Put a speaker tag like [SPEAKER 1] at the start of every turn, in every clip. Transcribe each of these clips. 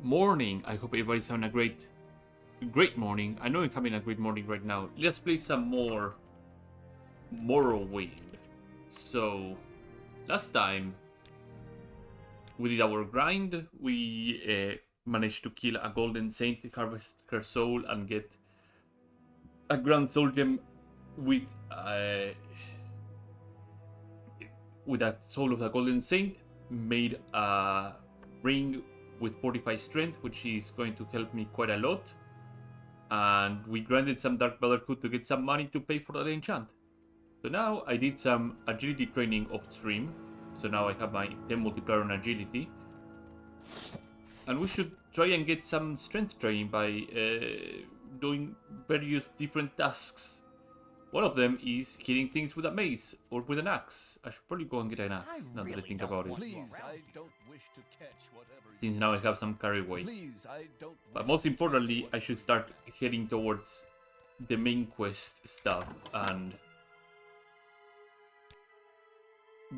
[SPEAKER 1] Morning. I hope everybody's having a great morning. I know I'm having a great morning right now. Let's play some more Morrowind. So, last time we did our grind. We managed to kill a golden saint, harvest her soul, and get a grand soul gem with a soul of the golden saint. Made a ring with 45 strength, which is going to help me quite a lot. And we grinded some Dark Brotherhood to get some money to pay for that enchant. So now I did some agility training off stream. So now I have my 10 multiplier on agility. And we should try and get some strength training by doing various different tasks. One of them is hitting things with a mace or with an axe. I should probably go and get an axe now that I think about it.
[SPEAKER 2] Please, I don't wish to catch whatever.
[SPEAKER 1] Since now I have some carry weight.
[SPEAKER 2] Please, I don't.
[SPEAKER 1] But most importantly, I should start heading towards the main quest stuff and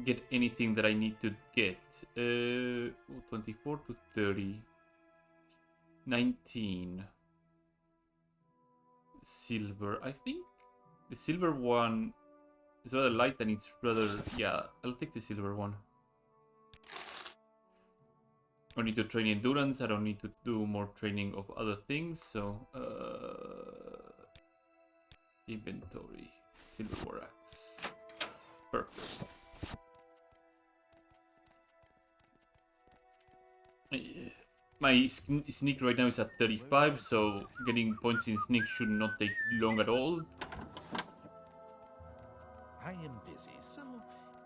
[SPEAKER 1] get anything that I need to get. 24 to 30. 19. Silver. I think the silver one is rather light and it's rather... Yeah, I'll take the silver one. I need to train endurance, I don't need to do more training of other things, so... Inventory. Silver axe. Perfect. My sneak right now is at 35, so getting points in sneak should not take long at all.
[SPEAKER 3] I am busy, so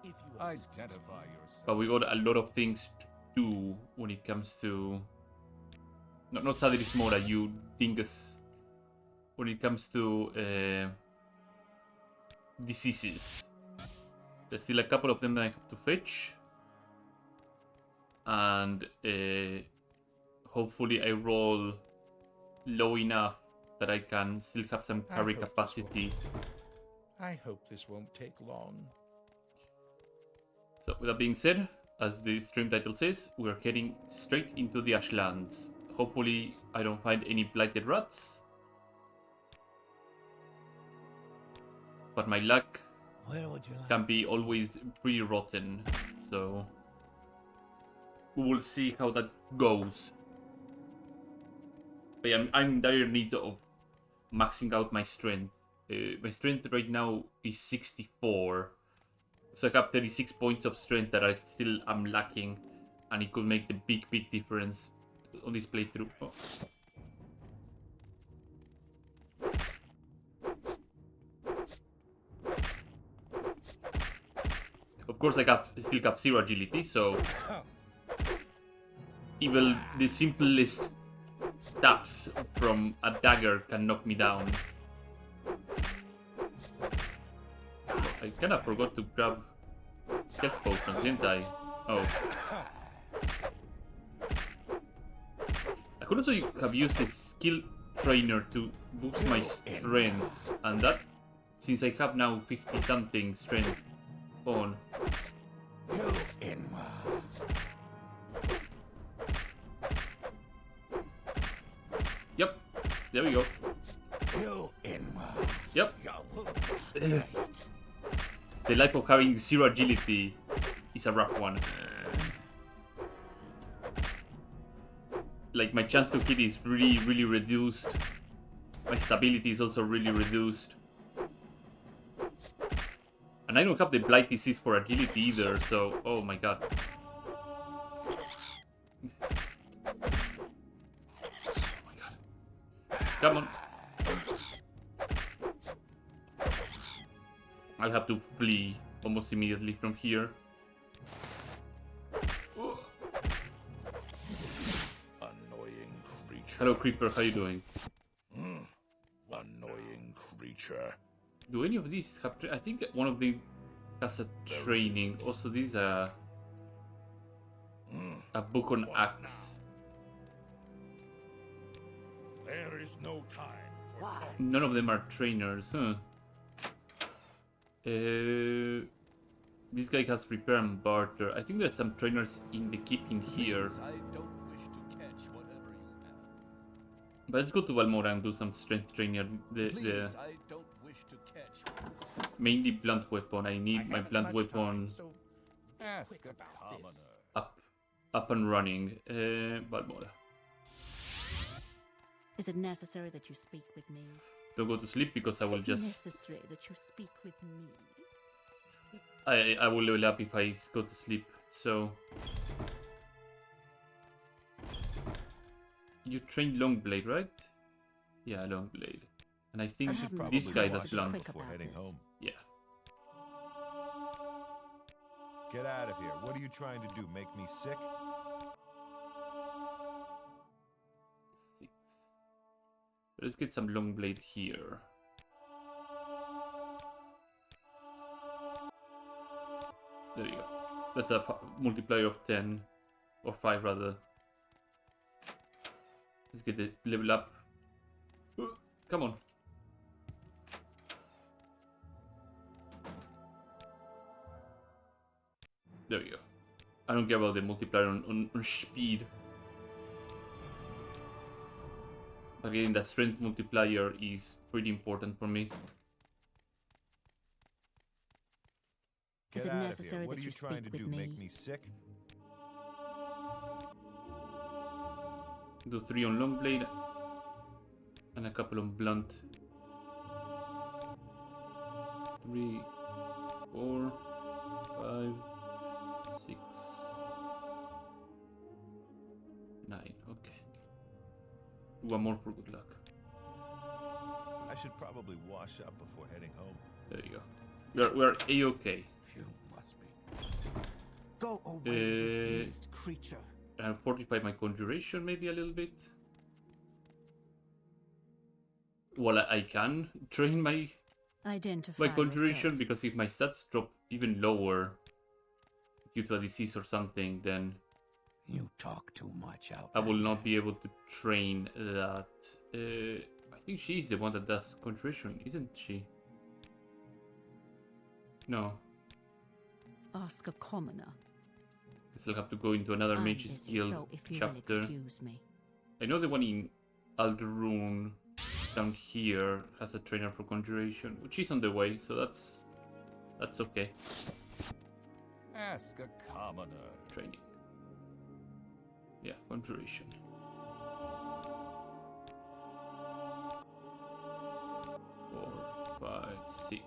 [SPEAKER 3] if you
[SPEAKER 2] Identify yourself.
[SPEAKER 1] But we got a lot of things to do when it comes to... Not Sadris Mora, you dingus. When it comes to diseases. There's still a couple of them that I have to fetch. And hopefully I roll low enough that I can still have some carry capacity.
[SPEAKER 3] I hope this won't take long.
[SPEAKER 1] So with that being said, as the stream title says, we're heading straight into the Ashlands. Hopefully I don't find any blighted rats. But my luck can be always pretty rotten, so we will see how that goes. But yeah, I'm in dire need of maxing out my strength. My strength right now is 64. So I have 36 points of strength that I still am lacking. And it could make the big difference on this playthrough. Oh. Of course I still have 0 agility, so even the simplest taps from a dagger can knock me down. I kind of forgot to grab health potions, didn't I? Oh. I could also have used a skill trainer to boost my strength. And that, since I have now 50 something strength on. Yep, there we go. Yep. The life of having 0 agility is a rough one. Like, my chance to hit is really reduced. My stability is also really reduced. And I don't have the blight disease for agility either, so... Oh my god. Oh my god. Come on. I'll have to flee almost immediately from here.
[SPEAKER 3] Annoying creature.
[SPEAKER 1] Hello, Creeper. How you doing?
[SPEAKER 3] Annoying creature.
[SPEAKER 1] Do any of these have... I think one of them has a training. Also, these are... A book on axe.
[SPEAKER 3] There is no time for talk.
[SPEAKER 1] None of them are trainers, huh? This guy has repair and barter. I think there's some trainers in the keep in here.
[SPEAKER 2] Please, I don't wish to catch whatever
[SPEAKER 1] But let's go to Valmora and do some strength training.
[SPEAKER 2] Please, I don't wish to catch.
[SPEAKER 1] Mainly blunt weapon. I need my
[SPEAKER 3] haven't
[SPEAKER 1] blunt
[SPEAKER 3] much
[SPEAKER 1] weapon
[SPEAKER 3] time, so
[SPEAKER 2] Ask
[SPEAKER 3] quick
[SPEAKER 2] a
[SPEAKER 3] about
[SPEAKER 2] commoner.
[SPEAKER 3] this.
[SPEAKER 1] up and running. Valmora.
[SPEAKER 4] Is it necessary that you speak with me?
[SPEAKER 1] Don't go to sleep because I
[SPEAKER 4] Is
[SPEAKER 1] will
[SPEAKER 4] it
[SPEAKER 1] just
[SPEAKER 4] necessary that you speak with me?
[SPEAKER 1] I will level up if I go to sleep. So you trained Longblade, right? Yeah, Longblade. And I think
[SPEAKER 4] I should
[SPEAKER 1] this
[SPEAKER 4] probably
[SPEAKER 1] guy
[SPEAKER 4] be
[SPEAKER 1] does
[SPEAKER 4] quick
[SPEAKER 1] blunt.
[SPEAKER 4] about
[SPEAKER 5] before heading
[SPEAKER 4] this.
[SPEAKER 5] home.
[SPEAKER 1] Yeah.
[SPEAKER 5] Get out of here. What are you trying to do? Make me sick?
[SPEAKER 1] 6. Let's get some Longblade here. There you go. That's a multiplier of 10. Or 5 rather. Let's get the level up. Come on. There we go. I don't care about the multiplier on speed. But getting that strength multiplier is pretty important for me.
[SPEAKER 4] Is
[SPEAKER 5] Get
[SPEAKER 4] it
[SPEAKER 5] out of
[SPEAKER 4] necessary
[SPEAKER 5] here. What
[SPEAKER 4] that
[SPEAKER 5] are
[SPEAKER 4] you
[SPEAKER 5] you trying to
[SPEAKER 4] speak
[SPEAKER 5] do?
[SPEAKER 4] with
[SPEAKER 5] Make
[SPEAKER 4] me?
[SPEAKER 5] me sick?
[SPEAKER 1] Do 3 on Longblade. And a couple on Blunt. 3, 4, 5, 6, 9. Okay. One more for good luck.
[SPEAKER 5] I should probably wash up before heading home.
[SPEAKER 1] There you go. We're A-okay.
[SPEAKER 2] You must be.
[SPEAKER 6] Go away, diseased creature.
[SPEAKER 1] And fortify my conjuration maybe a little bit. Well, I can train my
[SPEAKER 4] Identify
[SPEAKER 1] conjuration
[SPEAKER 4] yourself.
[SPEAKER 1] because if my stats drop even lower due to a disease or something, then
[SPEAKER 6] You talk too much out.
[SPEAKER 1] I will not be able to train that. I think she's the one that does conjuration, isn't she? No.
[SPEAKER 4] Ask a commoner.
[SPEAKER 1] I still have to go into another
[SPEAKER 4] I'm
[SPEAKER 1] Mage's
[SPEAKER 4] busy,
[SPEAKER 1] Guild
[SPEAKER 4] so if you
[SPEAKER 1] chapter.
[SPEAKER 4] will excuse me.
[SPEAKER 1] I know the one in Alderun down here has a trainer for conjuration, which is on the way, so that's okay.
[SPEAKER 2] Ask a commoner.
[SPEAKER 1] Training. Yeah, conjuration. 4, 5, 6,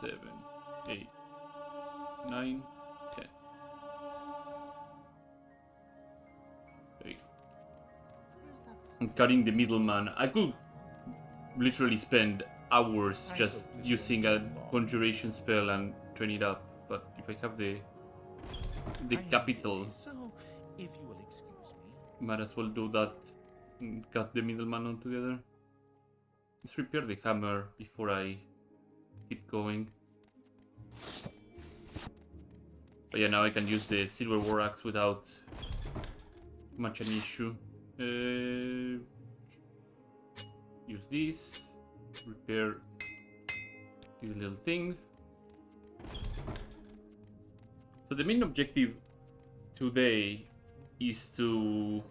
[SPEAKER 1] 7, 8, 9, 10. There you go. I'm cutting the middleman. I could literally spend hours
[SPEAKER 3] I
[SPEAKER 1] just
[SPEAKER 3] hope this
[SPEAKER 1] using
[SPEAKER 3] won't
[SPEAKER 1] a
[SPEAKER 3] take long.
[SPEAKER 1] conjuration spell and train it up, but if I have the
[SPEAKER 3] I am
[SPEAKER 1] capital,
[SPEAKER 3] busy, so if you will excuse me.
[SPEAKER 1] might as well do that and cut the middleman altogether. Let's repair the hammer before I keep going. But yeah, now I can use the silver war axe without much an issue. Use this, repair this little thing. So the main objective today is to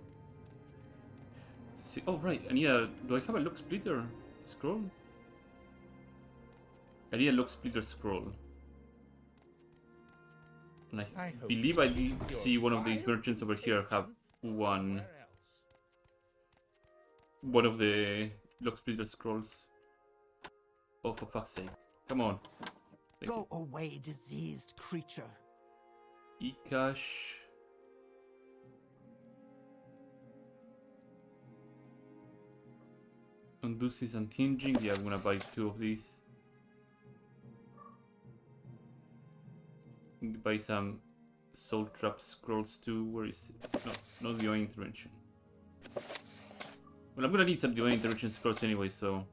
[SPEAKER 1] see. Oh right, I need a. Do I have a lock splitter scroll? I need a lock splitter scroll. And I
[SPEAKER 3] hope
[SPEAKER 1] believe I did
[SPEAKER 3] your
[SPEAKER 1] see one of these
[SPEAKER 3] wild
[SPEAKER 1] merchants over here have one
[SPEAKER 3] Where else?
[SPEAKER 1] one of the lock splitter scrolls. Oh, for fuck's sake! Come on. Thank
[SPEAKER 6] Go away, diseased creature.
[SPEAKER 1] you. E-cash. Undo this unhinging. Yeah, I'm gonna buy 2 of these. Buy some soul trap scrolls too. Where is it? No, not divine intervention. Well, I'm gonna need some divine intervention scrolls anyway, so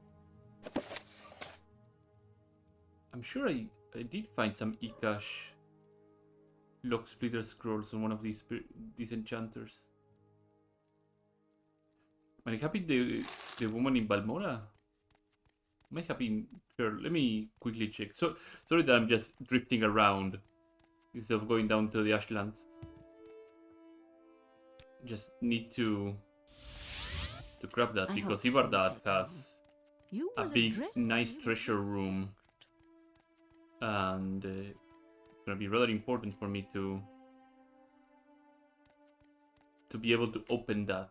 [SPEAKER 1] I'm sure I did find some e-cash lock splitter scrolls on one of these enchanters. Am I happy the woman in Balmora? Am I happy in her? Let me quickly check. So sorry that I'm just drifting around instead of going down to the Ashlands. Just need to to grab that,
[SPEAKER 4] I
[SPEAKER 1] because
[SPEAKER 4] hope this won't
[SPEAKER 1] Ivardad
[SPEAKER 4] take long.
[SPEAKER 1] has
[SPEAKER 4] You
[SPEAKER 1] a
[SPEAKER 4] will
[SPEAKER 1] big,
[SPEAKER 4] address
[SPEAKER 1] nice
[SPEAKER 4] me with
[SPEAKER 1] treasure room,
[SPEAKER 4] respect.
[SPEAKER 1] and it's gonna be rather important for me to be able to open that.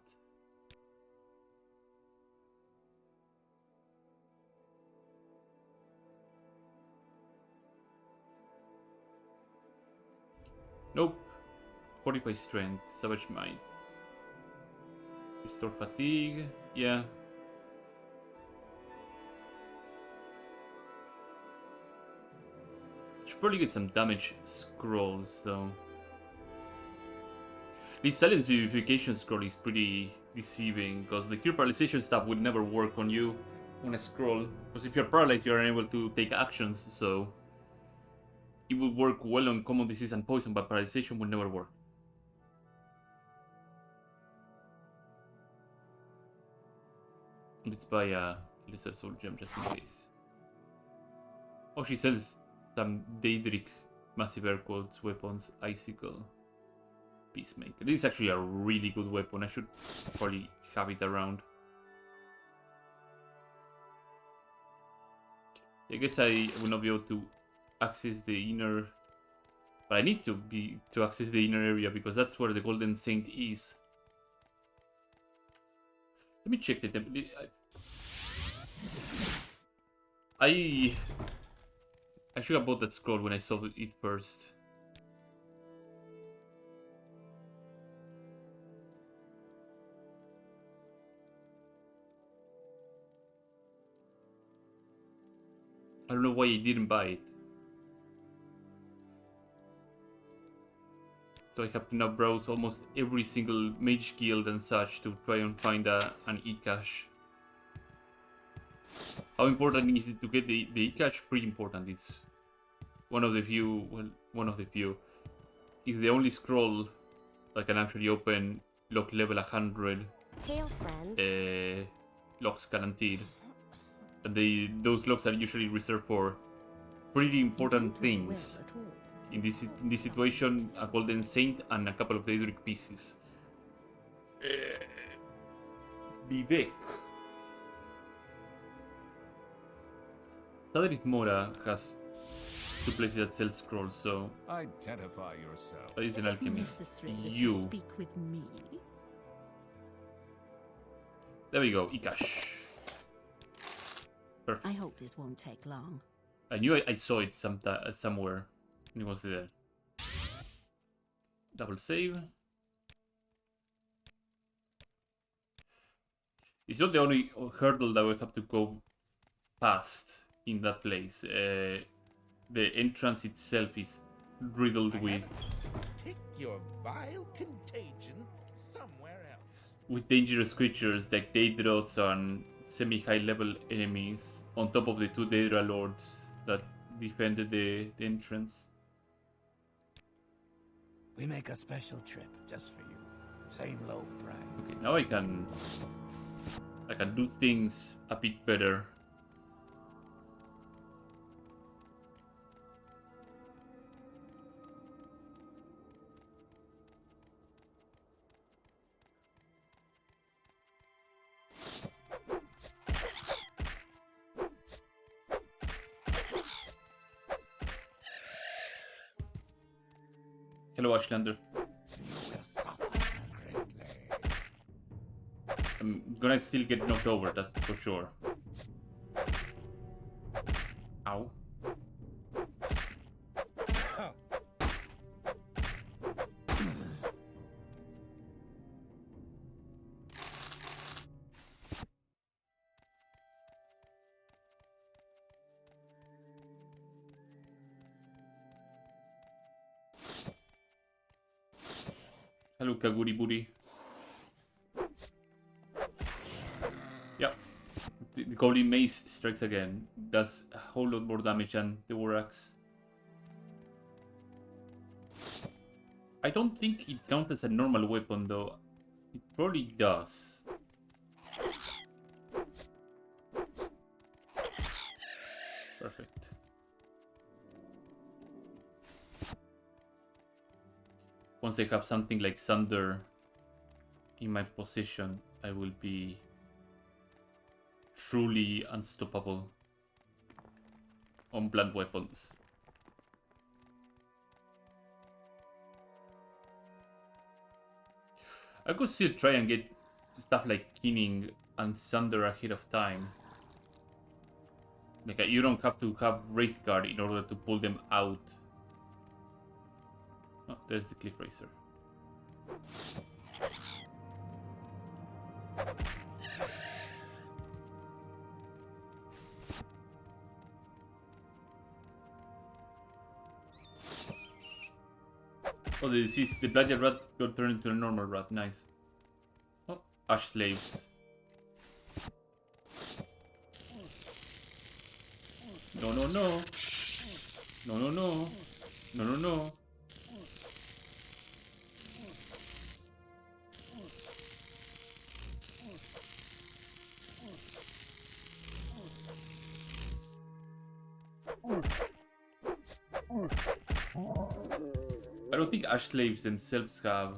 [SPEAKER 1] Nope. Fortify strength, savage mind. Restore fatigue, yeah. Should probably get some damage scrolls though. This silence vivification scroll is pretty deceiving, because the cure paralyzation stuff would never work on you on a scroll. Because if you're paralyzed, you're unable to take actions, so it will work well on common disease and poison, but paralyzation will never work. Let's buy a lesser soul gem just in case. Oh, she sells some Daedric massive air quotes weapons, icicle, peacemaker. This is actually a really good weapon. I should probably have it around. I guess I will not be able to access the inner, but I need to access the inner area because that's where the Golden Saint is. Let me check the temple. I should have bought that scroll when I saw it first. I don't know why I didn't buy it. So I have to now browse almost every single mage guild and such to try and find an e-cache. How important is it to get the e-cache? Pretty important. It's one of the few, well, one of the few. It's the only scroll that can actually open lock level 100
[SPEAKER 7] Hail, friend.
[SPEAKER 1] locks guaranteed. And those locks are usually reserved for pretty important things. In this situation, a Golden Saint and a couple of Daedric pieces. Vivek. Tadrith Mora has 2 places that sell scrolls, so
[SPEAKER 2] Identify yourself.
[SPEAKER 1] that is an alchemist.
[SPEAKER 4] Necessary that you
[SPEAKER 1] You.
[SPEAKER 4] speak with me.
[SPEAKER 1] There we go, e-cache. Perfect.
[SPEAKER 4] I hope this won't take long.
[SPEAKER 1] I knew I saw it somewhere. And it was there. Double save. It's not the only hurdle that we have to go past in that place. The entrance itself is riddled with
[SPEAKER 3] Pick your vile contagion somewhere else.
[SPEAKER 1] dangerous creatures like Daedrots and semi-high level enemies on top of the 2 Daedra lords that defended the entrance.
[SPEAKER 6] We make a special trip just for you. Same low price.
[SPEAKER 1] Okay, now I can do things a bit better. Hello, Ashlander. I'm gonna still get knocked over, that's for sure. Ow. Hello, Kaguri Buri. Yep. The Goblin Mace strikes again. Does a whole lot more damage than the War Axe. I don't think it counts as a normal weapon though. It probably does. Perfect. Once I have something like Sunder in my possession, I will be truly unstoppable on blunt weapons. I could still try and get stuff like Keening and Sunder ahead of time. Like, you don't have to have Wraith Guard in order to pull them out. Oh, there's the Cliff Racer. Oh, the Blooded Rat got turned into a normal rat. Nice. Oh, Ash Slaves. No, no, no. No, no, no. No, no, no. I don't think Ash Slaves themselves have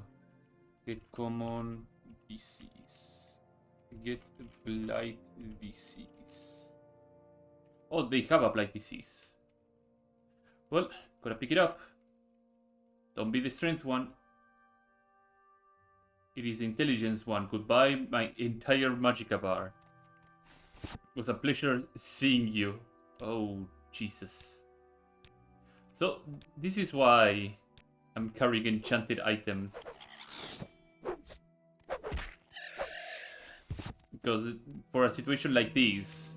[SPEAKER 1] get common disease. Get blight disease. Oh, they have a blight disease. Well, gotta pick it up. Don't be the strength one. It is the intelligence one. Goodbye, my entire Magicka bar. It was a pleasure seeing you. Oh, Jesus. So, this is why I'm carrying enchanted items. Because for a situation like this,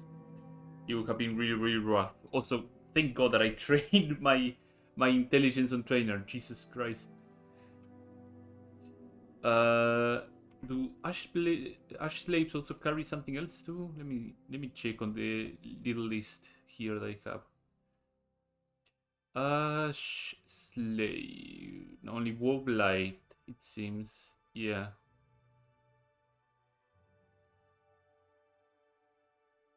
[SPEAKER 1] it would have been really, really rough. Also, thank God that I trained my intelligence on trainer. Jesus Christ. Do Ash Slaves also carry something else too? Let me check on the little list here that I have. Ash Slave. Only Woblight, it seems. Yeah.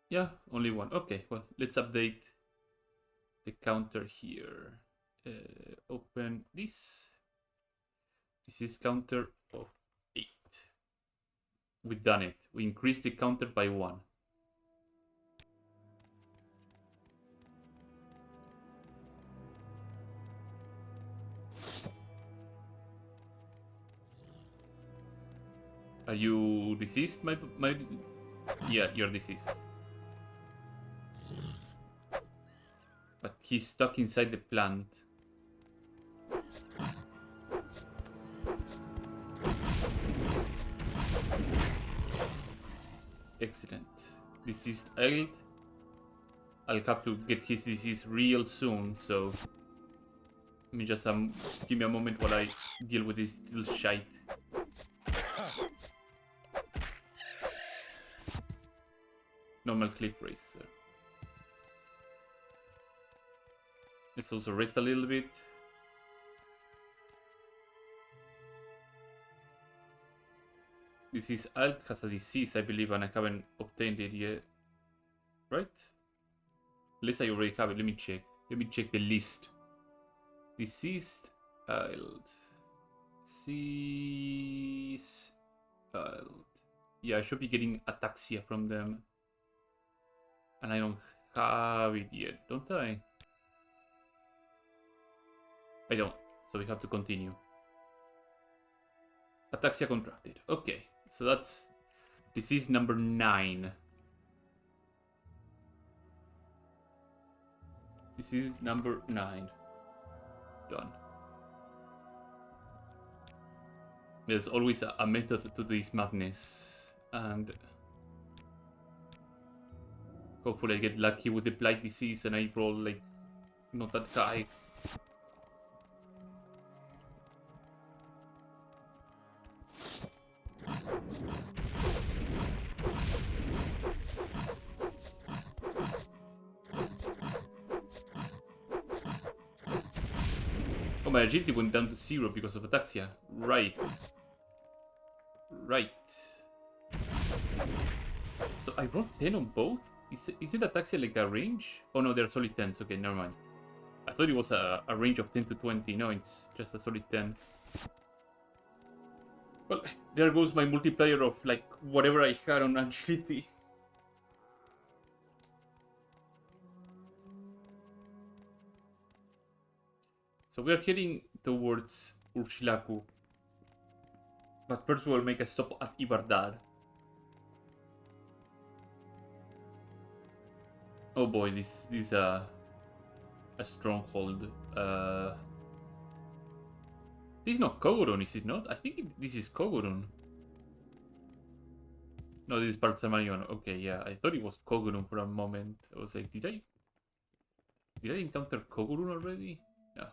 [SPEAKER 1] Yeah, only one. Okay, well, let's update the counter here. Open this. This is counter of 8. We've done it. We increased the counter by 1. Are you deceased, my... Yeah, you're deceased. But he's stuck inside the plant. Excellent. Deceased Eld. I'll have to get his disease real soon, so... Let me just give me a moment while I deal with this little shite. Normal Cliff Racer. Let's also rest a little bit. Disease Alt has a disease, I believe, and I haven't obtained it yet. Right? Unless I already have it. Let me check. Let me check the list. Deceased Alt. Deceased Alt. Yeah, I should be getting ataxia from them. And I don't have it yet, don't I? I don't, so we have to continue. Ataxia contracted. Okay, so that's disease number 9. This is number 9. Done. There's always a method to this madness, and hopefully I get lucky with the blight disease and I roll like not that high. Oh, my agility went down to 0 because of ataxia. Right. Right. So I rolled 10 on both? Is it ataxia like a range? Oh no, they're solid 10s. Okay, never mind. I thought it was a range of 10 to 20. No, it's just a solid 10. Well, there goes my multiplier of like whatever I had on agility. So we are heading towards Urshilaku. But first we'll make a stop at Ibardar. Oh boy, this is a stronghold. This is not Kogurun, is it not? I think this is Kogurun. No, this is part Samarion. Okay, yeah, I thought it was Kogurun for a moment. I was like, did I encounter Kogurun already? Yeah.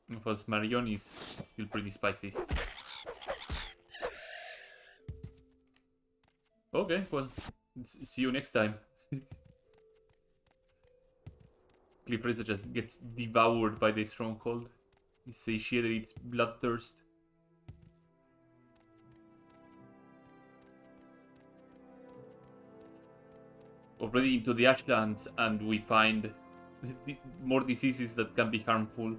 [SPEAKER 1] Because Marion is still pretty spicy. Okay, well, see you next time. Cliff Racer just gets devoured by the stronghold. He satiated its bloodthirst. Already into the Ashlands, and we find more diseases that can be harmful.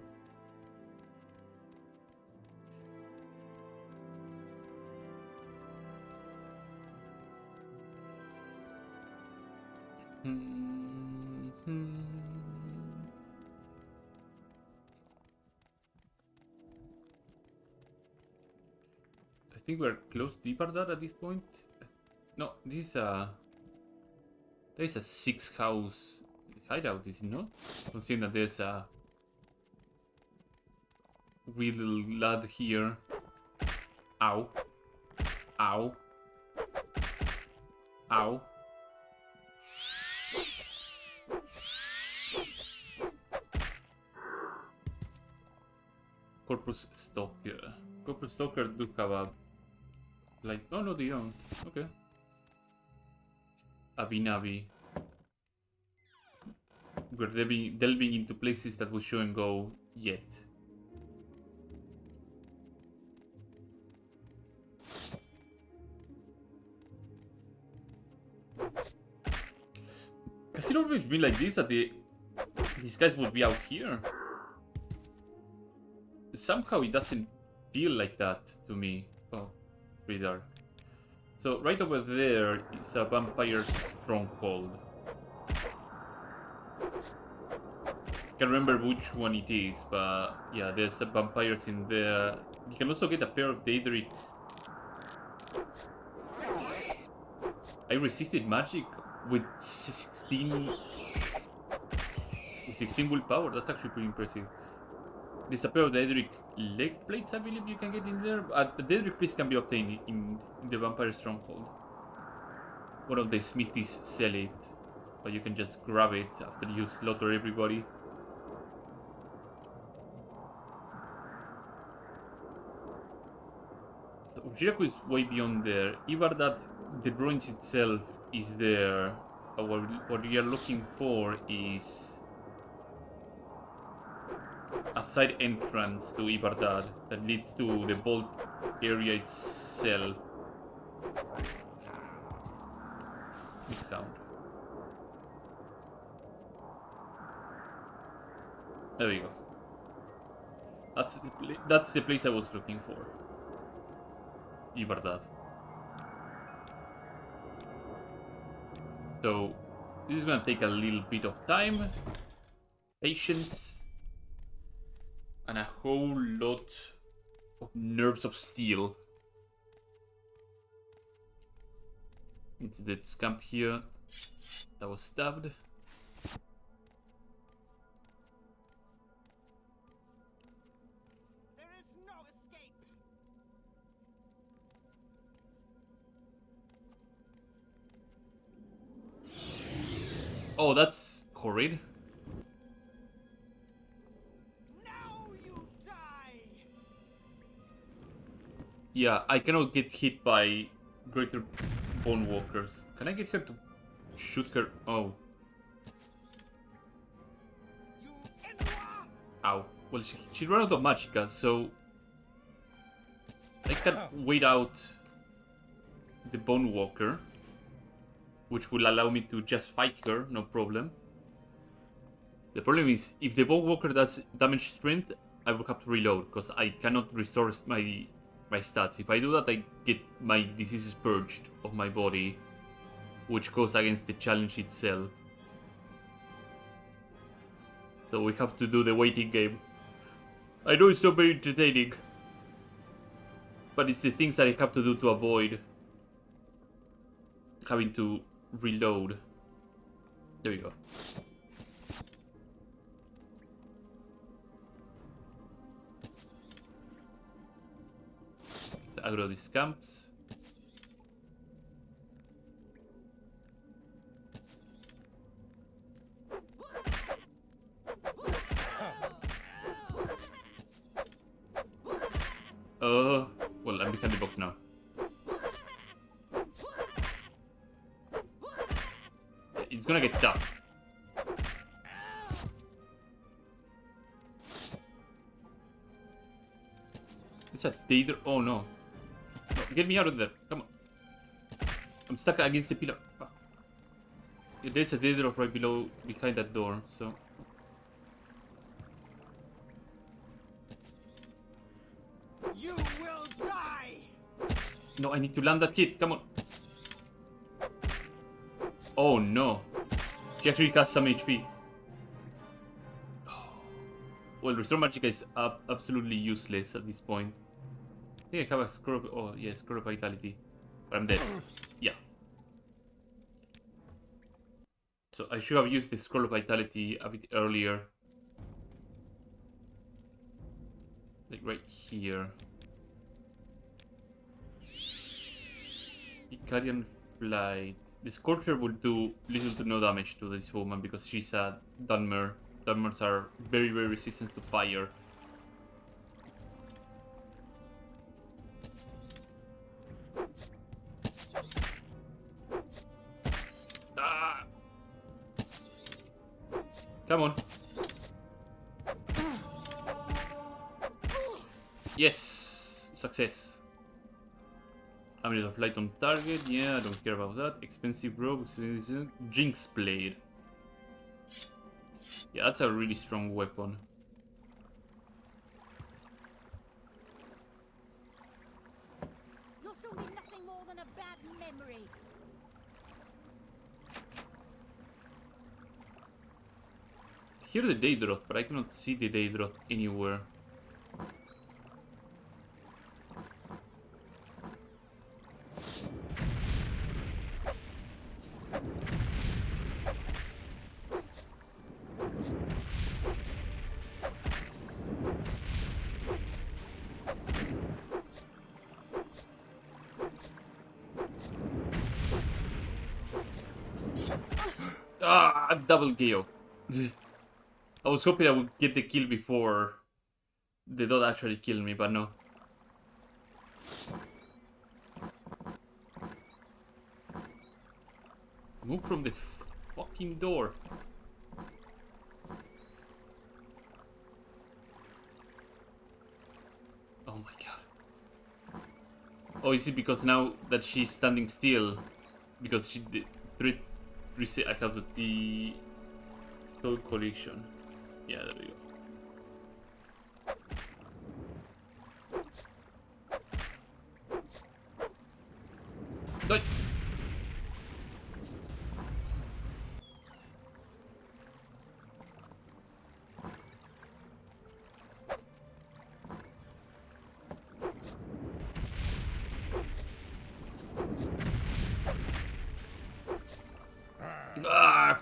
[SPEAKER 1] I think we're close to Ibardar at this point. No, this is a... There is a 6-house hideout, is it not? Considering that there's a wee little lad here. Ow. Ow. Ow. Corpus Stalker. Corpus Stalker do have a... Like, oh no, they don't. Okay. Abinabi. We're delving into places that we shouldn't go yet. Has it always been like this, that these guys would be out here? Somehow it doesn't feel like that to me. Oh, pretty dark. So right over there is a vampire stronghold. Can't remember which one it is, but yeah, there's vampires in there. You can also get a pair of Daedric. I resisted magic with 16 willpower. That's actually pretty impressive. There's a pair of Daedric leg plates, I believe you can get in there. The Daedric piece can be obtained in the Vampire Stronghold. One of the smithies sell it, but you can just grab it after you slaughter everybody. So Ujiraku is way beyond there. Ibardar, the ruins itself is there. What we are looking for is a side entrance to Ibardar that leads to the vault area itself. Discount. There we go. That's the place I was looking for. Ibardar. So this is gonna take a little bit of time, patience, and a whole lot of nerves of steel. It's that scamp here that was stabbed.
[SPEAKER 3] There is no escape.
[SPEAKER 1] Oh, that's horrid.
[SPEAKER 3] Now you die.
[SPEAKER 1] Yeah, I cannot get hit by greater bone walkers. Can I get her to shoot her? Oh.
[SPEAKER 3] You Enwa.
[SPEAKER 1] Ow. Well, she ran out of magicka, so I can wait out the bone walker, which will allow me to just fight her, no problem. The problem is, if the bone walker does damage strength, I will have to reload, because I cannot restore my stats. If I do that, I get my diseases purged of my body, which goes against the challenge itself. So we have to do the waiting game. I know it's not very entertaining, but it's the things that I have to do to avoid having to reload. There we go. Let's aggro these camps. Well, I'm behind the box now. It's gonna get tough. It's a Daedra. Oh no. No. Get me out of there. Come on. I'm stuck against the pillar. Fuck. Yeah, there's a Daedra right below, behind that door, so.
[SPEAKER 3] You will die!
[SPEAKER 1] No, I need to land that hit. Come on. Oh no. She actually has some HP. Well, Restore Magicka is absolutely useless at this point. I think I have a Scroll of... Oh, yeah, Scroll of Vitality. But I'm dead. Yeah. So I should have used the Scroll of Vitality a bit earlier. Like right here. Icarian Flight. The Scorcher will do little to no damage to this woman because she's a Dunmer. Dunmers are very, very resistant to fire. Ah! Come on. Yes! Success. Amulet of Light on target. Yeah, I don't care about that. Expensive robe. Jinx Blade. Yeah, that's a really strong weapon.
[SPEAKER 4] You'll soon be nothing more than a bad memory.
[SPEAKER 1] I hear the Daedroth, but I cannot see the Daedroth anywhere. Ah, double KO. I was hoping I would get the kill before the dot actually killed me, but no. Move from the fucking door. Oh my god. Oh, is it because now that she's standing still? Because she did... I have the Soul Collision. Yeah, there we go. Die. Ah,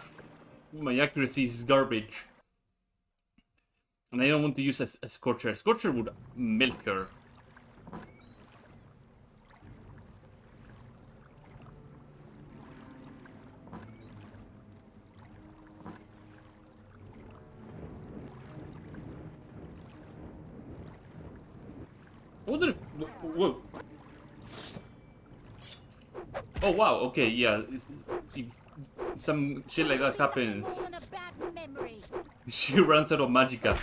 [SPEAKER 1] my accuracy is garbage. And I don't want to use a Scorcher. A Scorcher would melt her. What the... Whoa. Oh wow, okay, yeah. Some shit like that happens.
[SPEAKER 4] More than a bad memory.
[SPEAKER 1] She runs out of magicka.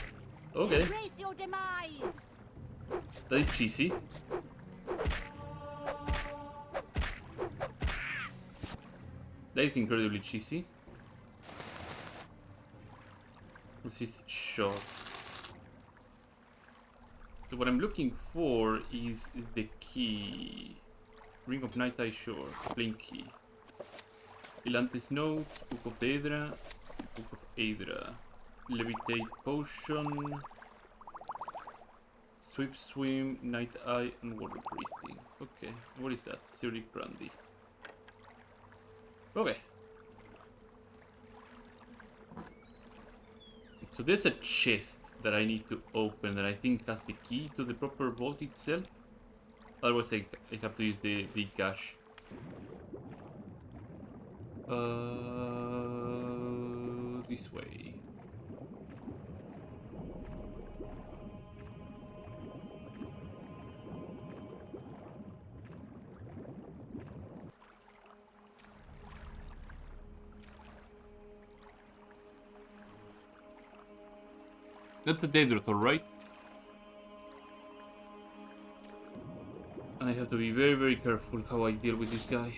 [SPEAKER 1] Okay,
[SPEAKER 4] Embrace your demise.
[SPEAKER 1] that is cheesy. That is incredibly cheesy. This is short. So what I'm looking for is the key. Ring of Night Eye Shore, plain key. Ilantis Notes, Book of Daedra, Book of Aedra. levitate potion, sweep swim, night eye, and water breathing. Okay, what is that? Cyric brandy. Okay. So there's a chest that I need to open that I think has the key to the proper vault itself. Otherwise I have to use the big cache. This way. That's a Daedrothor, right? And I have to be very, very careful how I deal with this guy.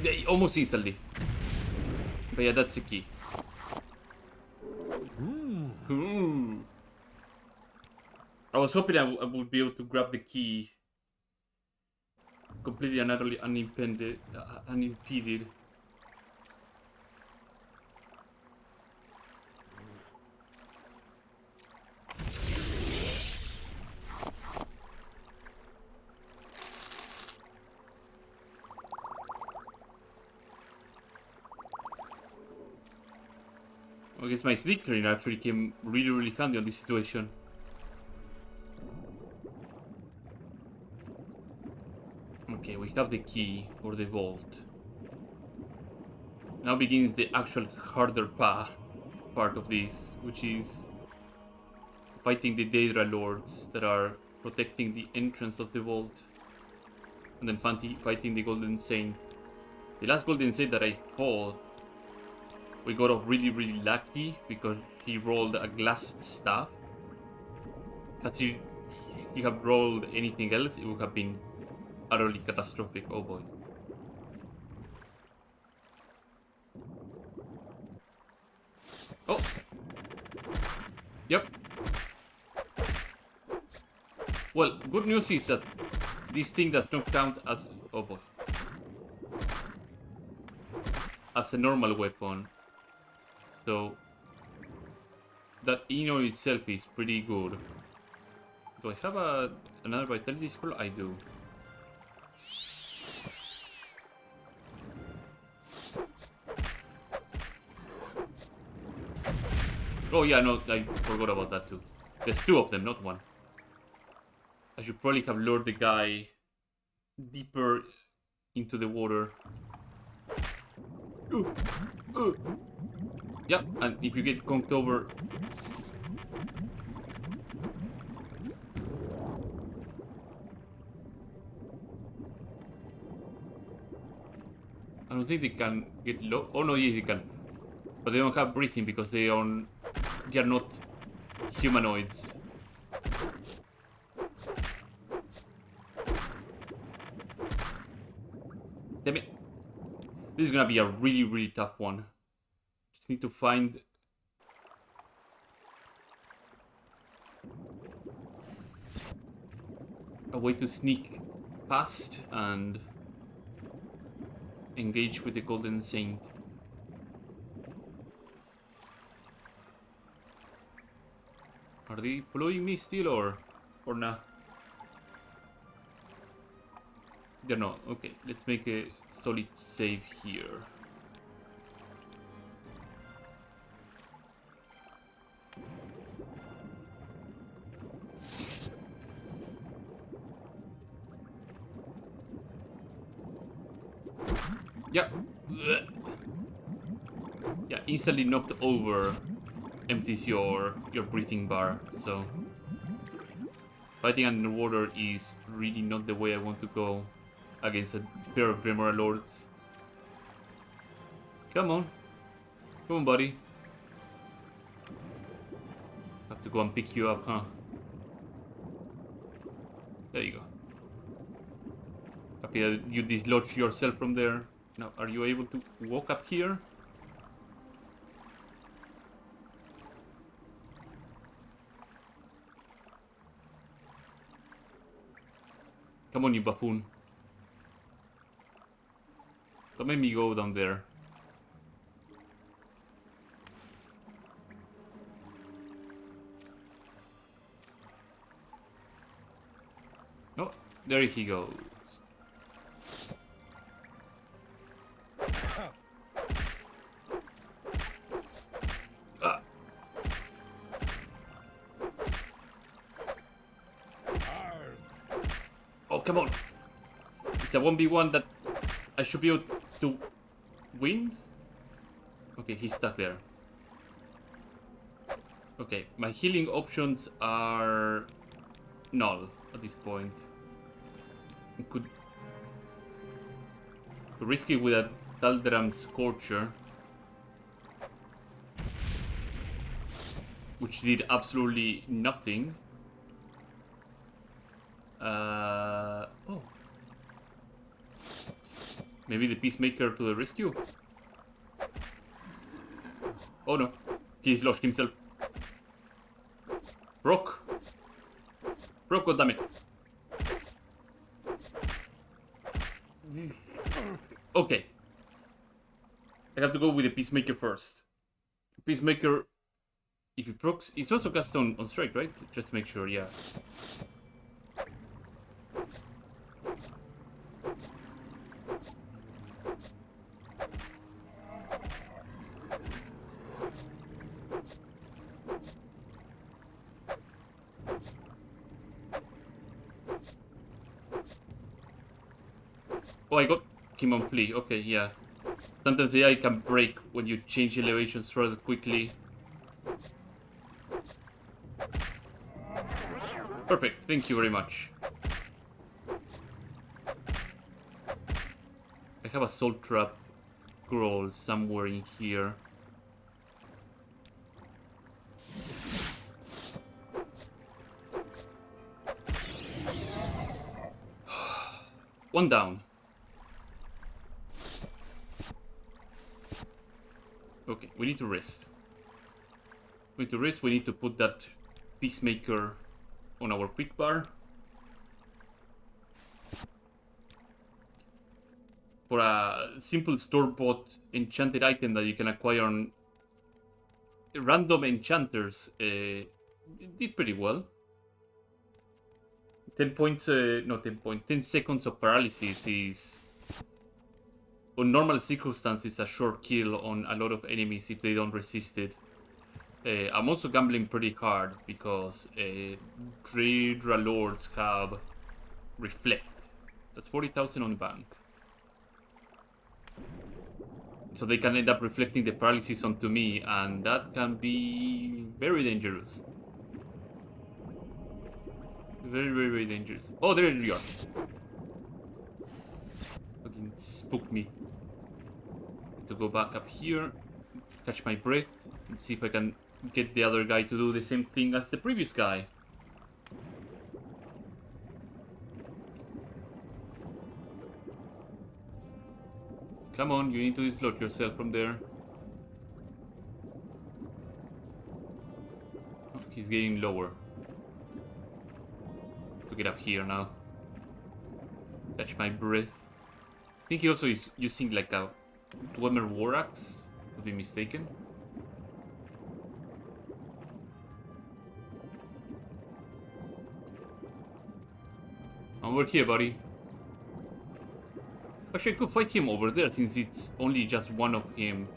[SPEAKER 1] Yeah, almost instantly. But yeah, that's the key. Ooh. I was hoping I would be able to grab the key completely and utterly unimpeded. I guess my sneak train actually came really, really handy on this situation. Okay, we have the key for the vault. Now begins the actual harder part of this, which is fighting the Daedra lords that are protecting the entrance of the vault. And then fighting the Golden Saint. The last Golden Saint that I fought, we got off really, really lucky because he rolled a glass staff. Had he had rolled anything else, it would have been utterly catastrophic. Oh boy. Oh! Yep. Well, good news is that this thing does not count as... oh boy. As a normal weapon. So that in of itself is pretty good. Do I have another vitality scroll? I do. Oh yeah, no, I forgot about that too. There's two of them, not one. I should probably have lured the guy deeper into the water. Yep, and if you get conked over... I don't think they can get low. Oh no, yes they can. But they don't have breathing because they are not humanoids. Damn it. This is gonna be a really, really tough one. Just need to find... a way to sneak past and engage with the Golden Saint. Are they following me still or not? They're not. Okay, let's make a solid save here. Yep. Yeah, instantly knocked over empties your breathing bar, so fighting underwater is really not the way I want to go against a pair of Grimoire Lords. Come on. Come on, buddy. Have to go and pick you up, huh? There you go. Happy that you dislodged yourself from there. Now, are you able to walk up here? Come on, you buffoon. Don't make me go down there. Oh, there he goes. Ah. Oh, come on. It's a 1v1 that I should be able to win? Okay, he's stuck there. Okay, my healing options are null at this point. I could risk it with a Taldaram Scorcher, which did absolutely nothing. Oh. Maybe the Peacemaker to the rescue? Oh no, he's lost himself. Brock, goddammit. Okay. I have to go with the Peacemaker first. Peacemaker, if he procs, it's also cast on strike, right? Just to make sure, yeah. Oh, I got him on flee. Okay, yeah. Sometimes the AI can break when you change elevations rather quickly. Perfect. Thank you very much. I have a Soul Trap scroll somewhere in here. One down. Okay, we need to rest. We need to rest, we need to put that Peacemaker on our quick bar. For a simple store-bought enchanted item that you can acquire on random enchanters, it did pretty well. 10 points, not 10 points, 10 seconds of paralysis is, on normal circumstances, a short kill on a lot of enemies if they don't resist it. I'm also gambling pretty hard because Daedra Lords have Reflect. That's 40,000 on the bank. So they can end up reflecting the paralysis onto me, and that can be very dangerous. Very, very, very dangerous. Oh, there you are. Fucking spooked me. Need to go back up here, catch my breath, and see if I can get the other guy to do the same thing as the previous guy. Come on, you need to dislodge yourself from there. Oh, he's getting lower. To get up here now. Catch my breath. I think he also is using like a Dwemer War Axe, could be mistaken. And we're here, buddy. Actually, I could fight him over there since it's only just one of him.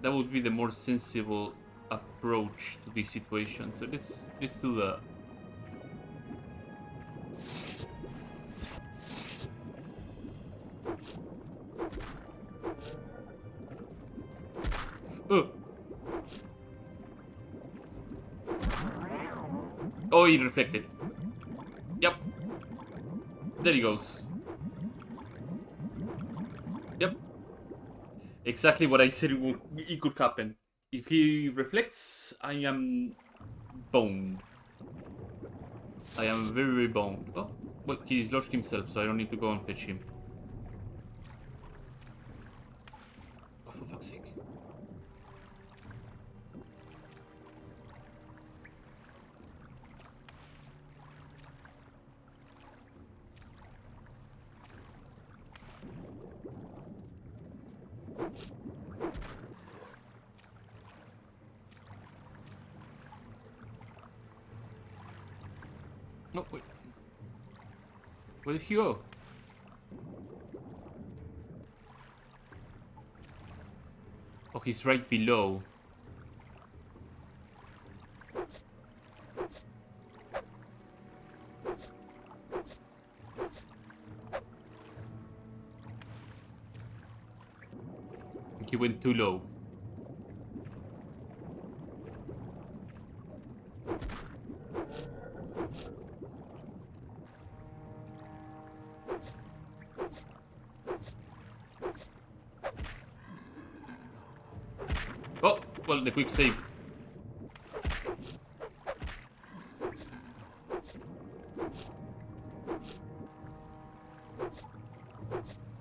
[SPEAKER 1] That would be the more sensible approach to this situation. So let's do that. Oh, he reflected. Yep. There he goes. Yep. Exactly what I said it could happen. If he reflects, I am boned. I am very, very boned. Oh, well, he's lost himself, so I don't need to go and fetch him. Oh, for fuck's sake. No, wait. Where did he go? Oh, he's right below. He went too low. Oh, well, the quick save.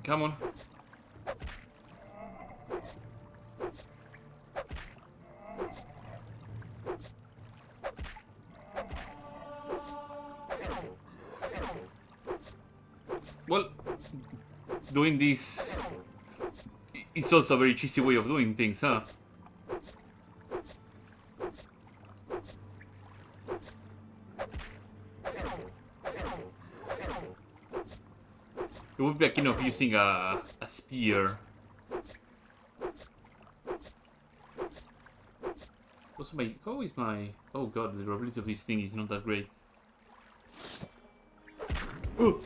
[SPEAKER 1] Come on. Well, doing this is also a very cheesy way of doing things, huh? It would be a kind of using a spear. What's my... How is my... Oh god, the durability of this thing is not that great. Oh!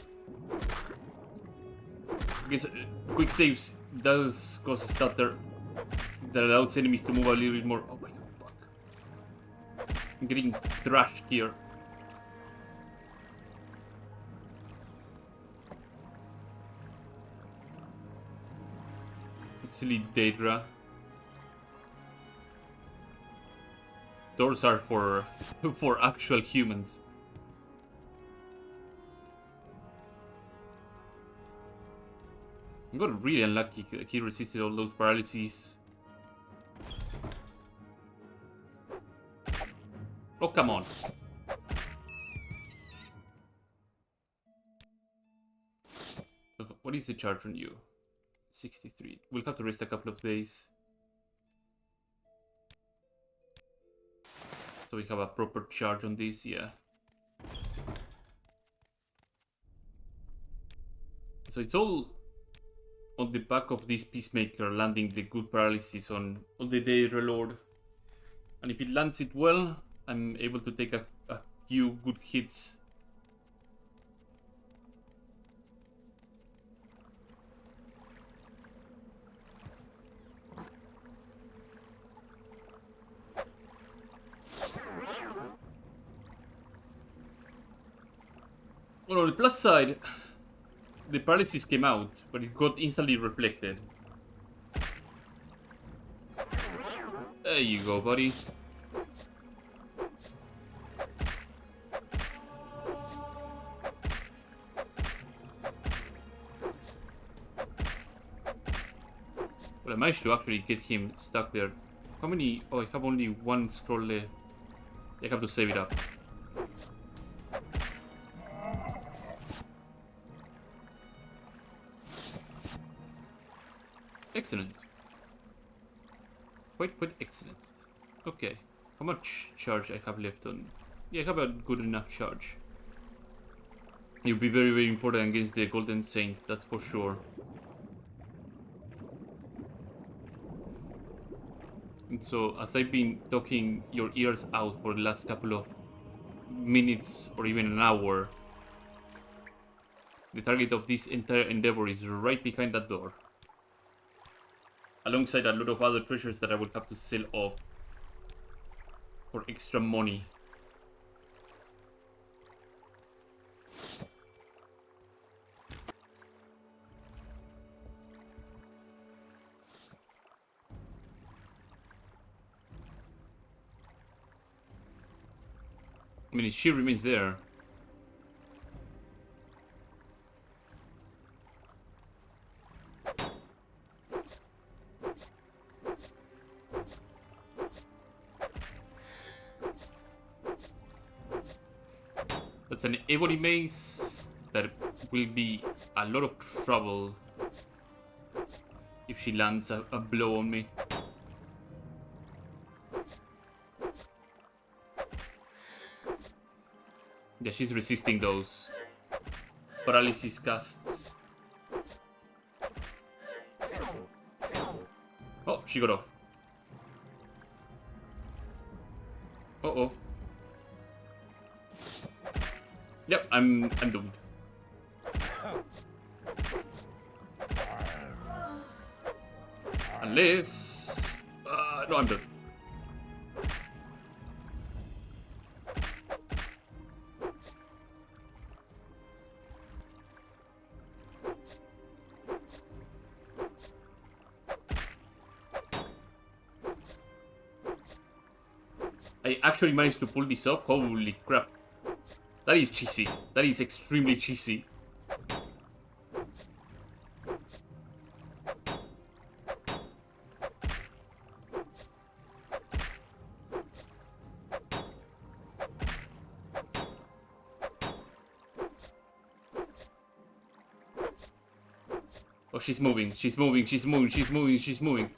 [SPEAKER 1] Because quick saves does cause a stutter that allows enemies to move a little bit more. Oh my god, fuck. I'm getting thrashed here. It's silly Daedra. Doors are for actual humans. I got really unlucky that he resisted all those paralyses. Oh, come on. What is the charge on you? 63. We'll have to rest a couple of days. So we have a proper charge on this, yeah. So it's all on the back of this Peacemaker landing the good paralysis on the Daedra Lord. And if it lands it well, I'm able to take a few good hits. Well, on the plus side, the paralysis came out, but it got instantly reflected. There you go, buddy. Well, I managed to actually get him stuck there. How many? Oh, I have only one scroll left. I have to save it up. Excellent. Quite excellent. Okay. How much charge I have left on? Yeah, I have a good enough charge. It'll be very, very important against the Golden Saint, that's for sure. And so, as I've been talking your ears out for the last couple of minutes or even an hour, the target of this entire endeavor is right behind that door. Alongside a lot of other treasures that I will have to sell off for extra money. I mean, she remains there. That's an Ebony Mace that will be a lot of trouble if she lands a blow on me. Yeah, she's resisting those paralysis casts. Oh, she got off. Uh-oh. Yep, I'm doomed. Unless... no, I'm done. I actually managed to pull this off. Holy crap. That is cheesy. That is extremely cheesy. Oh, she's moving. She's moving. She's moving. She's moving. She's moving.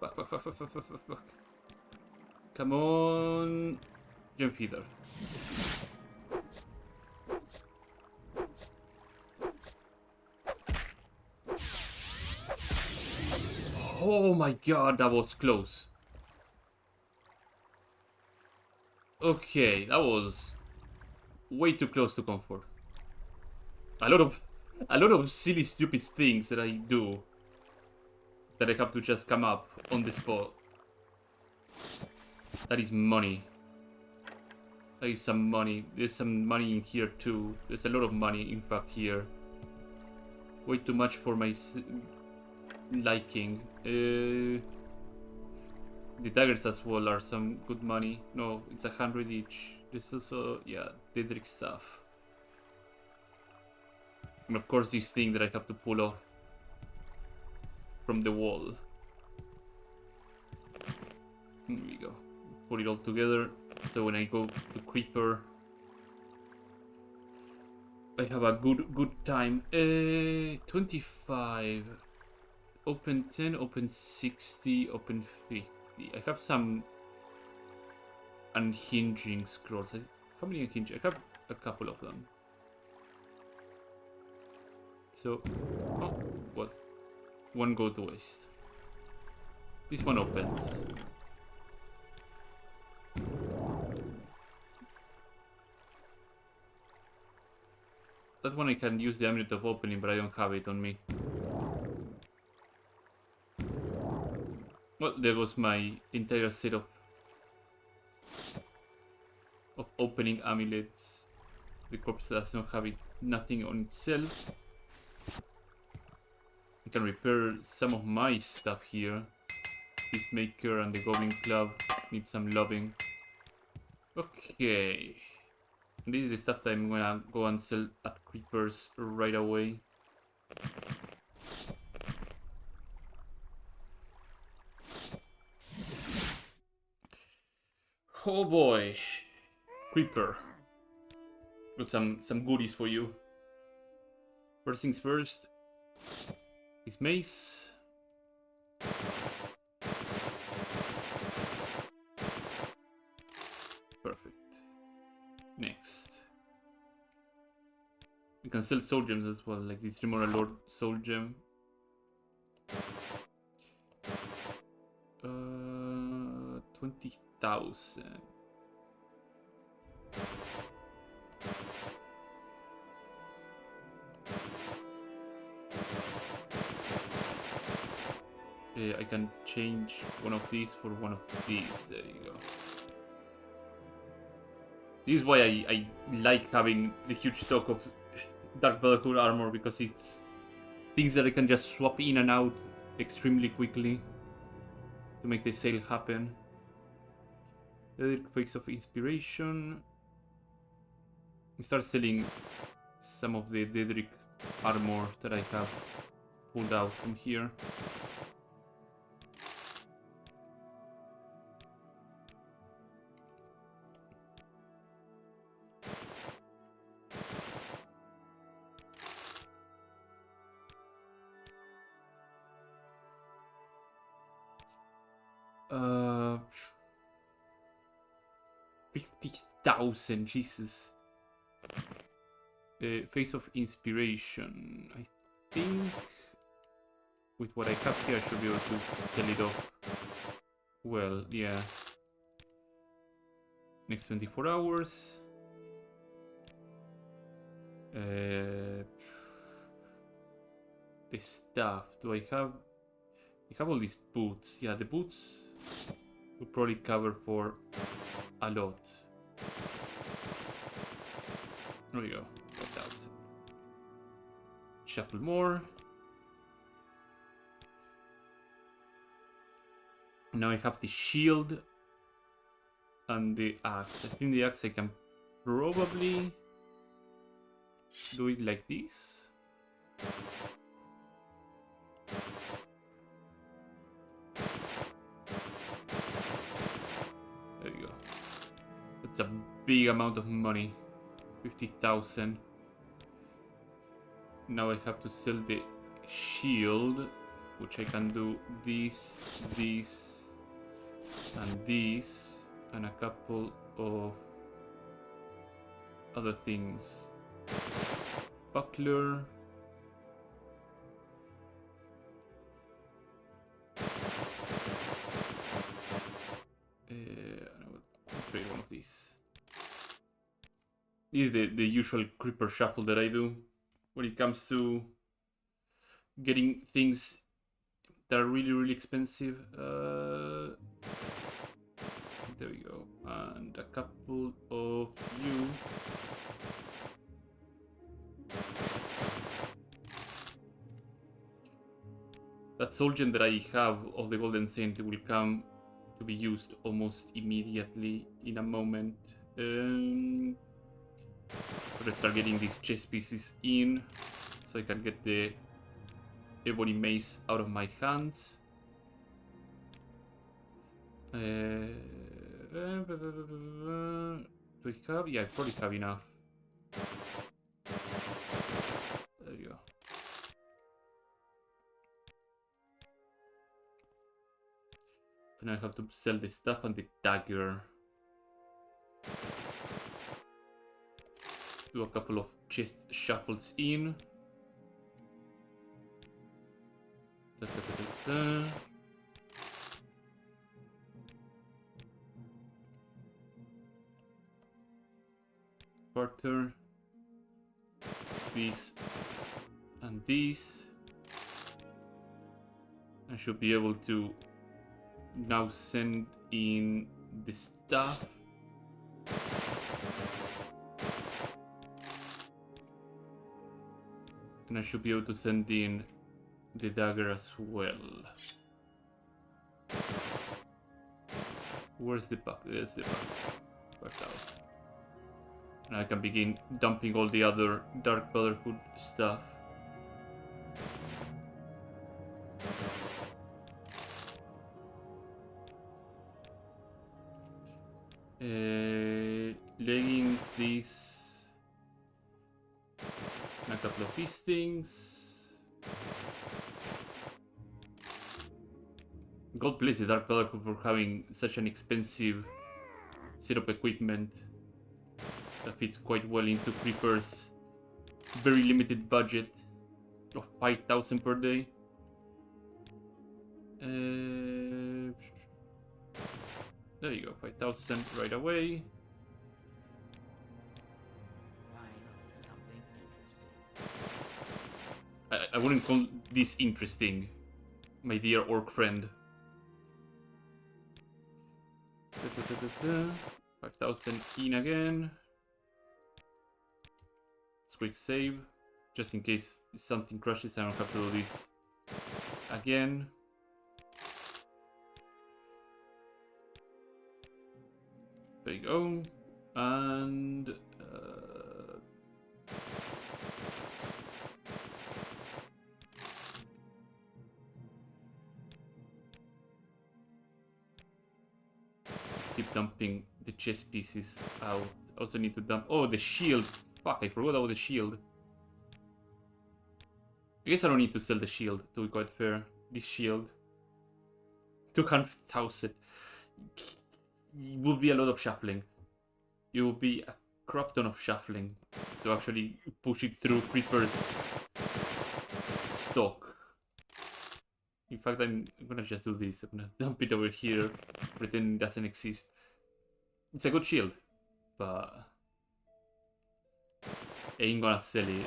[SPEAKER 1] Fuck, fuck, fuck, fuck, fuck, fuck, fuck, fuck. Come on. Jump feeder. Oh my god, that was close. Okay, that was way too close to comfort. A lot of silly, stupid things that I do that I have to just come up on the spot. That is money. That is some money. There's some money in here too. There's a lot of money, in fact, here. Way too much for my liking. The daggers as well are some good money. No, it's 100 each. This also, yeah, Daedric stuff. And of course this thing that I have to pull off from the wall. Here we go. Put it all together. So when I go to Creeper, I have a good time. 25. Open 10, open 60, open 50. I have some unhinging scrolls. How many unhinging? I have a couple of them. So, oh, what? One go to waste. This one opens. That one I can use the amulet of opening, but I don't have it on me. Well, there was my entire set of opening amulets. The corpse does not have it, nothing on itself. I can repair some of my stuff here. Peacemaker and the Goblin Club need some loving. Okay. This is the stuff that I'm gonna go and sell at Creepers right away. Oh boy. Creeper. Got some goodies for you. First things first. This mace. Perfect. Next. You can sell soul gems as well, like this Remora Lord soul gem. 20,000. I can change one of these for one of these. There you go. This is why I like having the huge stock of Dark Brotherhood armor, because it's things that I can just swap in and out extremely quickly to make the sale happen. The Quakes of Inspiration. I start selling some of the Daedric armor that I have pulled out from here. Uh, 50,000, Jesus. Face of Inspiration. I think with what I have here, I should be able to sell it off. Well, yeah. Next 24 hours. The stuff. Do I have? I have all these boots. Yeah, the boots will probably cover for a lot. There we go. 5,000. Shuffle more. Now I have the shield and the axe. I think the axe I can probably do it like this. There we go. That's a big amount of money. 50,000. Now I have to sell the shield, which I can do this, and a couple of other things. Buckler. I'll trade one of these. This is the usual creeper shuffle that I do when it comes to getting things that are really, really expensive. There we go. And a couple of you. That soul gem that I have of the Golden Saint will come to be used almost immediately in a moment. Let's start getting these chess pieces in so I can get the ebony mace out of my hands. Do I have? Yeah, I probably have enough. There you go. And I have to sell the stuff and the dagger. Do a couple of chest shuffles in. Da, da, da, da, da. Barter. These and these. I should be able to now send in the stuff. And I should be able to send in the dagger as well. Where's the buck? There's the buck. And I can begin dumping all the other Dark Brotherhood stuff. Leggings, these, and a couple of these things. God bless the Dark Brotherhood for having such an expensive set of equipment that fits quite well into Creeper's very limited budget of 5,000 per day. There you go, 5,000 right away.
[SPEAKER 6] Finally, something interesting.
[SPEAKER 1] I wouldn't call this interesting, my dear orc friend. 5,000 in again. Let's quick save, just in case something crashes. I don't have to do this again. There you go, and let's keep dumping the chess pieces out. Also need to dump. Oh, the shield. Fuck, I forgot about the shield. I guess I don't need to sell the shield, to be quite fair. This shield. 200,000. It will be a lot of shuffling. It will be a crap ton of shuffling to actually push it through Creeper's stock. In fact, I'm gonna just do this. I'm gonna dump it over here, pretend it doesn't exist. It's a good shield, but I ain't gonna sell it.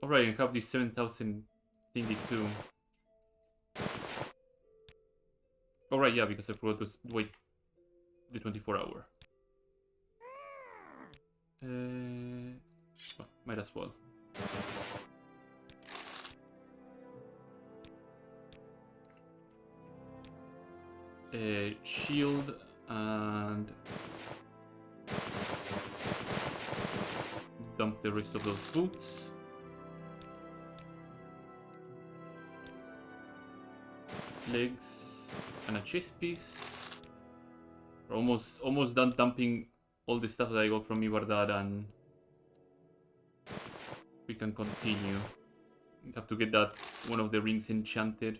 [SPEAKER 1] Alright, I have this 7,000 thingy too. Alright, yeah, because I forgot to wait the 24-hour. Well, might as well. Shield and dump the rest of those boots. Legs and a chest piece. We're almost done dumping all the stuff that I got from Ibardad, and we can continue. We have to get that one of the rings enchanted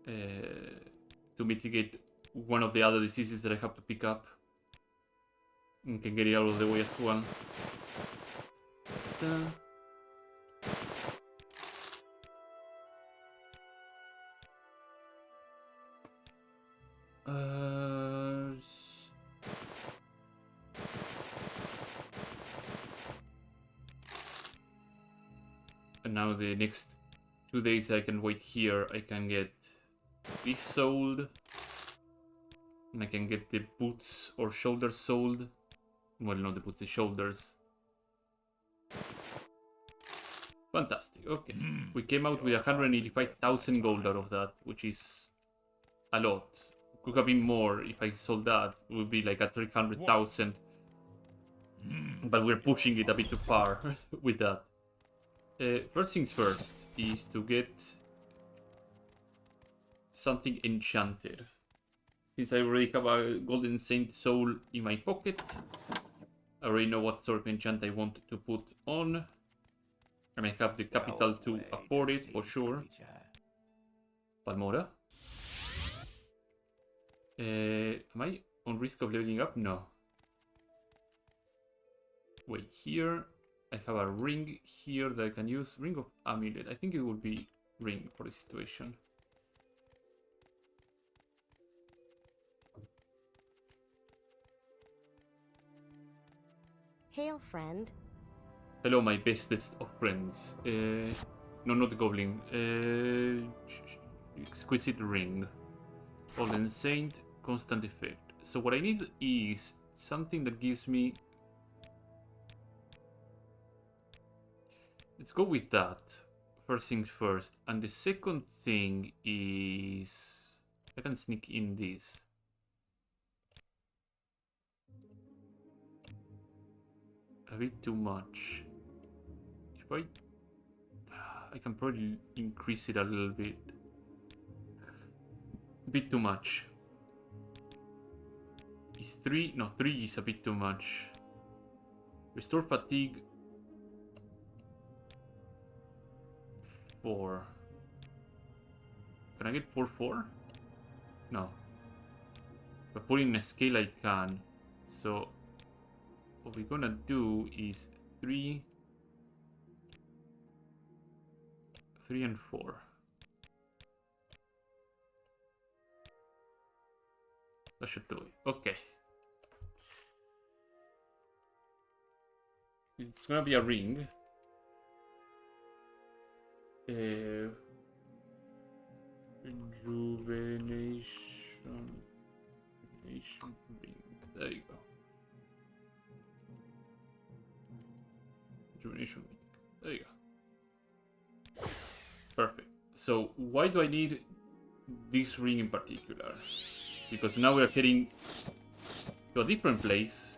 [SPEAKER 1] to mitigate one of the other diseases that I have to pick up. And can get it out of the way as well. And now the next 2 days I can wait here. I can get this sold. And I can get the boots or shoulders sold. Well, not the boots, the shoulders. Fantastic. Okay. We came out with 185,000 gold out of that, which is a lot. Could have been more if I sold that. It would be like at 300,000. But we're pushing it a bit too far with that. First things first is to get something enchanted. Since I already have a Golden Saint soul in my pocket, I already know what sort of enchant I want to put on. And I have the capital to afford it, for sure. Palmora. Am I on risk of leveling up? No. Wait, here I have a ring here that I can use. Ring of Amulet. I think it would be ring for the situation.
[SPEAKER 7] Hail, friend.
[SPEAKER 1] Hello, my bestest of friends. No, not the goblin. Exquisite ring. Golden Saint, constant effect. So what I need is something that gives me... Let's go with that. First things first. And the second thing is... I can sneak in this. A bit too much. If I can probably increase it a little bit. A bit too much. Is 3? No, 3 is a bit too much. Restore fatigue. 4. Can I get 4/4? No. But putting a scale I can. So what we're gonna do is 3 and 4. That should do it. Okay. It's gonna be a ring. Rejuvenation ring. There you go. Rejuvenation ring. There you go. Perfect. So why do I need this ring in particular? Because now we are heading to a different place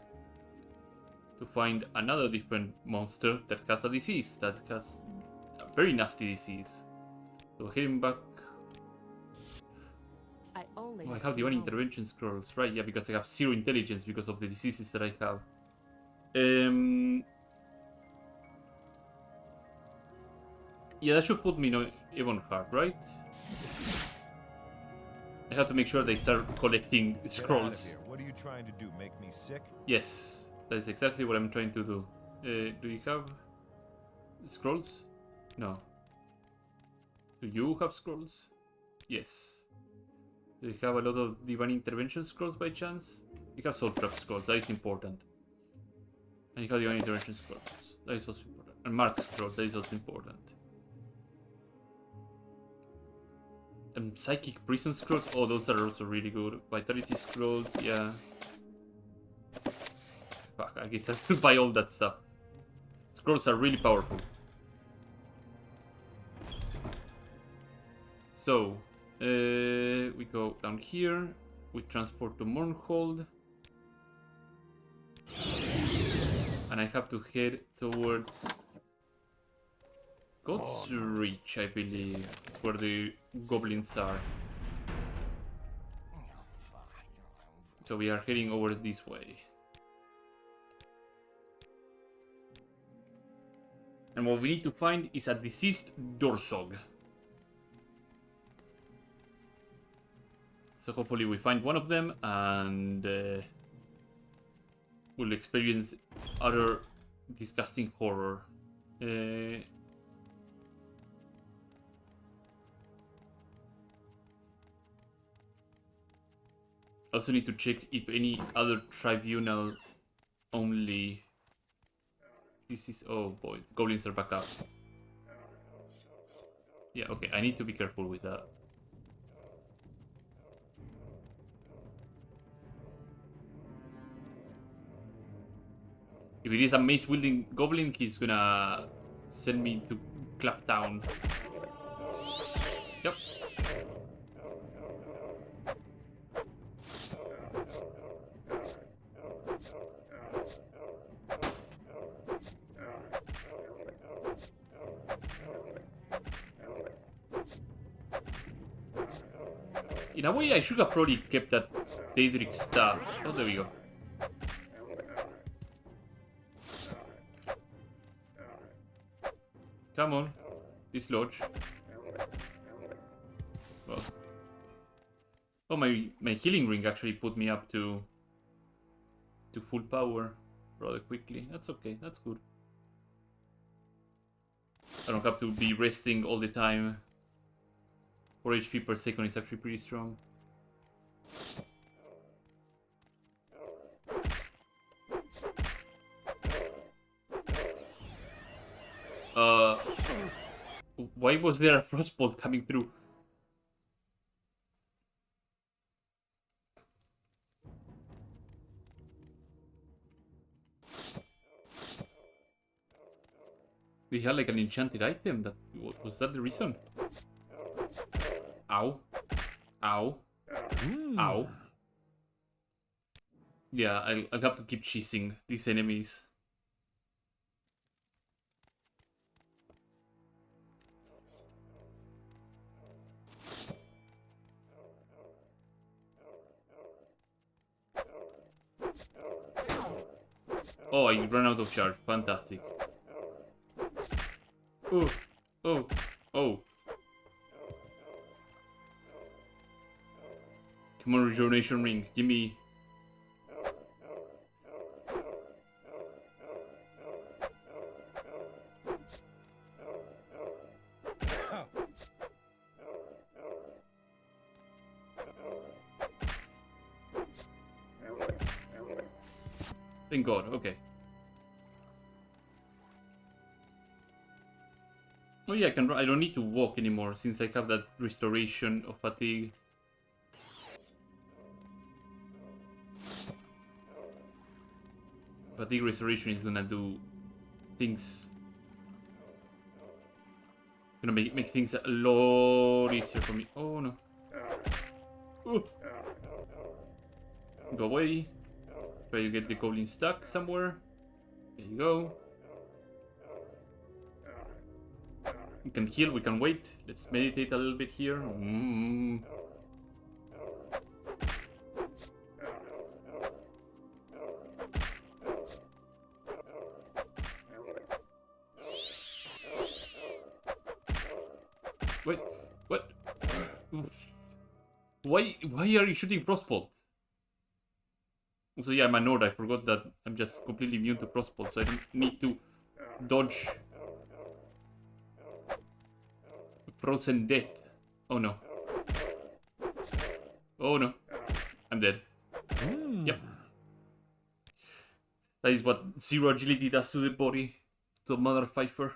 [SPEAKER 1] to find another different monster that has a disease, that has a very nasty disease. So we're heading back.
[SPEAKER 7] I only
[SPEAKER 1] Oh, I have divine intervention scrolls, right? Yeah, because I have 0 intelligence because of the diseases that I have. Yeah, that should put me in Evonheart, right? I have to make sure they start collecting
[SPEAKER 5] Get out of
[SPEAKER 1] scrolls.
[SPEAKER 5] here. What are you trying to do? Make me sick?
[SPEAKER 1] Yes, That's exactly what I'm trying to do. Do you have scrolls? No. Do you have scrolls? Yes. Do you have a lot of divine intervention scrolls by chance? You have soul trap scrolls, that is important. And you have divine intervention scrolls, that is also important. And mark scrolls, that is also important. And psychic prison scrolls, oh, those are also really good. Vitality scrolls, yeah. Fuck, I guess I will buy all that stuff. Scrolls are really powerful. So, we go down here. We transport to Mournhold. And I have to head towards God's Reach, I believe, where the goblins are. So we are heading over this way. And what we need to find is a deceased Dorsog. So hopefully we find one of them and we'll experience utter disgusting horror. Also need to check if any other tribunal only... This is... Oh boy, goblins are back up. Yeah, okay, I need to be careful with that. If it is a mace-wielding goblin, he's gonna send me to Claptown. Yep. In a way, I should have probably kept that Daedric staff. Oh, there we go. Come on, dislodge. Well. Oh, my healing ring actually put me up to full power rather quickly. That's okay, that's good. I don't have to be resting all the time. 4 HP per second is actually pretty strong. Why was there a frostbolt coming through? They had like an enchanted item. That was that the reason? Ow. Ow. Ow. Yeah, I'll have to keep cheesing these enemies. Oh, I ran out of charge. Fantastic. Oh, oh, oh. Come on, rejuvenation ring. Give me. Thank God, okay. Oh yeah, I don't need to walk anymore since I have that restoration of fatigue. Fatigue restoration is gonna do things. It's gonna make things a lot easier for me. Oh no. Ooh. Go away. Try to get the goblin stuck somewhere. There you go. We can heal, we can wait. Let's meditate a little bit here. Wait, what? Why are you shooting frostbolt? So yeah, I'm a nord. I forgot that I'm just completely immune to crossbow, so I don't need to dodge frozen death. Oh no. Oh no. I'm dead. Yep. That is what zero agility does to the body. To a mother fifer.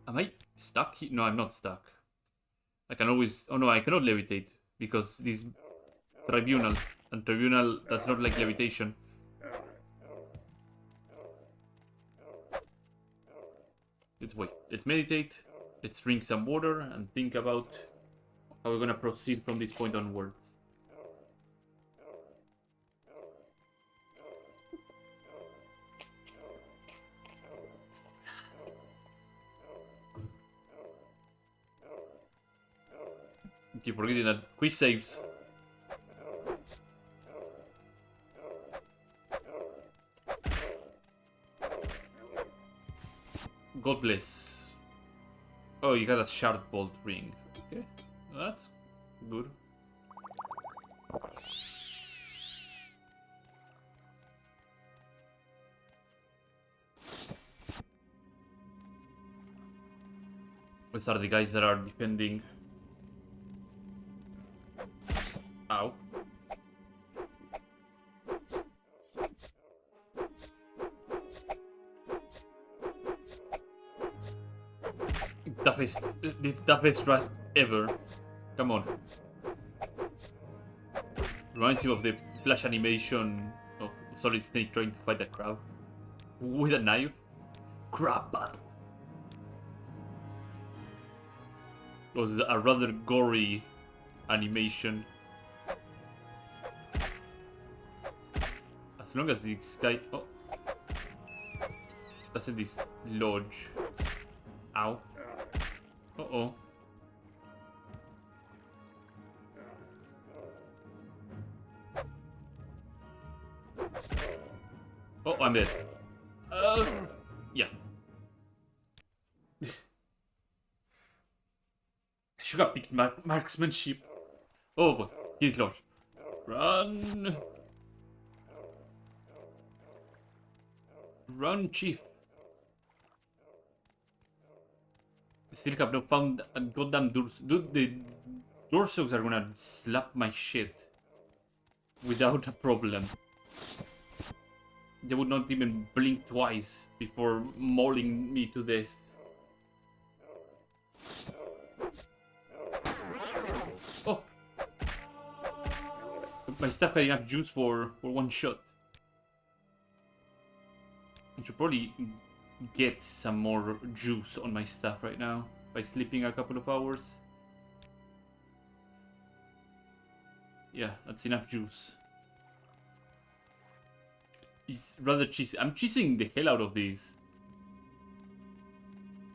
[SPEAKER 1] Am I stuck? No, I'm not stuck. I can always... Oh no, I cannot levitate. Because this tribunal. And tribunal does not like levitation. Let's wait. Let's meditate. Let's drink some water and think about how we're gonna proceed from this point onwards. Keep forgetting that quick saves. God bless. Oh, you got a shard bolt ring. Okay, well, that's good. These are the guys that are defending. Ow. The toughest rat ever. Come on. Reminds you of the flash animation of Solid Snake trying to fight a crab with a knife. Crab battle. It was a rather gory animation. As long as this guy... Oh. That's in this lodge. Ow. Uh-oh. Oh, I'm dead. Yeah. I should have picked marksmanship. Oh boy, he's lost. Run! Run, chief. Still have not found a goddamn doors. Dude, the dorsogs are gonna slap my shit without a problem. They would not even blink twice before mauling me to death. Oh! My stuff had enough juice for one shot. I should probably get some more juice on my stuff right now by sleeping a couple of hours. Yeah, that's enough juice. It's rather cheesy. I'm cheesing the hell out of these,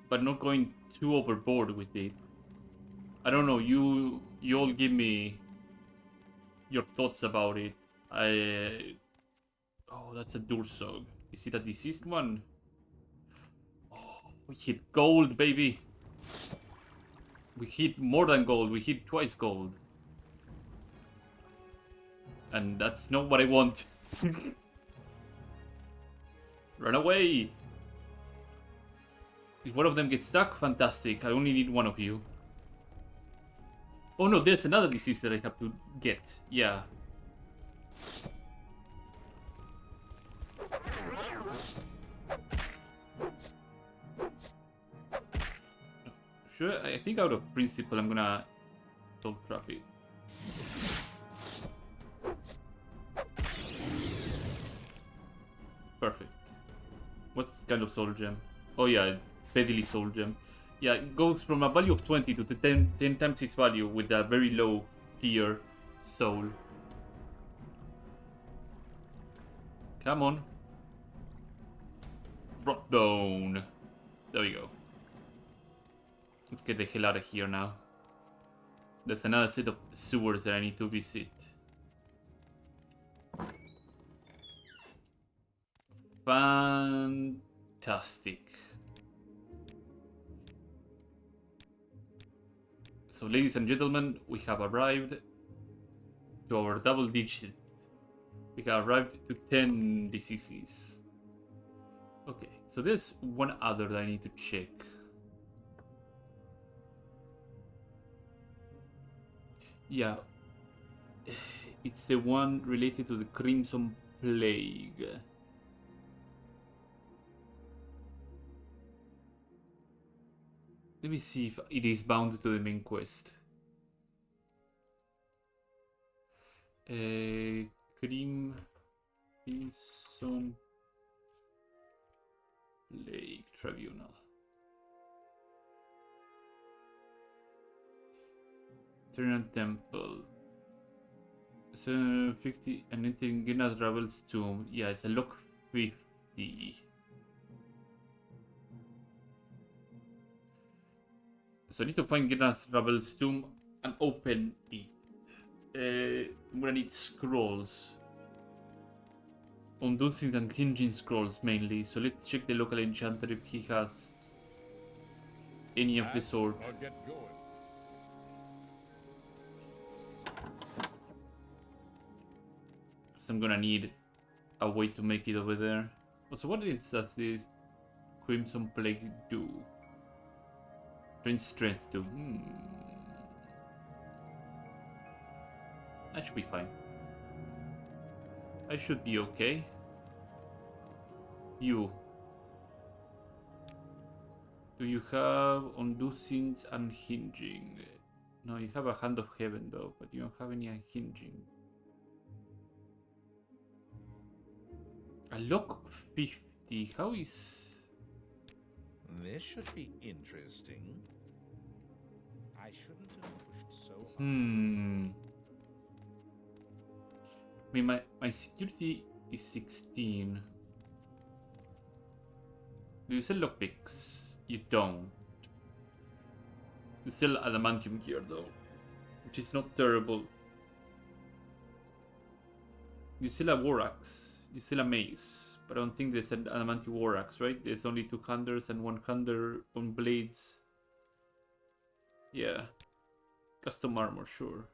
[SPEAKER 1] but not going too overboard with it. I don't know. You all give me your thoughts about it. Oh, that's a Dursog. Is it a deceased one? Oh, we hit gold, baby. We hit more than gold. We hit twice gold. And that's not what I want. Run away! If one of them gets stuck, fantastic. I only need one of you. Oh no, there's another disease that I have to get. Yeah. Sure, I think out of principle I'm gonna soul trap it. Perfect. What's kind of soul gem? Oh yeah, Pedily soul gem. Yeah, it goes from a value of 20 to 10 times its value with a very low tier soul. Come on. Rockbone. There we go. Let's get the hell out of here now. There's another set of sewers that I need to visit. Fantastic. So, ladies and gentlemen, we have arrived to our double digit. We have arrived to 10 diseases. Okay, so there's one other that I need to check. Yeah, it's the one related to the Crimson Plague. Let me see if it is bound to the main quest. Crimson Plague Tribunal. Eternal Temple. 750 and entering Gina's Ravel's tomb. Yeah, it's a lock 50. So I need to find Gina's Ravel's tomb and open it. I'm gonna need scrolls. Undulcing and hinging scrolls mainly. So let's check the local enchanter if he has any of the sort.
[SPEAKER 2] Or get going.
[SPEAKER 1] So I'm gonna need a way to make it over there. Also, what does this Crimson Plague do? Drains strength too. That should be fine. I should be okay. You. Do you have Undousings and Hinging? No, you have a Hand of Heaven though, but you don't have any Unhinging. A lock 50. How is...
[SPEAKER 5] This should be interesting. I shouldn't have pushed so hard.
[SPEAKER 1] I mean, my security is 16. Do you sell lockpicks? You don't. You sell adamantium here though, which is not terrible. You sell a war axe. You sell a mace, but I don't think there's an adamantium war axe, right? There's only 200s and 100 on blades. Yeah. Custom armor, sure.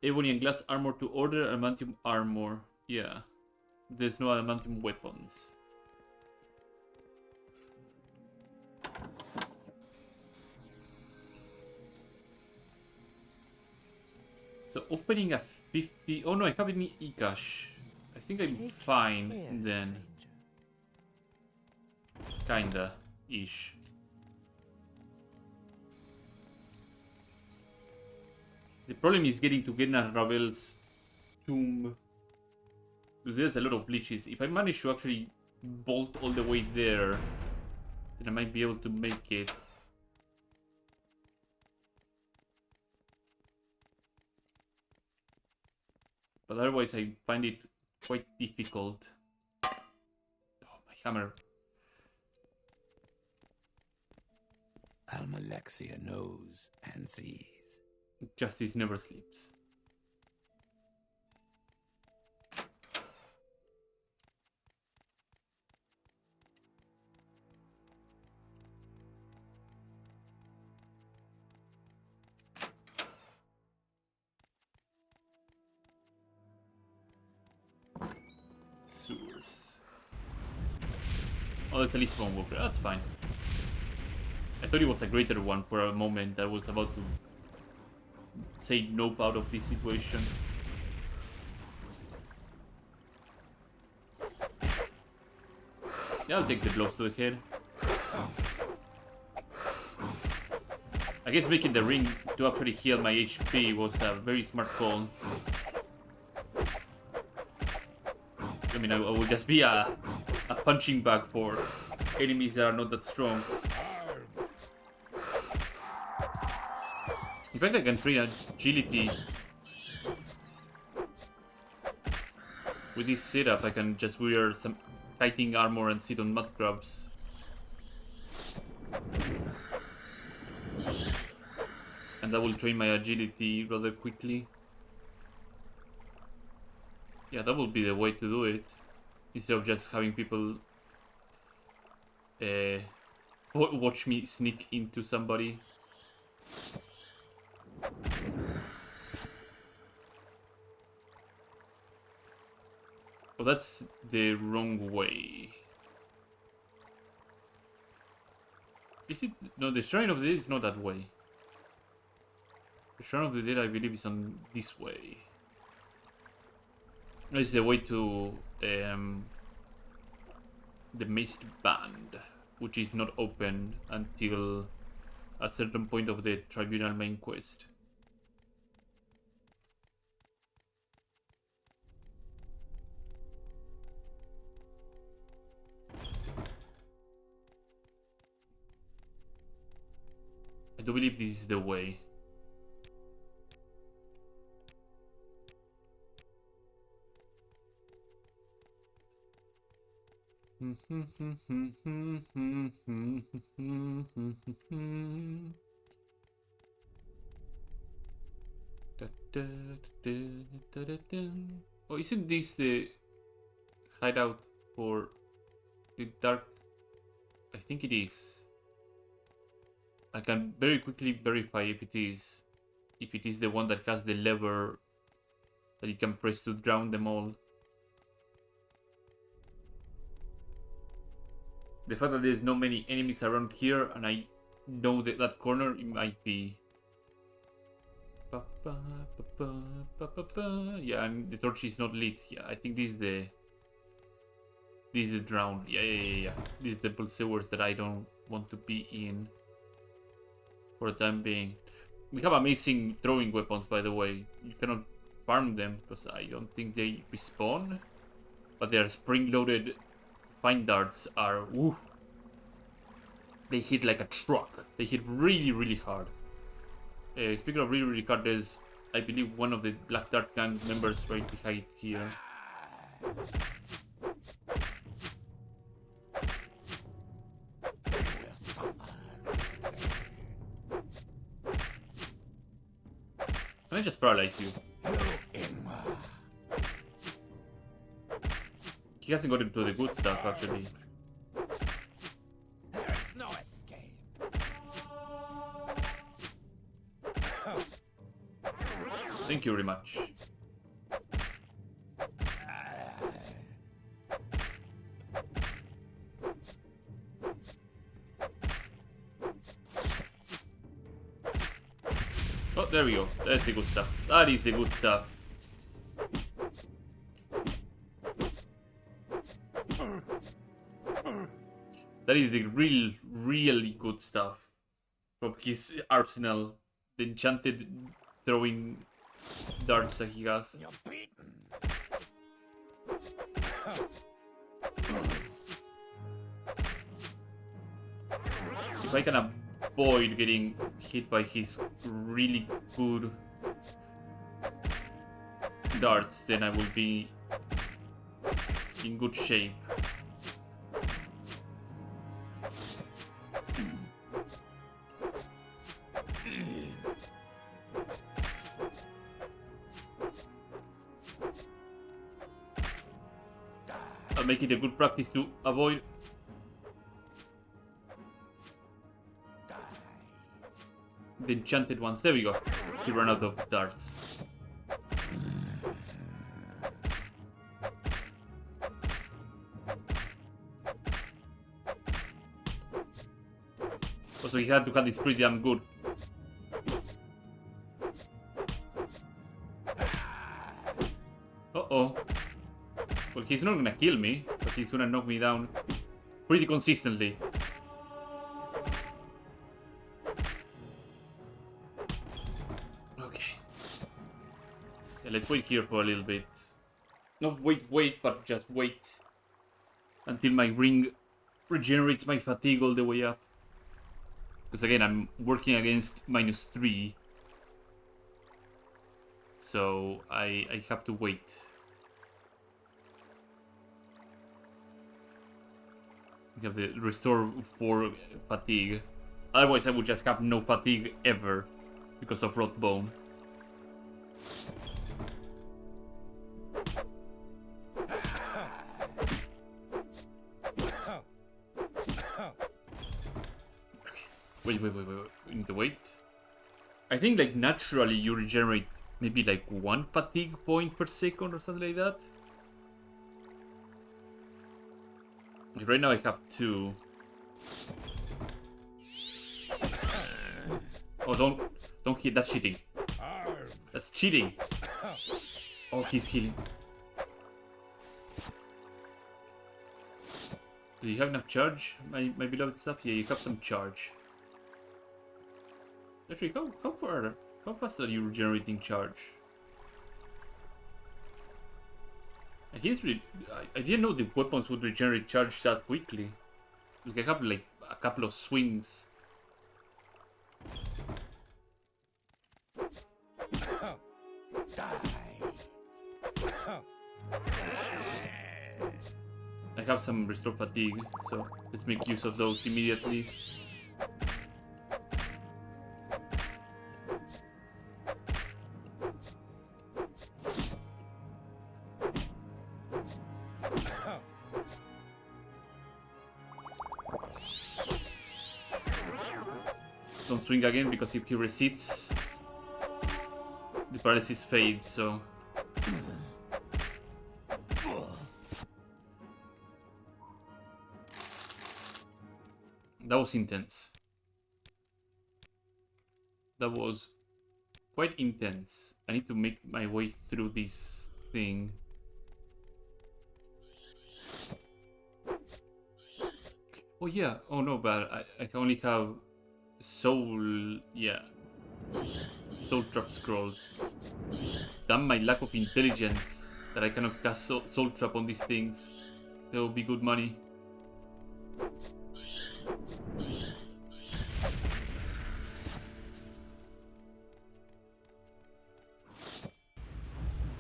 [SPEAKER 1] Ebony and glass armor to order, adamantium armor. Yeah. There's no adamantium weapons. So opening a 50... Oh no, I have any e-cash. I think I'm fine then. Kinda. Ish. The problem is getting to Gena Ravel's tomb. Because there's a lot of bleaches. If I manage to actually bolt all the way there, then I might be able to make it. But otherwise I find it quite difficult. Oh, my hammer.
[SPEAKER 6] Almalexia knows and sees.
[SPEAKER 1] Justice never sleeps. Sewers. Oh, that's at least one walker. That's fine. I thought it was a greater one for a moment. I was about to say nope out of this situation. Yeah, I'll take the blows to the head. I guess making the ring to actually heal my HP was a very smart call. I mean, I will just be a punching bag for enemies that are not that strong. In fact, I can train agility. With this setup, I can just wear some fighting armor and sit on mud crabs. And that will train my agility rather quickly. Yeah, that would be the way to do it. Instead of just having people watch me sneak into somebody. Oh, that's the wrong way. Is it? No, the Shrine of the Dead is not that way. The Shrine of the Dead, I believe, is on this way. It's the way to the Mist Band, which is not open until a certain point of the Tribunal main quest. I do believe this is the way. Oh, isn't this the hideout for the dark? I think it is. I can very quickly verify if it is. If it is the one that has the lever that you can press to drown them all. The fact that there's not many enemies around here, and I know that that corner, it might be. Yeah, and the torch is not lit. Yeah, I think this is the. This is the drown. Yeah. These are the temple sewers that I don't want to be in for the time being. We have amazing throwing weapons, by the way. You cannot farm them because I don't think they respawn, but they are spring-loaded. Fine darts are, woo. They hit like a truck. They hit really, really hard. Speaking of really, really hard, there's, I believe, one of the Black Dart gang members right behind here. Can I just paralyze you? He hasn't got into the good stuff, actually.
[SPEAKER 6] There's no escape.
[SPEAKER 1] Thank you very much. Oh, there we go. That's the good stuff. That is the good stuff. That is the really good stuff from his arsenal. The enchanted throwing darts that he has.
[SPEAKER 6] You're beaten.
[SPEAKER 1] If I can avoid getting hit by his really good darts, then I will be in good shape. I'll make it a good practice to avoid. The enchanted ones. There we go. He ran out of darts. Also, he had to cut this pretty damn good. Uh-oh. Well, he's not gonna kill me, but he's gonna knock me down pretty consistently. Okay. Yeah, let's wait here for a little bit. Not wait, but just wait until my ring regenerates my fatigue all the way up. Because again, I'm working against -3. So I have to wait. I have the restore 4 fatigue. Otherwise, I would just have no fatigue ever because of rot bone. Wait. We need to wait. I think like naturally you regenerate maybe like 1 fatigue point per second or something like that. Right now I have 2. Oh, don't hit. That's cheating. That's cheating. Oh, he's healing. Do you have enough charge, my beloved stuff? Yeah, you have some charge. Actually, how fast are you regenerating charge? And he's I didn't know the weapons would regenerate charge that quickly. Like, I have like a couple of swings. I have some restore fatigue, so let's make use of those immediately. Don't swing again, because if he resists, the paralysis fades, so... That was intense. That was quite intense. I need to make my way through this thing. Oh yeah, oh no, but I can only have soul, yeah. Soul trap scrolls. Damn my lack of intelligence that I cannot cast soul trap on these things. That would be good money.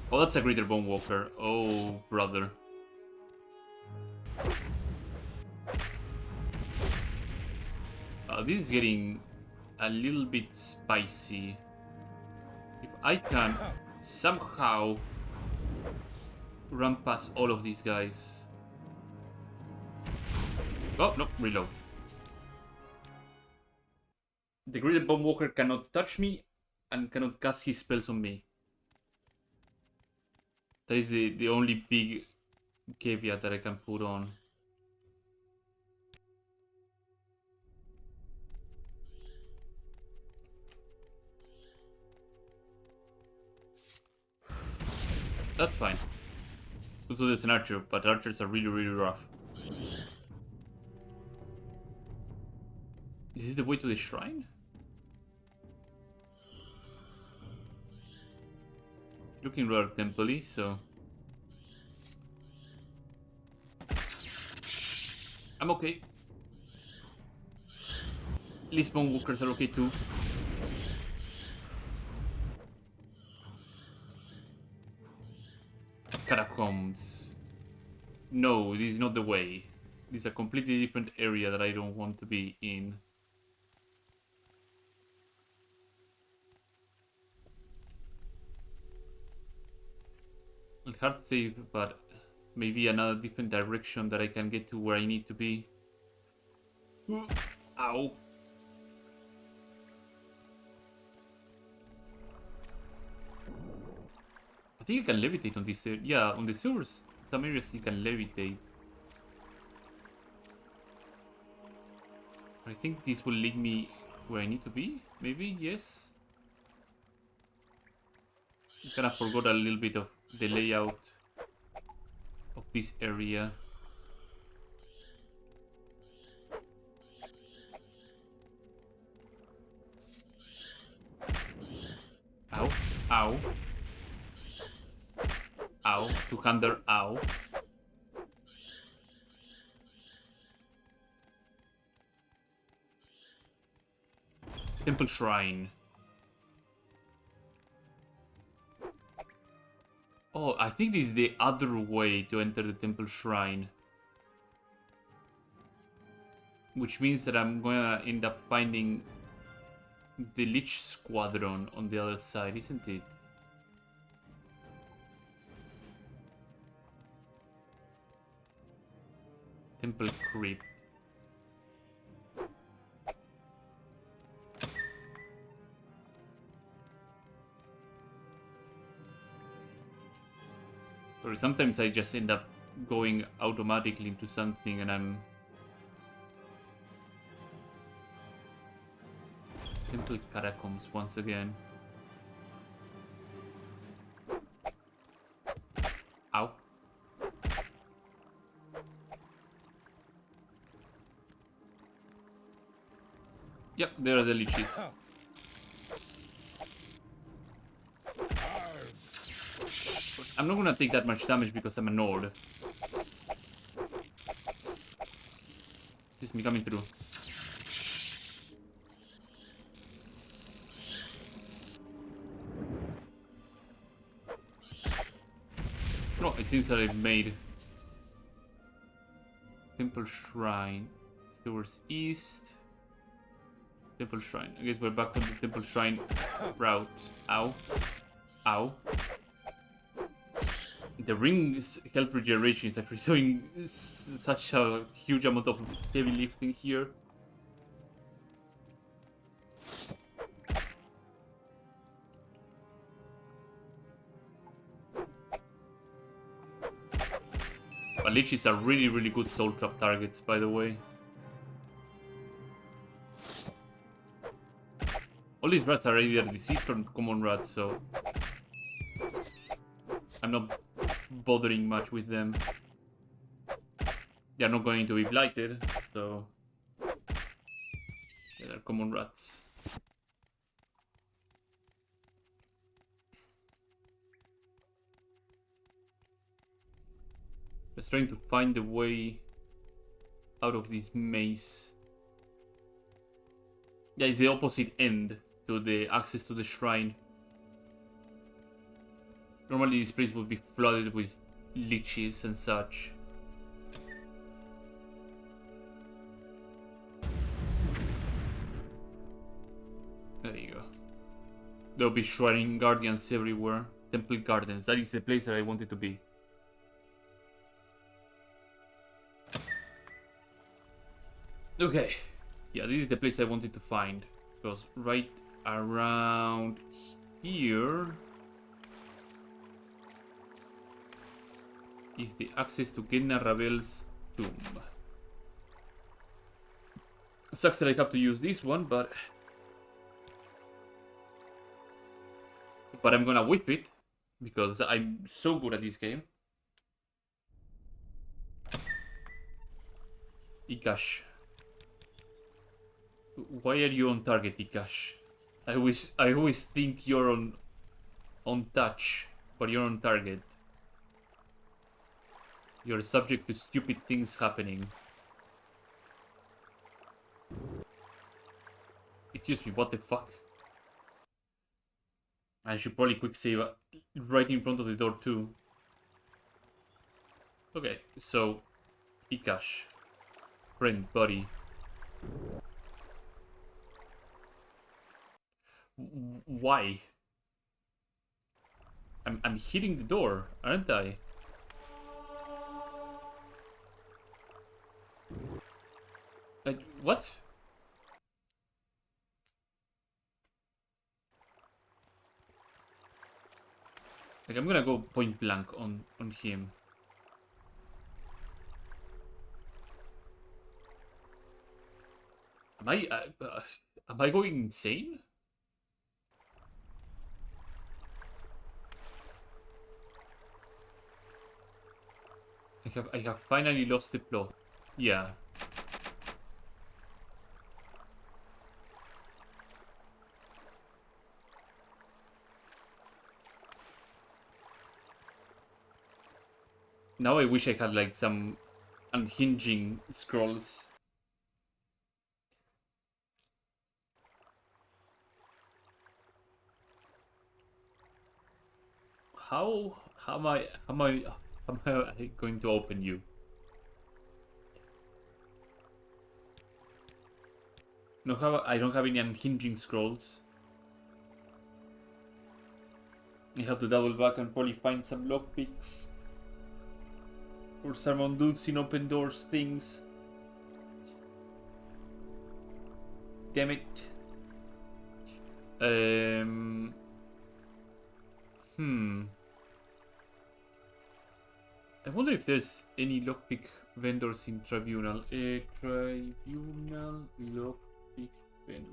[SPEAKER 1] Oh, that's a greater bone walker. Oh, brother. This is getting a little bit spicy. If I can somehow run past all of these guys. Oh, no, reload. The greater bone walker cannot touch me and cannot cast his spells on me. That is the only big caveat that I can put on. That's fine. Also, that's an archer, but archers are really, really rough. Is this the way to the shrine? It's looking rather temple-y, so... I'm okay. At least bone walkers are okay too. Catacombs. No, this is not the way. This is a completely different area that I don't want to be in. It's hard to say, but maybe another different direction that I can get to where I need to be. Ow. I think you can levitate on this area. Yeah, on the sewers. Some areas you can levitate. I think this will lead me where I need to be. Maybe, yes. I kind of forgot a little bit of the layout of this area. Ow, ow. Ow, 200, ow. Temple Shrine. Oh, I think this is the other way to enter the Temple Shrine. Which means that I'm gonna end up finding the Lich Squadron on the other side, isn't it? Temple Crypt. Sorry, sometimes I just end up going automatically into something and I'm... Temple Catacombs once again. Ow. Yep, there are the leeches. I'm not gonna take that much damage because I'm a Nord. Just me coming through. No, it seems that I've made Temple Shrine. Towards east. Temple Shrine. I guess we're back on the Temple Shrine route. Ow. Ow. The ring's health regeneration is actually doing such a huge amount of heavy lifting here. But leeches are really good soul trap targets, by the way. All these rats are either deceased or common rats, so I'm not bothering much with them. They're not going to be blighted, so yeah, they're common rats. Just trying to find a way out of this maze. Yeah, it's the opposite end to the access to the shrine. Normally this place would be flooded with leeches and such. There you go. There'll be shrine guardians everywhere. Temple Gardens. That is the place that I wanted to be. Okay. Yeah, this is the place I wanted to find. Because right around here is the access to Genna Ravel's tomb. Sucks that I have to use this one, but I'm gonna whip it because I'm so good at this game. Ikash. Why are you on target, Ikash? I always think you're on touch, but you're on target. You're subject to stupid things happening. Excuse me, what the fuck? I should probably quick save right in front of the door too. Okay, so Ikash. Friend, buddy. Why? I'm hitting the door, aren't I? What? Like, I'm gonna go point blank on him. Am I going insane? I have finally lost the plot. Yeah. Now I wish I had like some unhinging scrolls. How am I going to open you? No, I don't have any unhinging scrolls. I have to double back and probably find some lockpicks. Or some dudes in open doors things. Damn it. I wonder if there's any lockpick vendors in Tribunal. Tribunal lockpick vendor.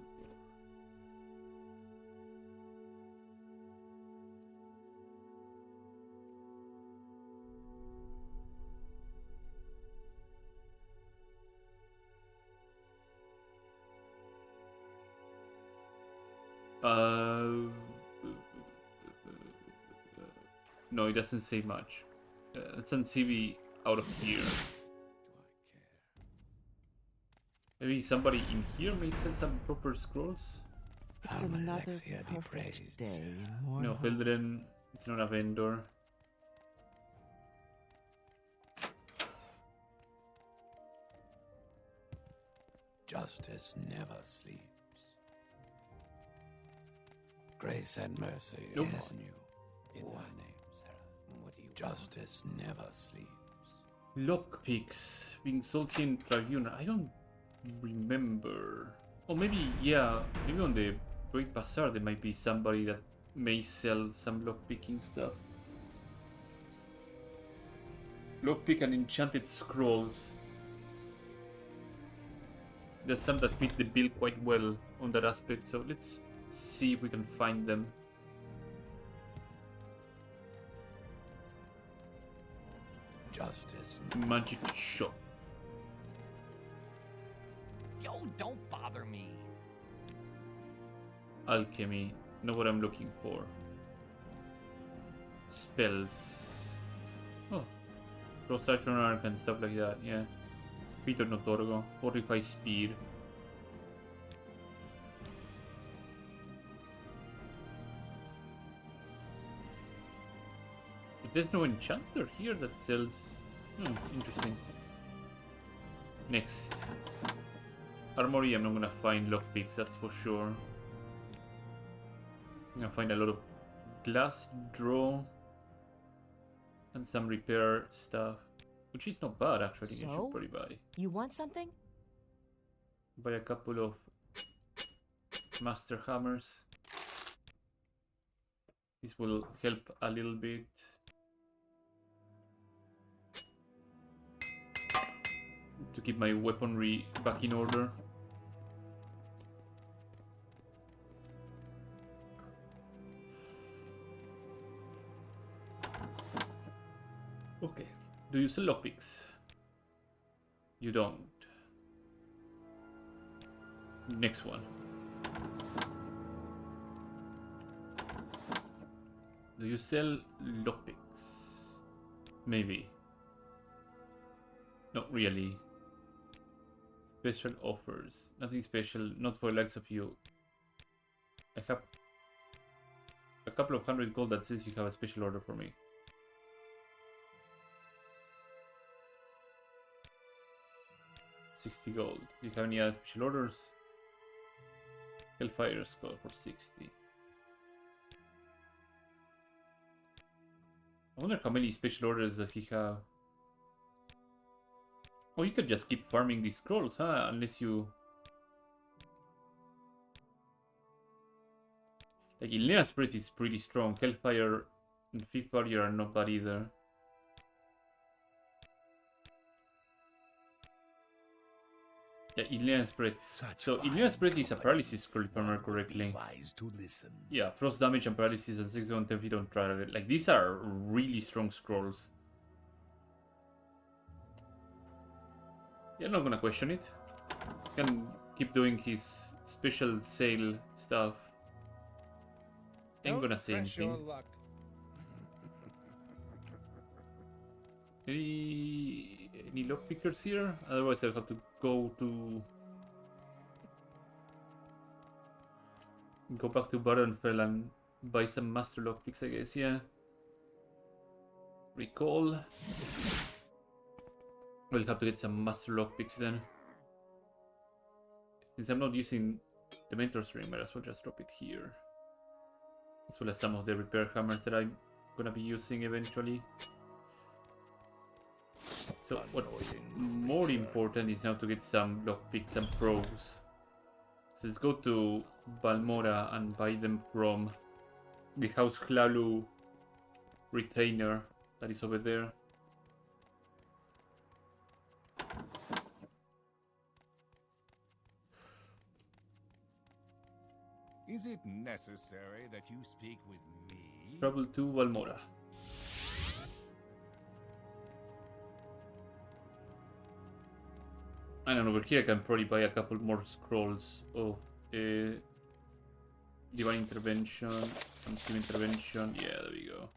[SPEAKER 1] No, it doesn't say much. It's on CV out of here. Maybe somebody in here may sell some proper scrolls?
[SPEAKER 8] It's another perfect day in Morrowind.
[SPEAKER 1] No, Hildren is not a vendor.
[SPEAKER 6] Justice never sleeps. Grace and mercy
[SPEAKER 1] Nope.
[SPEAKER 6] upon you. In thy name, Sarah. What do you Justice never sleeps.
[SPEAKER 1] Lockpicks being sold here in Tribunal. I don't remember. Or maybe, yeah, maybe on the Great Bazaar there might be somebody that may sell some lockpicking stuff. Lockpick and enchanted scrolls. There's some that fit the bill quite well on that aspect, so let's see if we can find them.
[SPEAKER 6] Justice.
[SPEAKER 1] Magic shop.
[SPEAKER 3] Yo, don't bother me.
[SPEAKER 1] Alchemy. Know what I'm looking for. Spells. Oh. Cross action arc and stuff like that, yeah. Peter Notorgo. Fortify speed. But there's no enchanter here that sells. Interesting. Next. Armory, I'm not gonna find lockpicks, that's for sure. I'm gonna find a lot of glass draw and some repair stuff, which is not bad actually. I should probably buy.
[SPEAKER 7] You want something?
[SPEAKER 1] Buy a couple of master hammers. This will help a little bit. To keep my weaponry back in order. Okay. Do you sell lockpicks? You don't. Next one. Do you sell lockpicks? Maybe. Not really. Special offers. Nothing special. Not for the likes of you. I have a couple of 100 gold that says you have a special order for me. $60 gold. Do you have any other special orders? Hellfire's call for 60. I wonder how many special orders does he have. Oh, you could just keep farming these scrolls, huh? Unless you... Like, Ilena's Spirit is pretty strong. Hellfire and Fifth Warrior are not bad either. Yeah, Ilena's Spirit. So, Ilena's Spirit is a paralysis scroll, if I remember correctly.
[SPEAKER 6] Wise to listen.
[SPEAKER 1] Yeah, frost damage and paralysis and 6 on 10 feet on target. Like, these are really strong scrolls. Yeah, I'm not gonna question it. Can keep doing his special sale stuff. Ain't gonna say anything. Any lockpickers here? Otherwise I'll have to go back to Baronfell and buy some master lockpicks, I guess, yeah. Recall. We'll have to get some master lockpicks then. Since I'm not using the Mentor's Ring, might as well just drop it here. As well as some of the repair hammers that I'm gonna be using eventually. So what's more important is now to get some lockpicks and probes. So let's go to Balmora and buy them from the House Hlalu retainer that is over there.
[SPEAKER 2] Is it necessary that you speak with me?
[SPEAKER 1] Travel to Valmora. And then over here I can probably buy a couple more scrolls of Divine Intervention, Team Intervention. Yeah, there we go.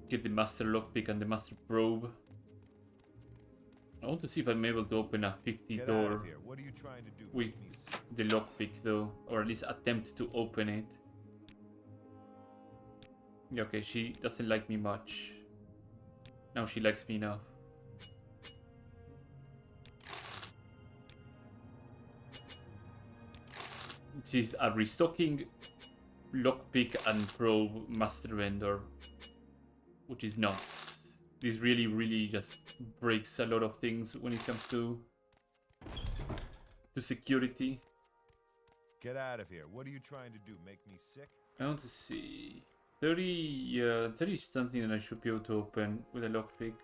[SPEAKER 1] Get the Master Lockpick and the Master Probe. I want to see if I'm able to open a 50 door
[SPEAKER 9] What are you trying to do?
[SPEAKER 1] with the lockpick though, or at least attempt to open it. Yeah, okay, she doesn't like me much. Now she likes me enough. She's a restocking lockpick and probe master vendor, which is nuts. This really just breaks a lot of things when it comes to security.
[SPEAKER 9] Get out of here. What are you trying to do? Make me sick?
[SPEAKER 1] I want to see 30 is something that I should be able to open with a lockpick.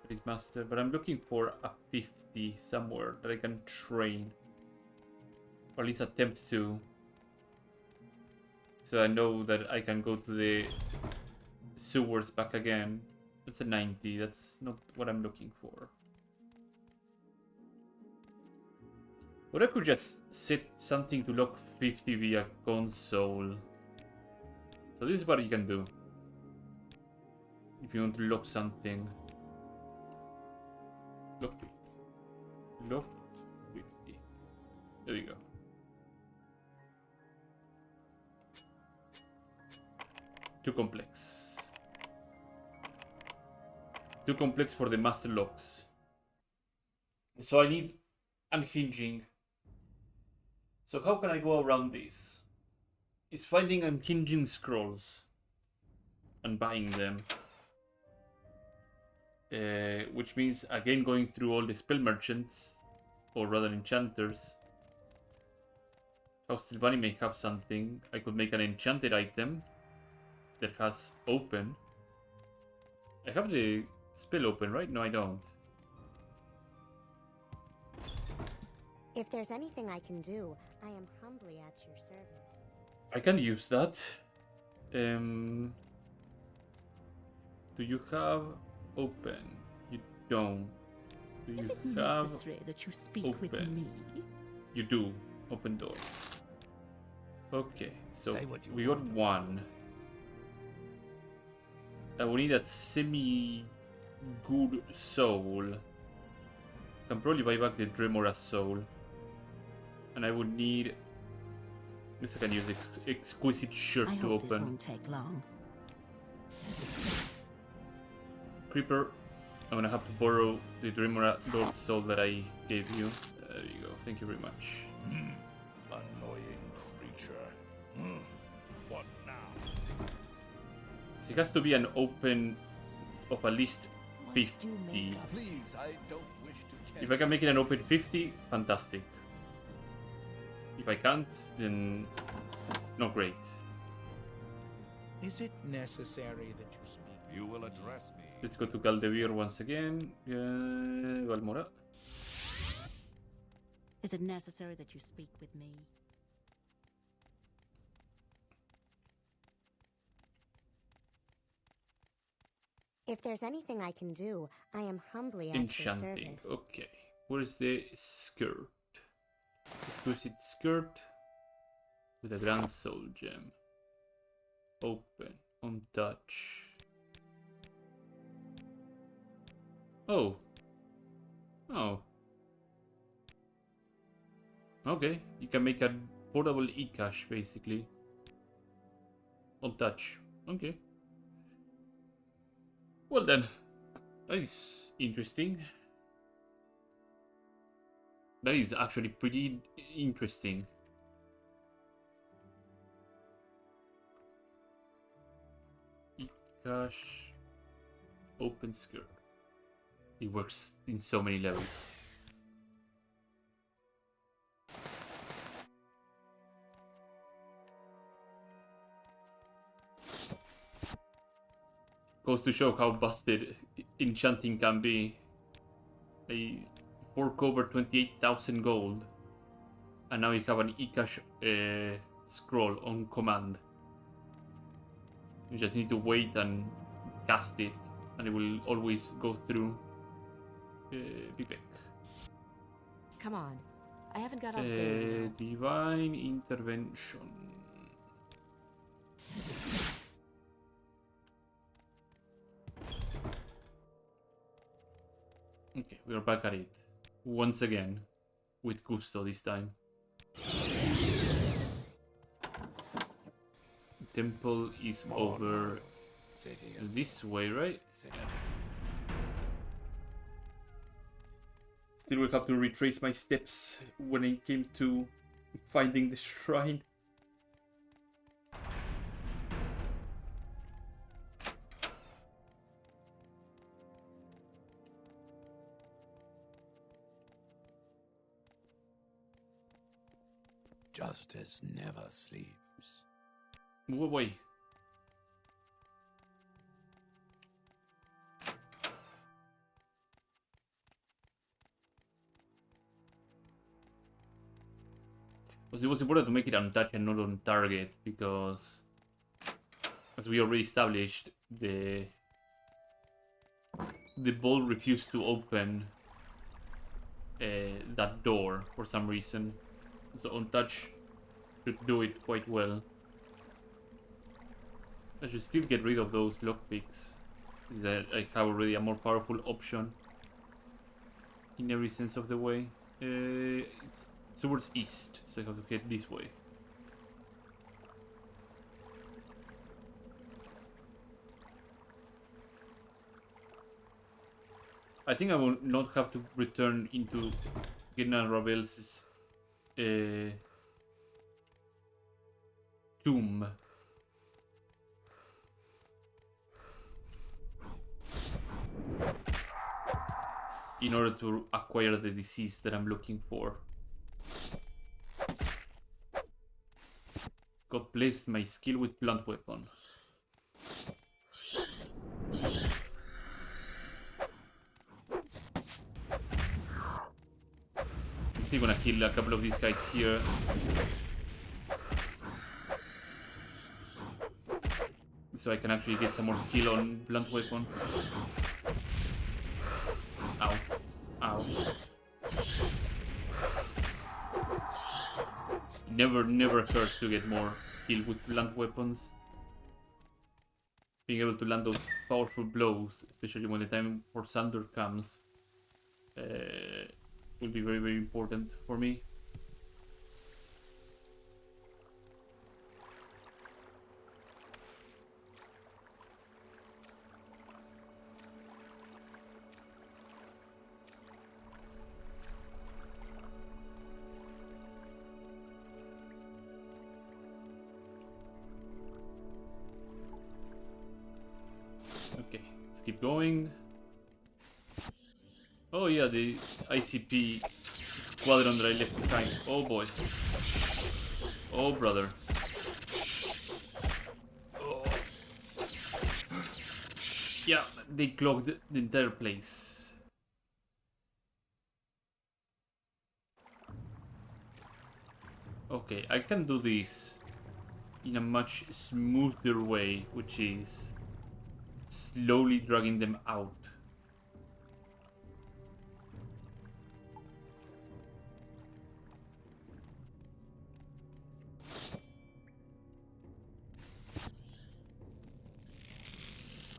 [SPEAKER 1] That is master, but I'm looking for a 50 somewhere that I can train, or at least attempt to, so I know that I can go to the sewers back again. That's a 90. That's not what I'm looking for. Or I could just set something to lock 50 via console. So this is what you can do if you want to lock something. Lock 50. Lock 50. There we go. Too complex. Too complex for the master locks. So I need unhinging. So how can I go around this? Is finding unhinging scrolls and buying them. Which means again going through all the spell merchants, or rather enchanters. Castlevania may have something. I could make an enchanted item that has open. I have the spell open, right? No, I don't.
[SPEAKER 7] If there's anything I can do, I am humbly at your service.
[SPEAKER 1] I can use that. Do you have open? You don't. Do you
[SPEAKER 4] Is it
[SPEAKER 1] have
[SPEAKER 4] necessary that you speak with
[SPEAKER 1] open?
[SPEAKER 4] me?
[SPEAKER 1] You do. Open door. Okay, so
[SPEAKER 6] Say what you
[SPEAKER 1] we got one. We need that semi-good soul. Can probably buy back the Dremora soul. And I would need... I guess I can use exquisite shirt
[SPEAKER 4] I
[SPEAKER 1] to
[SPEAKER 4] hope this
[SPEAKER 1] open.
[SPEAKER 4] won't take long.
[SPEAKER 1] Creeper, I'm gonna have to borrow the Dremora Lord soul that I gave you. There you go. Thank you very much.
[SPEAKER 2] Annoying creature. What now?
[SPEAKER 1] So it has to be an open of at least 50.
[SPEAKER 6] Please, I don't wish to.
[SPEAKER 1] If I can make it an open 50, fantastic. If I can't, then not great.
[SPEAKER 5] Is it necessary that you speak?
[SPEAKER 2] You will address me.
[SPEAKER 1] Let's go to Galdevir once again. Valmora.
[SPEAKER 4] Is it necessary that you speak with me?
[SPEAKER 7] If there's anything I can do, I am humbly at your
[SPEAKER 1] Enchanting.
[SPEAKER 7] service.
[SPEAKER 1] Okay. Where is the skirt? Exquisite skirt with a grand soul gem. Open. On touch. Oh. Oh. Okay. You can make a portable e-cash basically. On touch. Okay. Well then. That is interesting. That is actually pretty interesting. E-cash. Open skirt. It works in so many levels. Goes to show how busted enchanting can be. I fork over 28,000 gold, and now you have an e-cash scroll on command. You just need to wait and cast it, and it will always go through Vivek.
[SPEAKER 10] Come on. I haven't got all day. You know.
[SPEAKER 1] Divine intervention. Okay, we are back at it. Once again. With gusto this time. Temple is over this way, right? Still will have to retrace my steps when it came to finding the shrine.
[SPEAKER 6] Justice never sleeps.
[SPEAKER 1] Move away. It was important to make it untouched and not on target because, as we already established, the ball refused to open that door for some reason. So untouch should do it quite well. I should still get rid of those lockpicks. That I have already a more powerful option in every sense of the way. It's towards east, so I have to head this way. I think I will not have to return into General Ravel's tomb. In order to acquire the disease that I'm looking for. God bless my skill with blunt weapon. I'm still gonna kill a couple of these guys here. So I can actually get some more skill on blunt weapon. Ow. Ow. Never hurts to get more skill with blunt weapons. Being able to land those powerful blows, especially when the time for Thunder comes, will be very, very important for me. Okay, let's keep going. Oh yeah, the ICP squadron that I left behind. Oh boy. Oh brother. Oh. Yeah, they clogged the entire place. Okay, I can do this in a much smoother way, which is slowly dragging them out.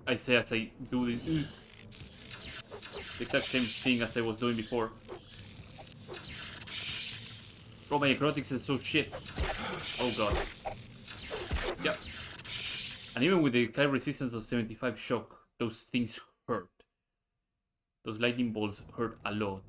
[SPEAKER 1] I say as I do this, the exact same thing as I was doing before. Oh, my necrotics are so shit. Oh god. Yep. And even with the high resistance of 75 shock, those things hurt. Those lightning bolts hurt a lot.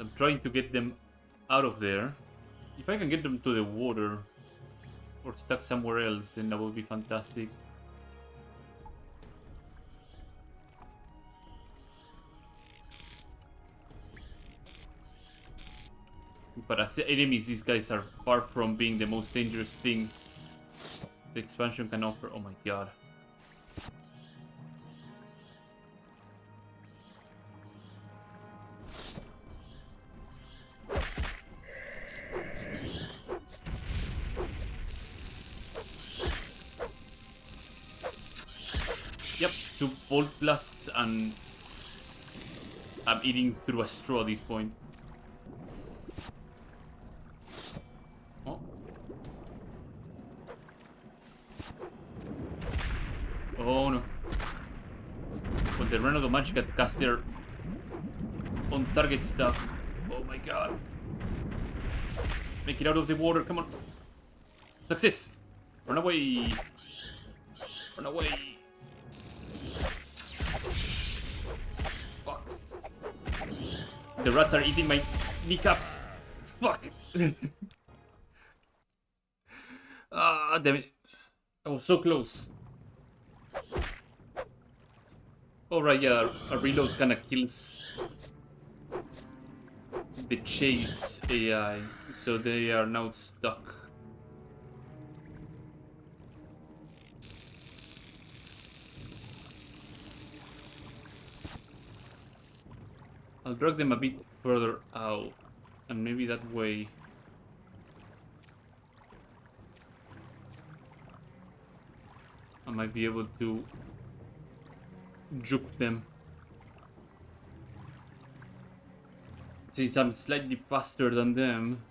[SPEAKER 1] I'm trying to get them out of there. If I can get them to the water or stuck somewhere else, then that would be fantastic. But as enemies, these guys are far from being the most dangerous thing the expansion can offer. Oh my god. Yep, 2 bolt blasts and I'm eating through a straw at this point. Oh. Oh no. When they run out of magic to cast their on target stuff. Oh my god. Make it out of the water, come on. Success! Run away! Run away! Fuck. The rats are eating my kneecaps. Fuck! Ah, damn it. I was so close. Alright, yeah, a reload kinda kills the chase AI, so they are now stuck. I'll drag them a bit further out, and maybe that way I might be able to juke them. Since I'm slightly faster than them.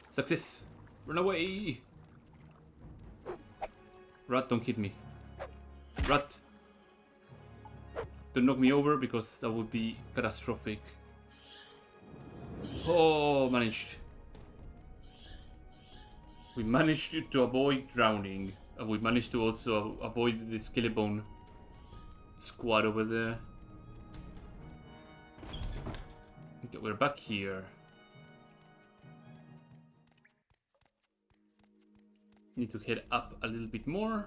[SPEAKER 1] Success! Run away! Rat, don't hit me. Rat! Don't knock me over because that would be catastrophic. Oh, managed. We managed to avoid drowning. And we managed to also avoid the skeleton squad over there. Okay, we're back here. Need to head up a little bit more.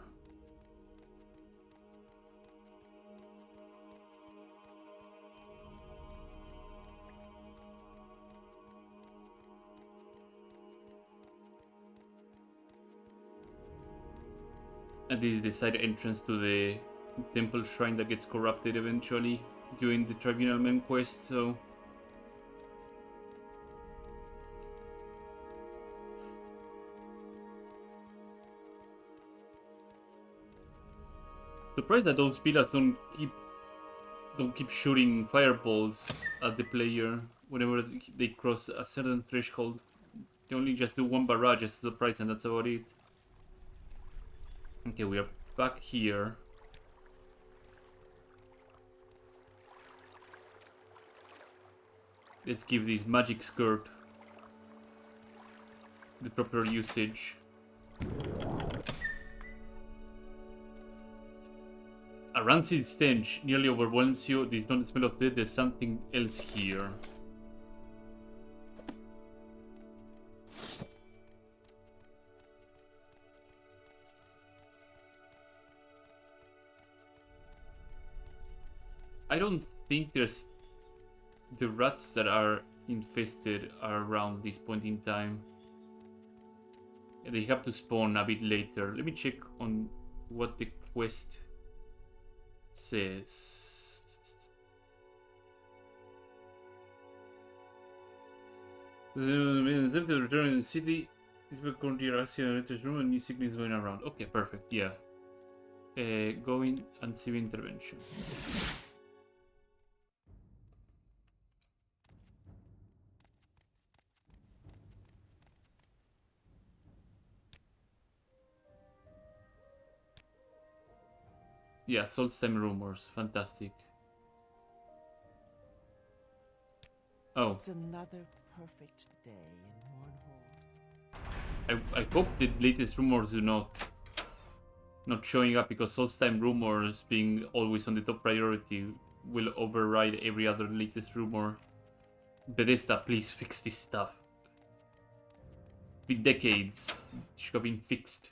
[SPEAKER 1] And this is the side entrance to the temple shrine that gets corrupted eventually during the Tribunal main quest, so... Surprised that those pillars don't keep shooting fireballs at the player whenever they cross a certain threshold. They only just do one barrage as a surprise, and that's about it. Okay, we are back here. Let's give this magic skirt the proper usage. A rancid stench nearly overwhelms you. This don't smell of death. There's something else here. I don't think there's... The rats that are infested are around this point in time. They have to spawn a bit later. Let me check on what the quest says. The return in the city is currently room and new sickness going around. Okay, perfect. Yeah. Going and civil intervention. Yeah, Solstheim rumors. Fantastic. Oh.
[SPEAKER 8] It's another perfect day in Morrowind.
[SPEAKER 1] I hope the latest rumors do not showing up, because Solstheim rumors being always on the top priority will override every other latest rumor. Bethesda, please fix this stuff. It's been decades. It should have been fixed.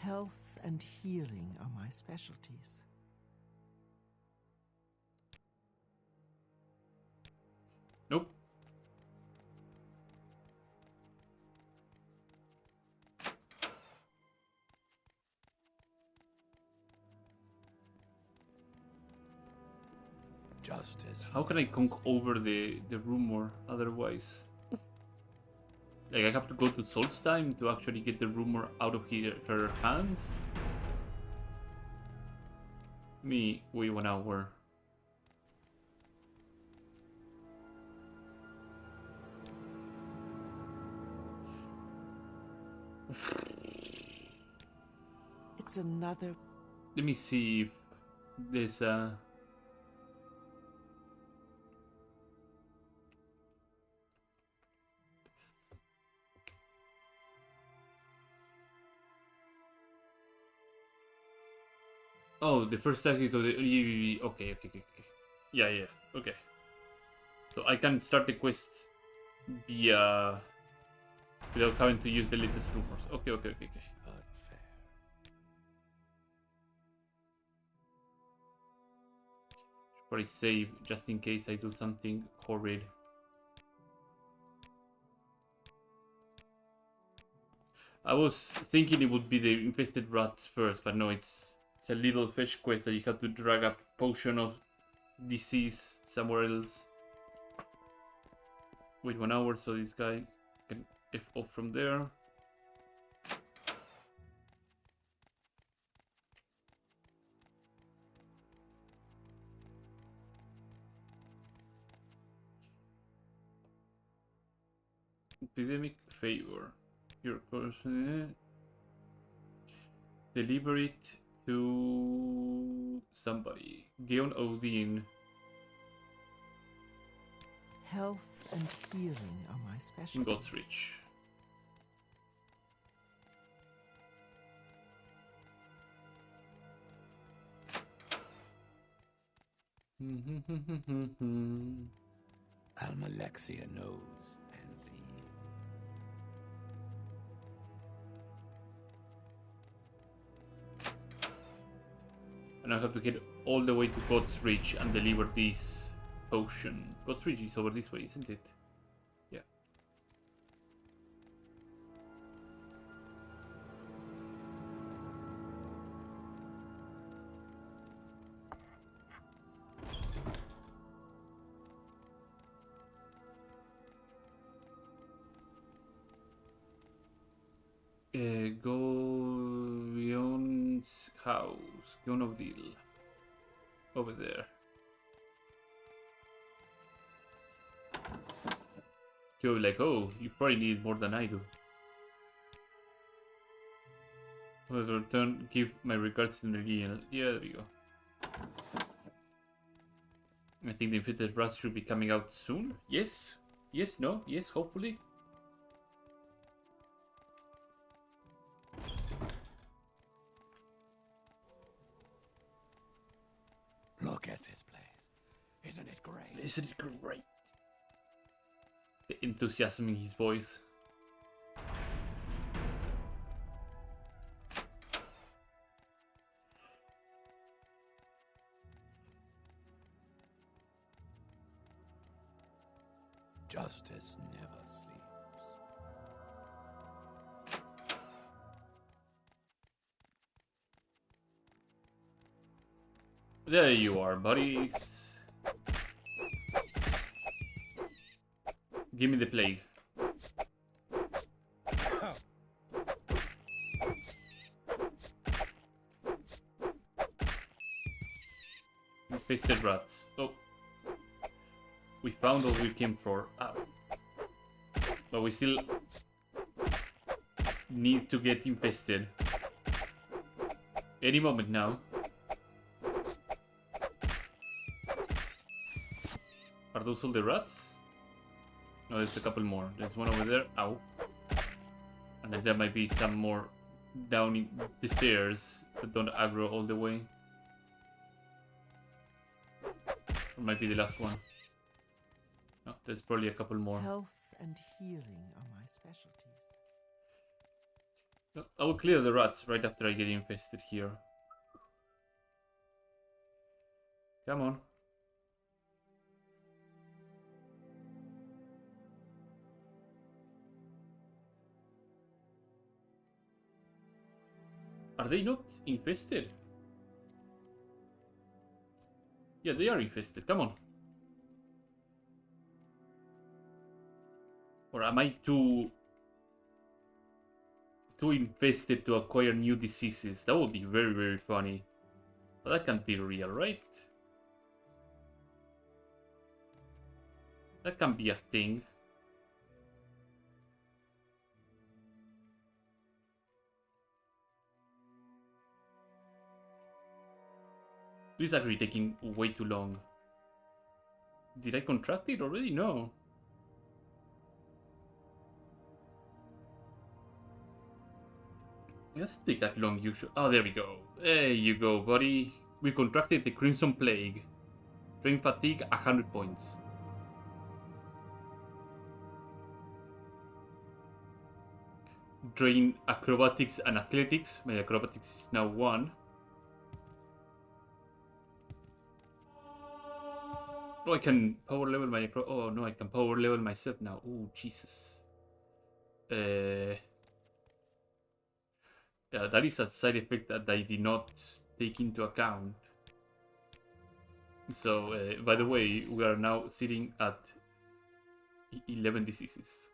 [SPEAKER 8] Health and healing are my specialties.
[SPEAKER 1] Nope.
[SPEAKER 6] Justice.
[SPEAKER 1] How can I conk over the rumor otherwise? Like I have to go to Solstheim to actually get the rumor out of her hands? Me, wait 1 hour.
[SPEAKER 8] It's another...
[SPEAKER 1] Let me see if there's oh, the first tactic of the... Okay. Yeah, okay. So I can start the quest via... without having to use the latest rumors. Okay.
[SPEAKER 6] But fair.
[SPEAKER 1] Should probably save just in case I do something horrid. I was thinking it would be the infested rats first, but no, it's a little fetch quest that you have to drag a potion of disease somewhere else. Wait 1 hour so this guy can F off from there. Epidemic favor. Your person. Deliver it to somebody. Geon Odin.
[SPEAKER 8] Health and healing are my
[SPEAKER 1] In
[SPEAKER 8] specialties.
[SPEAKER 1] God's Reach.
[SPEAKER 6] Almalexia knows and sees.
[SPEAKER 1] And I have to get all the way to God's Reach and deliver this potion. God's Reach is over this way, isn't it? Yeah. Gion's house. Gion of Deal. Over there. You're like, oh, you probably need more than I do. Well, return, give my regards to the region. Yeah, there we go. I think the infected rats should be coming out soon. Yes. Yes, no, yes, hopefully.
[SPEAKER 6] Look at this place. Isn't it great?
[SPEAKER 1] Isn't it great? The enthusiasm in his voice.
[SPEAKER 6] Justice never sleeps.
[SPEAKER 1] There you are, buddies. Give me the plague. Infested rats. Oh. We found what we came for. Ah. But we still need to get infested. Any moment now. Are those all the rats? No, there's a couple more. There's one over there. Ow. And then there might be some more down in the stairs that don't aggro all the way. Or might be the last one. No, there's probably a couple more.
[SPEAKER 8] Health and healing are my specialties.
[SPEAKER 1] I will clear the rats right after I get infested here. Come on. Are they not infested? Yeah, they are infested. Come on. Or am I too infested to acquire new diseases? That would be very, very funny. But that can't be real, right? That can be a thing. This is actually taking way too long. Did I contract it already? No. It doesn't take that long usually. Oh, there we go. There you go, buddy. We contracted the Crimson Plague. Train fatigue, 100 points. Drain acrobatics and athletics. My acrobatics is now 1. Oh, I can power level my oh no, I can power level myself now. Oh, Jesus. Yeah, that is a side effect that I did not take into account. So, by the way, we are now sitting at 11 diseases.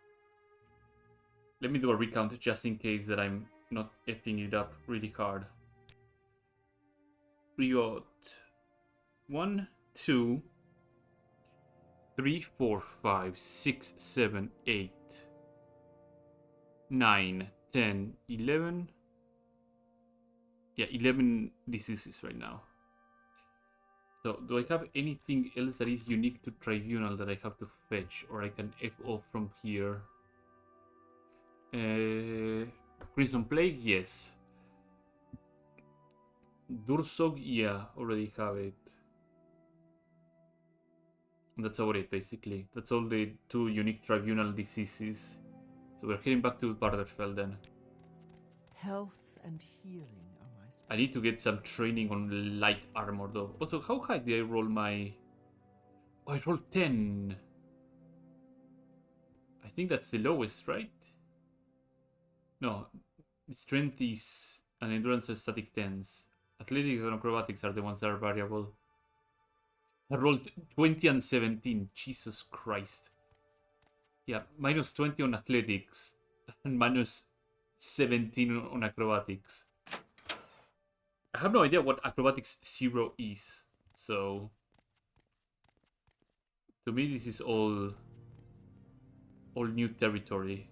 [SPEAKER 1] Let me do a recount just in case that I'm not effing it up really hard. We got 1, 2, 3, 4, 5, 6, 7, 8, 9, 10, 11. Yeah, 11 diseases right now. So, do I have anything else that is unique to Tribunal that I have to fetch? Or I can F off from here? Crimson Plague, yes. Dursog, yeah, already have it. That's about it, basically. That's all the 2 unique Tribunal diseases. So we're heading back to Barderfeld then.
[SPEAKER 8] Health and healing are my
[SPEAKER 1] I need to get some training on light armor though. Also, how high did I roll my... Oh, I rolled 10. I think that's the lowest, right? No, strength is and endurance are static 10s. Athletics and acrobatics are the ones that are variable. I rolled 20 and 17. Jesus Christ. Yeah, minus 20 on athletics and minus 17 on acrobatics. I have no idea what acrobatics 0 is. So, to me, this is all new territory.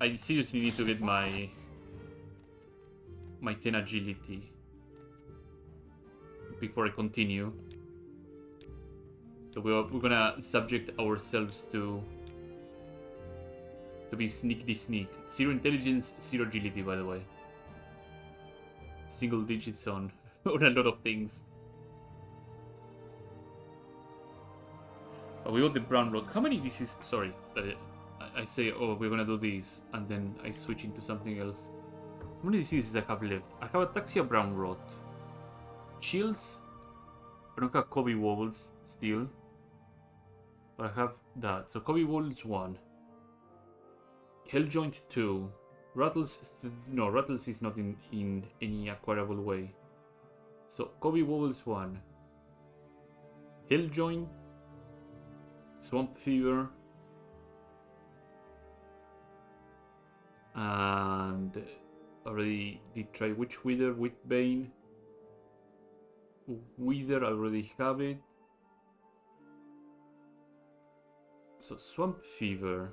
[SPEAKER 1] I seriously need to get my 10 agility before I continue. So we're gonna subject ourselves to be sneak. 0 intelligence, 0 agility, by the way. Single digits on a lot of things. But we got the brown rod. How many diseases? Sorry, I say, oh, we're gonna do this, and then I switch into something else. How many diseases I have left? I have ataxia, brown rot, chills. I don't have Kobe wobbles still, but I have that. So Kobe wobbles 1, hell joint 2, rattles. No, rattles is not in any acquirable way. So Kobe wobbles 1, hell joint, swamp fever. And already did try Witch Wither, Witbane. Wither, I already have it. So Swamp Fever,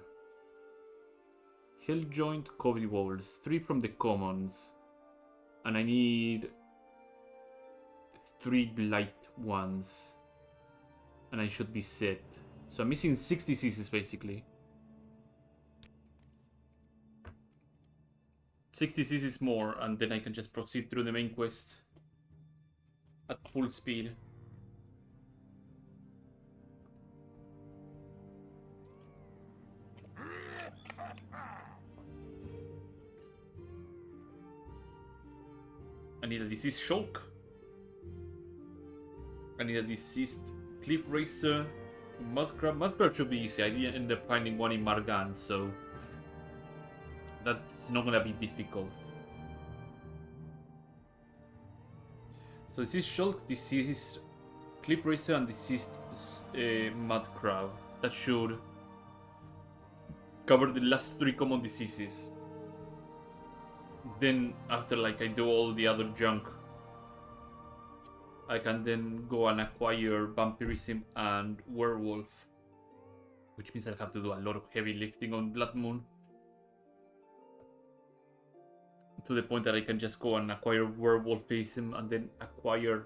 [SPEAKER 1] Hell Joint, Kobe Walls, 3 from the commons. And I need 3 blight ones. And I should be set. So I'm missing 6 diseases basically. 6 diseases more, and then I can just proceed through the main quest at full speed. need a diseased shulk. I need a diseased cliff racer. Mudcrab. Mudcrab should be easy. I didn't end up finding one in Margan, so that's not gonna be difficult. So diseased shulk, diseased cliff racer, and diseased mudcrab. That should cover the last 3 common diseases. Then after like I do all the other junk, I can then go and acquire vampirism and werewolf, which means I'll have to do a lot of heavy lifting on Blood Moon, to the point that I can just go and acquire werewolfism and then acquire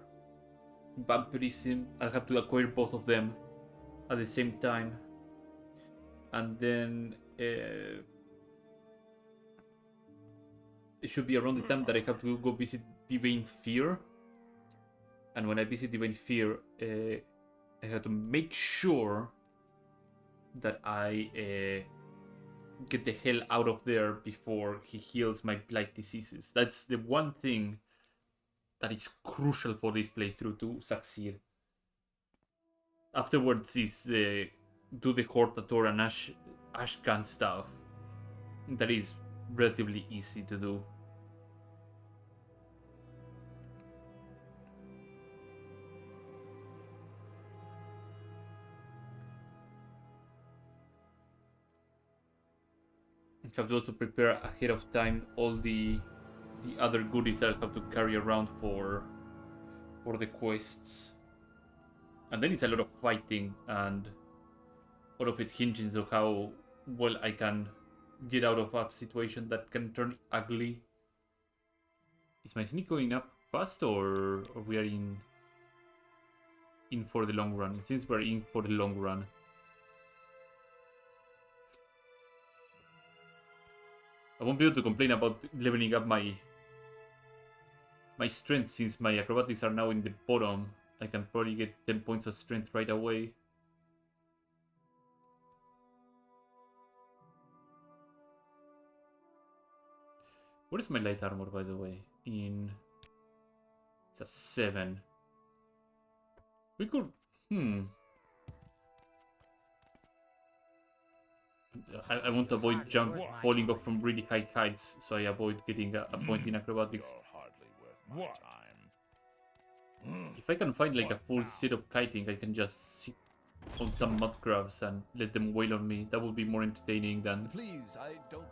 [SPEAKER 1] vampirism. I'll have to acquire both of them at the same time, and then it should be around the time that I have to go visit Divine Fear. And when I visit Divine Fear, I have to make sure that I get the hell out of there before he heals my blight diseases. That's the one thing that is crucial for this playthrough to succeed. Afterwards is the do the Hortator and Ashcan stuff. That is relatively easy to do. I have to also prepare ahead of time all the other goodies that I have to carry around for the quests. And then it's a lot of fighting, and all of it hinges on how well I can get out of a situation that can turn ugly. Is my sneak going up fast, or we are in for the long run? Since we're in for the long run, I won't be able to complain about leveling up my strength, since my acrobatics are now in the bottom. I can probably get 10 points of strength right away. What is my light armor, by the way? It's a 7. We could... I want to avoid falling off from really high heights, so I avoid getting a point in acrobatics.
[SPEAKER 2] Hardly worth my time.
[SPEAKER 1] If I can find like a full set of kiting, I can just sit on some mud crabs and let them wail on me. That would be more entertaining than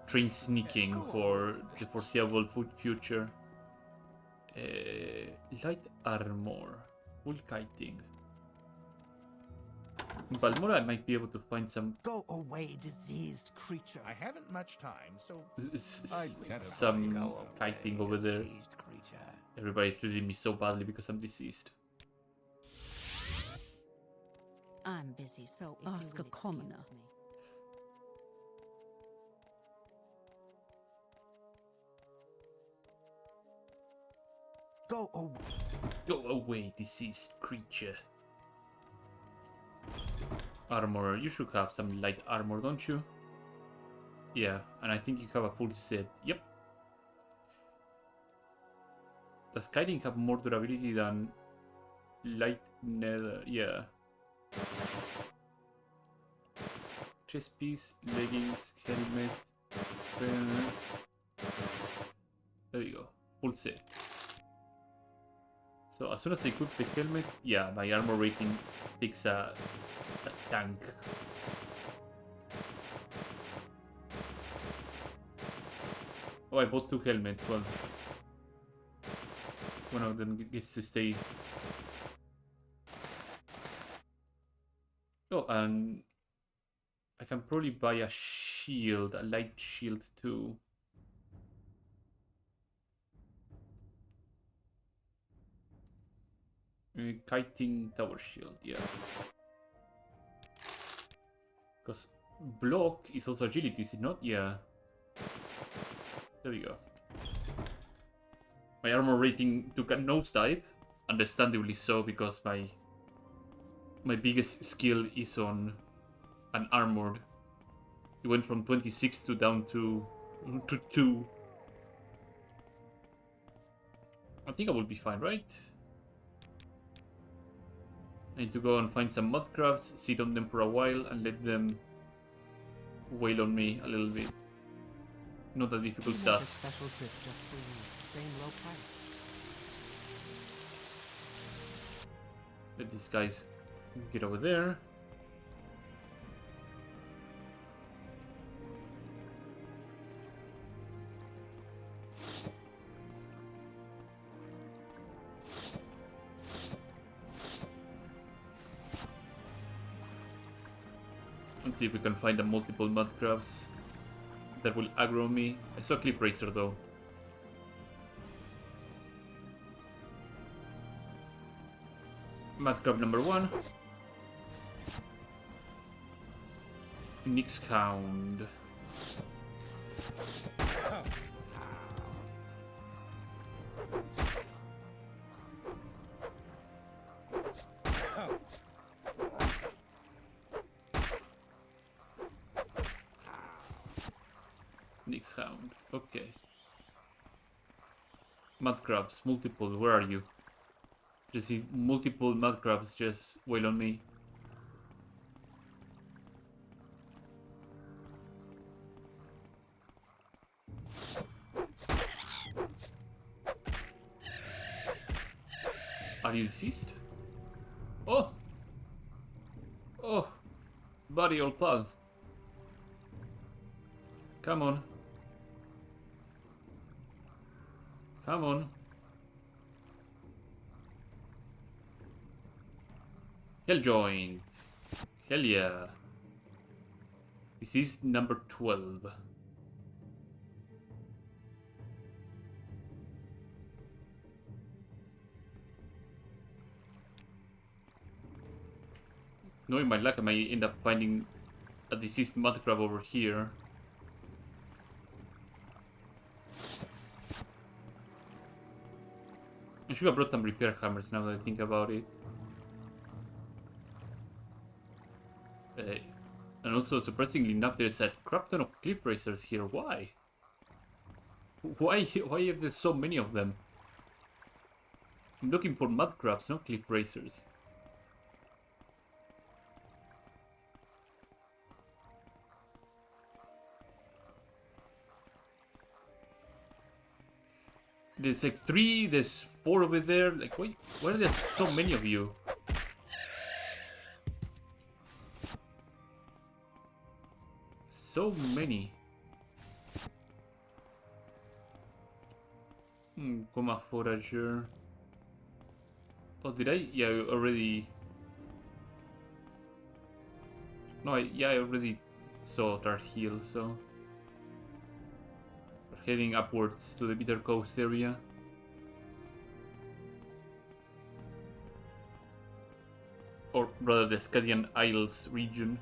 [SPEAKER 1] train sneaking for the foreseeable future. Light armor, full kiting. In Balmora, I might be able to find some.
[SPEAKER 8] Go away, diseased creature.
[SPEAKER 5] I haven't much time, so
[SPEAKER 1] some kiting over there. Everybody treated me so badly because I'm deceased.
[SPEAKER 4] I'm busy, so ask a commoner.
[SPEAKER 8] Go away.
[SPEAKER 1] Go away, deceased creature. Armor. You should have some light armor, don't you? Yeah, and I think you have a full set. Yep. Does kiting have more durability than light nether? Yeah. Chest piece, leggings, helmet. There you go. Full set. So as soon as I equip the helmet, yeah, my armor rating takes a tank. Oh, I bought 2 helmets. Well, one of them gets to stay. Oh, and I can probably buy a shield, a light shield too. Kiting tower shield, yeah. Because block is also agility, is it not? Yeah. There we go. My armor rating took a nosedive, understandably so, because my biggest skill is on an armored. It went from 26 to down to 2. I think I will be fine, right? I need to go and find some mud crabs, sit on them for a while, and let them wail on me a little bit. Not a difficult
[SPEAKER 8] We make a
[SPEAKER 1] task.
[SPEAKER 8] special trip just for you. Same low price.
[SPEAKER 1] Let these guys get over there. Let's see if we can find a multiple mud crabs that will aggro me. I saw Cliff Racer though. Mud crab number 1. Nyx Hound. Nyx Hound. Okay. Mud crabs, multiple. Where are you? Just see multiple mud crabs just wail on me. Are you deceased? Oh! Oh! Buddy, old pal. Come on. Come on. Hell join. Hell yeah. This is number 12. Knowing my luck, I may end up finding a deceased mud crab over here. I should have brought some repair hammers now that I think about it. And also, surprisingly enough, there's a crap ton of cliff racers here. Why? Why are there so many of them? I'm looking for mud crabs, not cliff racers. There's like 3, there's 4 over there. Like, why are there so many of you? So many. Coma forager. Oh, did I? Yeah, I already. No, I already saw Dark Hill, so. We're heading upwards to the Bitter Coast area. Or rather, the Scadian Isles region.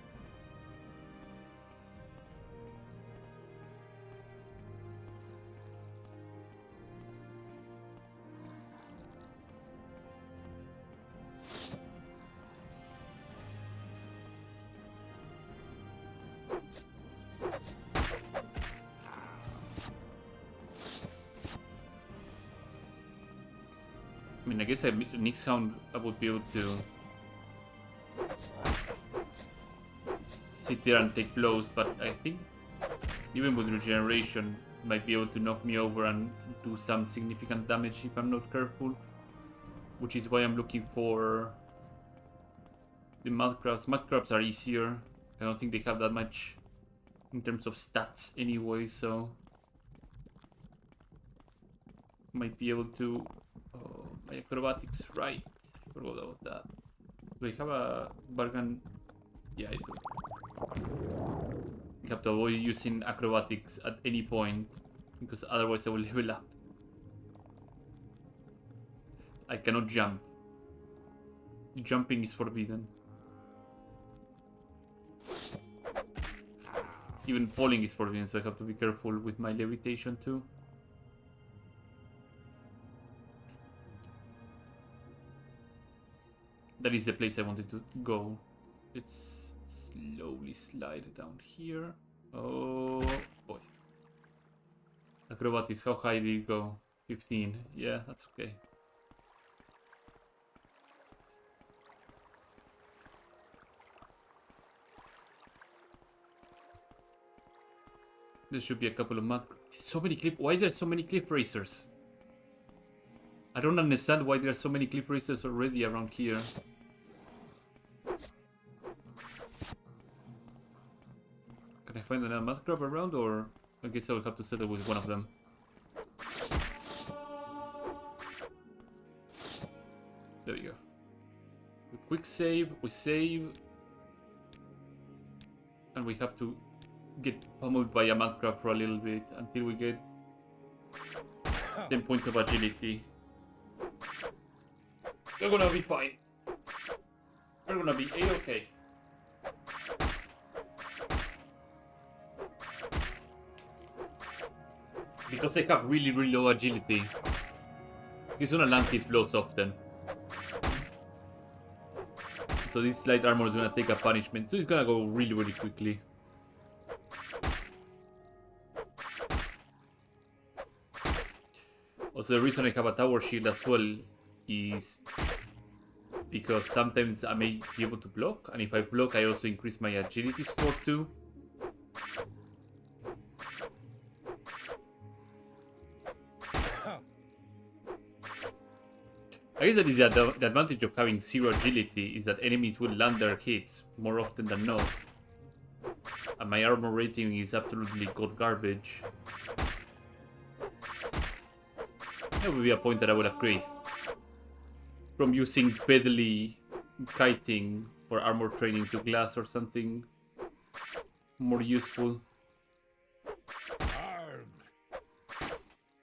[SPEAKER 1] I mean, I guess a Nyx Hound I would be able to sit there and take blows, but I think even with regeneration might be able to knock me over and do some significant damage if I'm not careful. Which is why I'm looking for the mud crabs. Mud crabs are easier. I don't think they have that much in terms of stats anyway, so might be able to. Oh, my acrobatics, right? I forgot about that. Do I have a bargain? Yeah, I do. I have to avoid using acrobatics at any point because otherwise I will level up. I cannot jump. Jumping is forbidden. Even falling is forbidden, so I have to be careful with my levitation too. That is the place I wanted to go. Let's slowly slide down here. Oh boy. Acrobatics, how high did it go? 15. Yeah, that's okay. There should be a couple of mud. So many cliff. Why there so many cliff racers? I don't understand why there are so many cliff racers already around here. Can I find another mud crab around, or I guess I will have to settle with one of them. There we go. Quick save. We save, and we have to get pummeled by a mud crab for a little bit until we get 10 points of agility. We're gonna be fine. We're gonna be A-okay. Because they have really, really low agility. He's gonna land his blows often. So this light armor is gonna take a punishment. So he's gonna go really, really quickly. Also, the reason I have a tower shield as well is because sometimes I may be able to block, and if I block, I also increase my agility score too. I guess that is the advantage of having zero agility is that enemies will land their hits more often than not. And my armor rating is absolutely god garbage. That would be a point that I would upgrade. From using pedally kiting for armor training to glass or something more useful.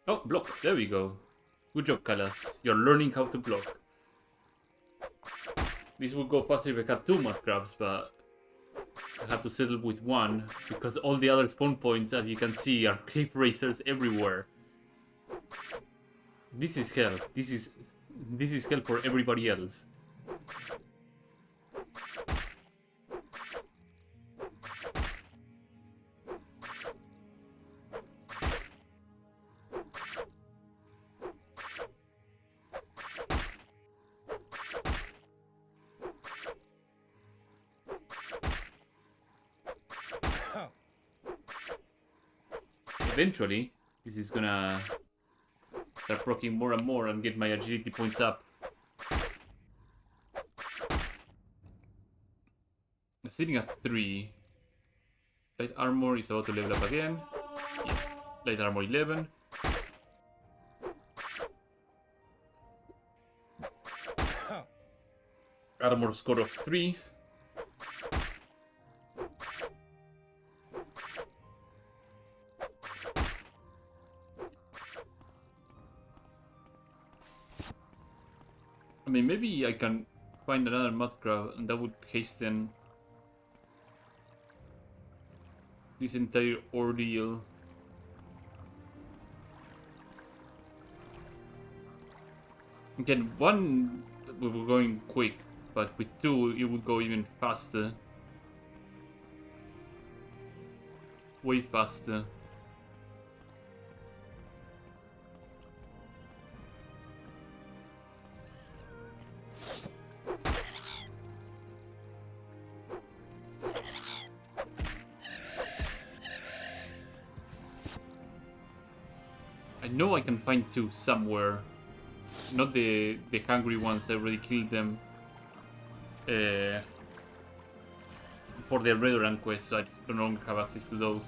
[SPEAKER 1] Oh, block. There we go. Good job, Kalas. You're learning how to block. This would go faster if I had 2 mud crabs, but I have to settle with 1 because all the other spawn points, as you can see, are cliff racers everywhere. This is hell. This is hell for everybody else. Eventually, this is gonna start proccing more and more and get my agility points up. Sitting at 3. Light armor is about to level up again. Yeah. Light armor 11. Armor score of 3. I mean, maybe I can find another mud crab and that would hasten this entire ordeal. Again, 1 we were going quick, but with 2 it would go even faster. Way faster. I know I can find 2 somewhere. Not the hungry ones, I already killed them for the red rank quest, so I don't longer have access to those.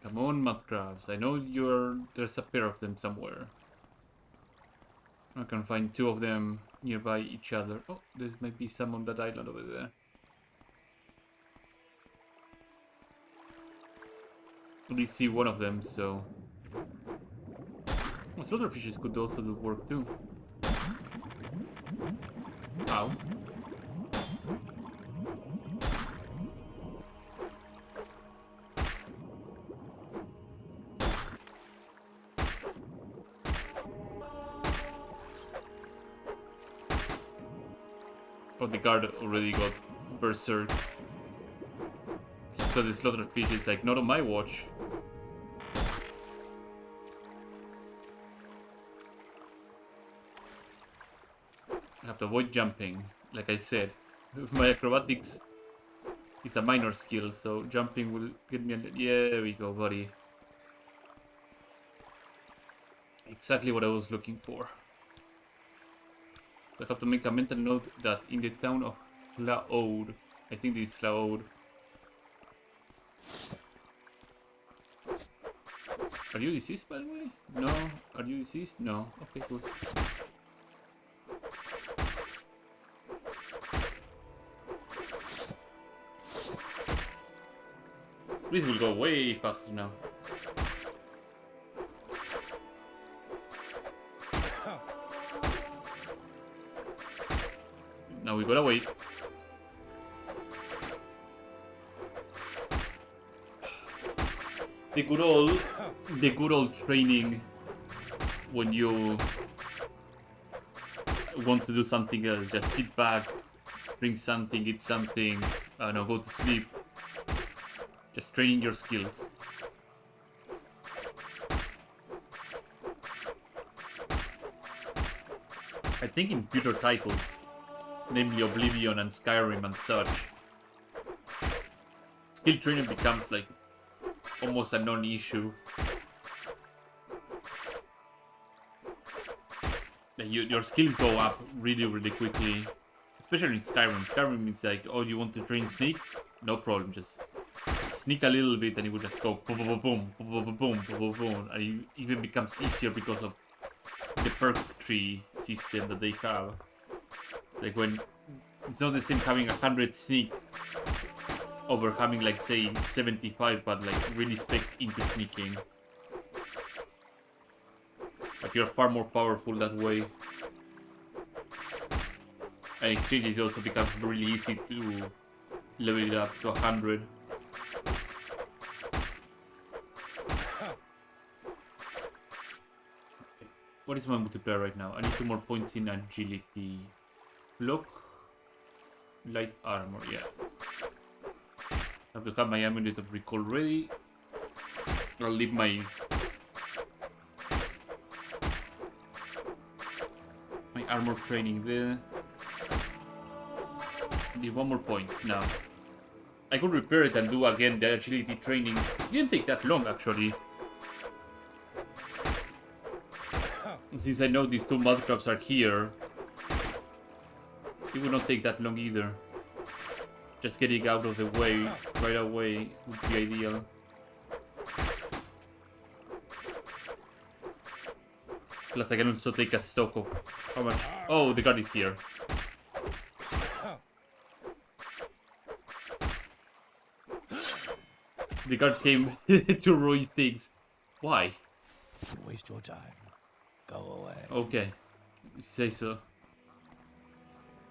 [SPEAKER 1] Come on, mud crabs. I know there's a pair of them somewhere. I can find 2 of them nearby each other. Oh, there might be some on that island over there. Only see 1 of them, so... Well, slaughterfishes could also do work too. Ow. Oh, the guard already got berserk. So the slaughter fish is like, not on my watch. I have to avoid jumping, like I said. My acrobatics is a minor skill, so jumping will get me a... Yeah, there we go, buddy. Exactly what I was looking for. So I have to make a mental note that in the town of Laod, I think this is Laod. Are you deceased, by the way? No. Are you deceased? No. Okay, good. This will go way faster now. Now we gotta wait. The good old training when you want to do something else. Just sit back, drink something, eat something, I don't know, go to sleep. Just training your skills. I think in future titles, namely Oblivion and Skyrim and such, skill training becomes like almost a non-issue. Your skills go up really quickly, especially in Skyrim. Skyrim is like, oh, you want to train sneak? No problem, just sneak a little bit and it will just go boom, boom, boom, boom, boom, boom, boom, boom, and it even becomes easier because of the perk tree system that they have. It's like when it's not the same having 100 sneak over having like say 75, but like really spec into sneaking. Like you're far more powerful that way. And exchange it also becomes really easy to level it up to 100. What is my multiplier right now? I need 2 more points in agility. Block. Light armor, yeah. I have to have my amulet of recall ready. I'll leave my armor training there. Need 1 more point now. I could repair it and do again the agility training. It didn't take that long actually. Since I know these 2 mudcrabs are here, it would not take that long either. Just getting out of the way right away would be ideal. Plus I can also take a stock of how much... Oh, the guard is here. The guard came to ruin things. Why?
[SPEAKER 6] Don't waste your time. Go away.
[SPEAKER 1] Okay, you say so.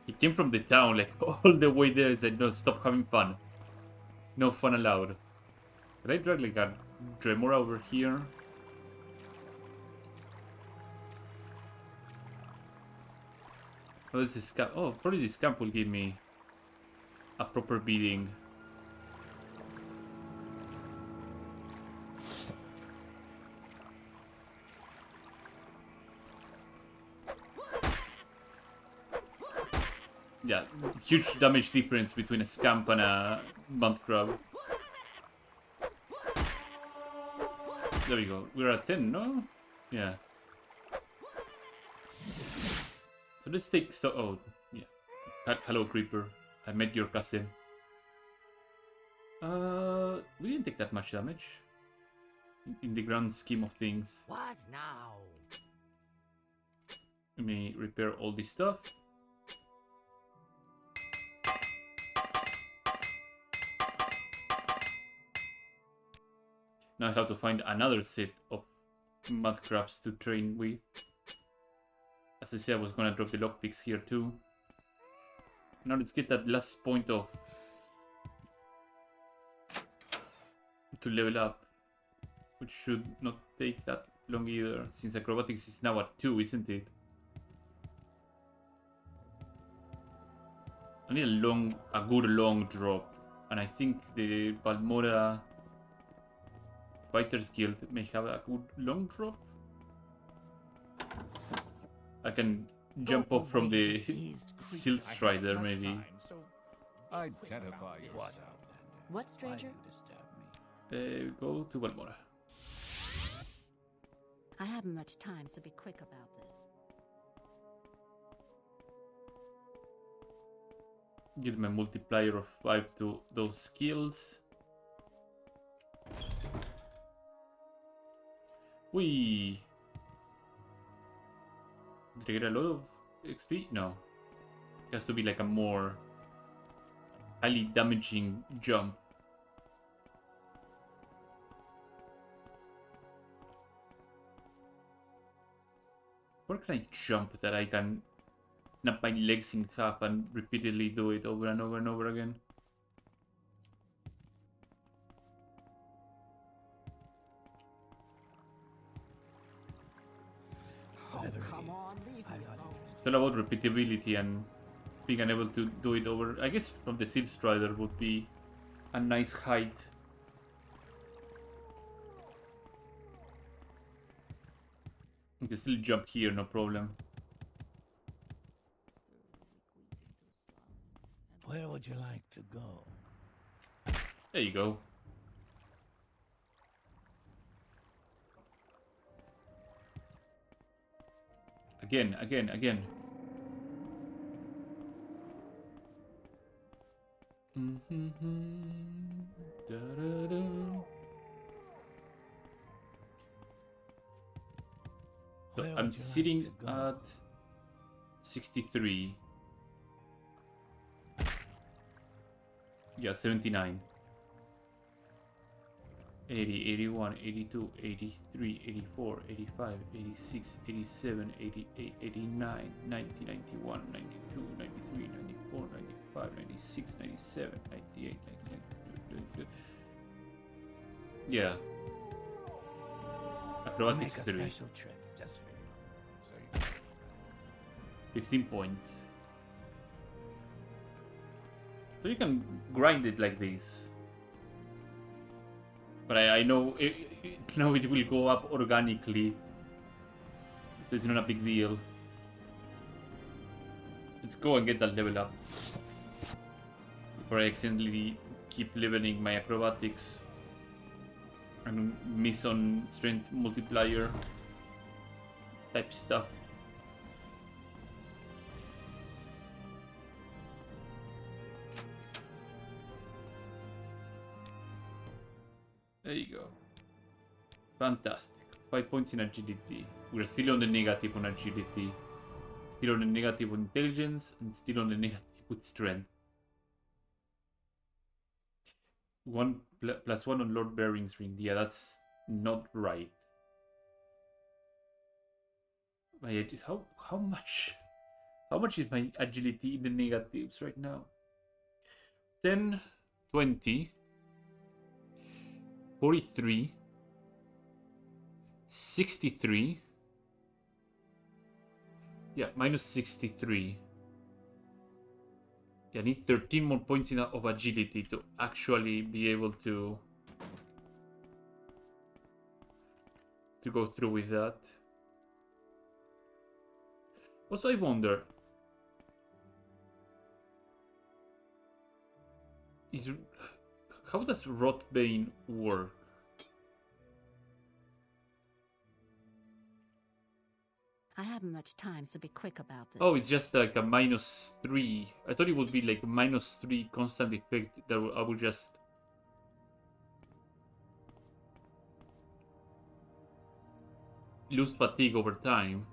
[SPEAKER 1] He came from the town, like all the way there, and said, no, stop having fun. No fun allowed. Did I drag like a Dremora over here? Oh, this is scamp. Oh, probably this camp will give me a proper beating. Yeah, huge damage difference between a scamp and a mudcrab. There we go. We're at 10, no? Yeah. So let's take stock. Oh, yeah. Hello, creeper. I met your cousin. We didn't take that much damage in the grand scheme of things.
[SPEAKER 3] What now?
[SPEAKER 1] Let me repair all this stuff. Now I have to find another set of mudcrabs to train with. As I said, I was gonna drop the lockpicks here too. Now let's get that last point of to level up, which should not take that long either, since acrobatics is now at 2, isn't it? I need a good long drop, and I think the Balmora Fighters Guild may have a good long drop. I can jump up from the Silt Strider, maybe.
[SPEAKER 2] Identify yourself.
[SPEAKER 10] What, stranger?
[SPEAKER 1] Go to Balmora.
[SPEAKER 4] I haven't much time, so be quick about this.
[SPEAKER 1] Give them a multiplier of 5 to those skills. Whee! Did I get a lot of XP? No. It has to be like a more highly damaging jump. Where can I jump that I can snap my legs in half and repeatedly do it over and over and over again? It's all about repeatability and being unable to do it over. I guess from the Silt Strider would be a nice height. I can still jump here, no problem.
[SPEAKER 6] Where would you like to go?
[SPEAKER 1] There you go. Again. So I'm sitting at 63. Yeah, 79. 80, 81, 82, 83, 84, 85, 86, 87, 88, 89, 90, 91, 92, 93, 94, 95, 96, 97, 98, 99. Yeah. Acrobatics 3.
[SPEAKER 6] Special trip just for you.
[SPEAKER 1] 15 points. So you can grind it like this. But I know now it will go up organically. So it's not a big deal. Let's go and get that level up. Before I accidentally keep leveling my acrobatics and miss on strength multiplier type stuff. There you go. Fantastic. 5 points in agility. We're still on the negative on agility. Still on the negative on intelligence. And still on the negative with strength. 1+1 on Lord Bearing's ring. Yeah, that's not right. How much is my agility in the negatives right now? 10, 20. 43, 63, yeah, minus 63. Yeah, I need 13 more points of agility to actually be able to go through with that. Also, I wonder, how does Rotbane work?
[SPEAKER 4] I haven't much time, so be quick about this.
[SPEAKER 1] Oh, it's just like a -3. I thought it would be like -3 constant effect that I would just... lose fatigue over time.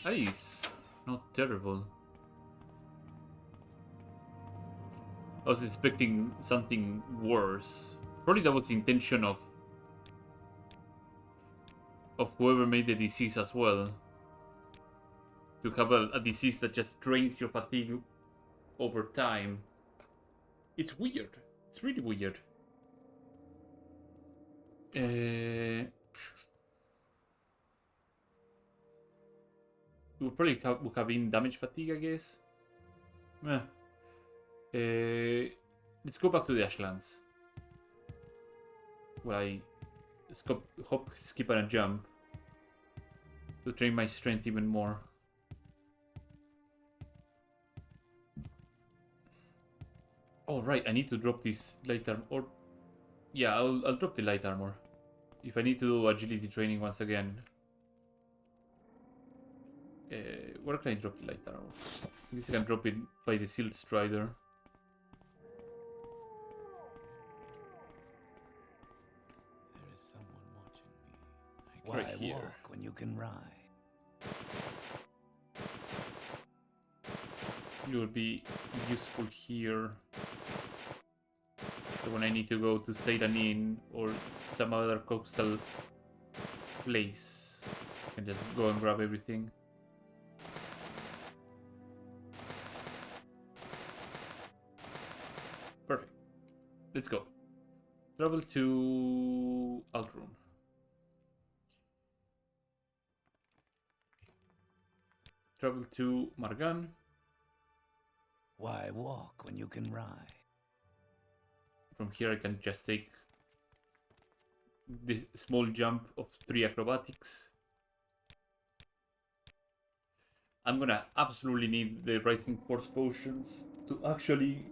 [SPEAKER 1] That is not terrible. I was expecting something worse. Probably that was the intention of whoever made the disease as well. To have a disease that just drains your fatigue over time. It's weird. It's really weird. We would probably would have been damage fatigue, I guess. Eh. Let's go back to the Ashlands. Where I hop, skip, and a jump to train my strength even more. Oh right, I need to drop this light armor. Or yeah, I'll drop the light armor if I need to do agility training once again. Where can I drop the light armor? I guess I can drop it by the Silt Strider.
[SPEAKER 6] There is someone watching me.
[SPEAKER 1] Why
[SPEAKER 6] Right
[SPEAKER 1] here?
[SPEAKER 6] walk when you can ride?
[SPEAKER 1] It will be useful here. So when I need to go to Seidan Inn or some other coastal place, I can just go and grab everything. Perfect. Let's go. Travel to Aldrun. Travel to Margan.
[SPEAKER 6] Why walk when you can ride?
[SPEAKER 1] From here I can just take the small jump of 3 acrobatics. I'm gonna absolutely need the Rising Force potions to actually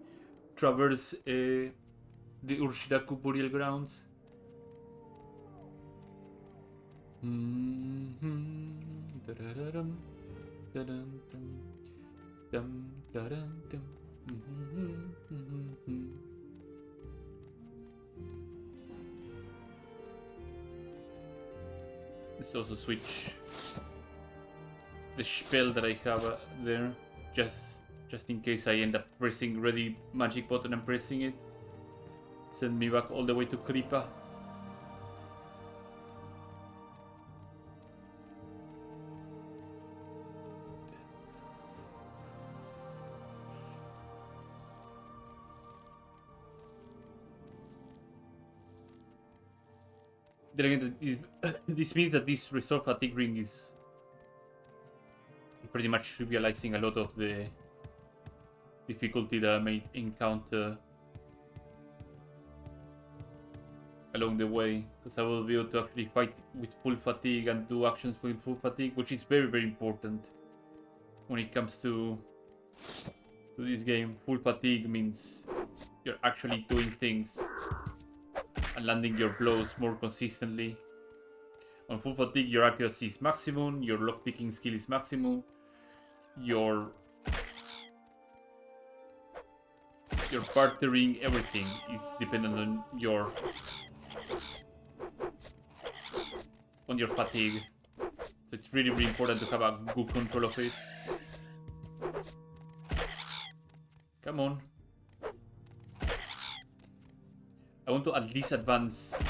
[SPEAKER 1] traverse the Urshidaku burial grounds. Let's also switch the spell that I have there, just in case I end up pressing ready magic button and pressing it. Send me back all the way to Kripa. Then again, this means that this restore fatigue ring is pretty much trivializing a lot of the difficulty that I may encounter along the way, because I will be able to actually fight with full fatigue and do actions with full fatigue, which is very, very important when it comes to this game. Full fatigue means you're actually doing things and landing your blows more consistently. On full fatigue, your accuracy is maximum, your lockpicking skill is maximum, your bartering, everything is dependent on your fatigue. So it's really, really important to have a good control of it. Come on. I want to at least advance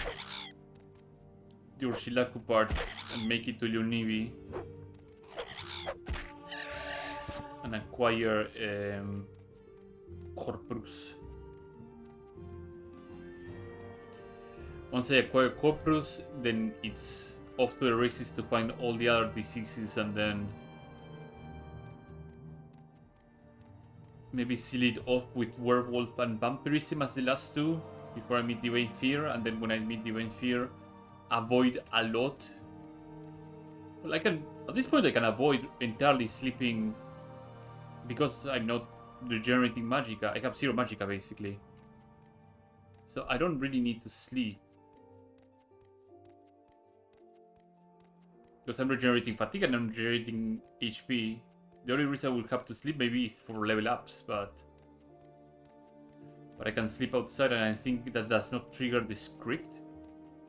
[SPEAKER 1] the Urshilaku part and make it to Leonivi and acquire Corprus. Once I acquire Corprus, then it's off to the races to find all the other diseases and then maybe seal it off with Werewolf and Vampirism as the last two before I meet Divine Fear, and then when I meet Divine Fear, avoid a lot. Well, I can, at this point I can avoid entirely sleeping because I'm not regenerating Magicka. I have 0 Magicka basically. So I don't really need to sleep. Because I'm regenerating fatigue and I'm regenerating HP. The only reason I will have to sleep maybe is for level ups, but I can sleep outside, and I think that does not trigger the script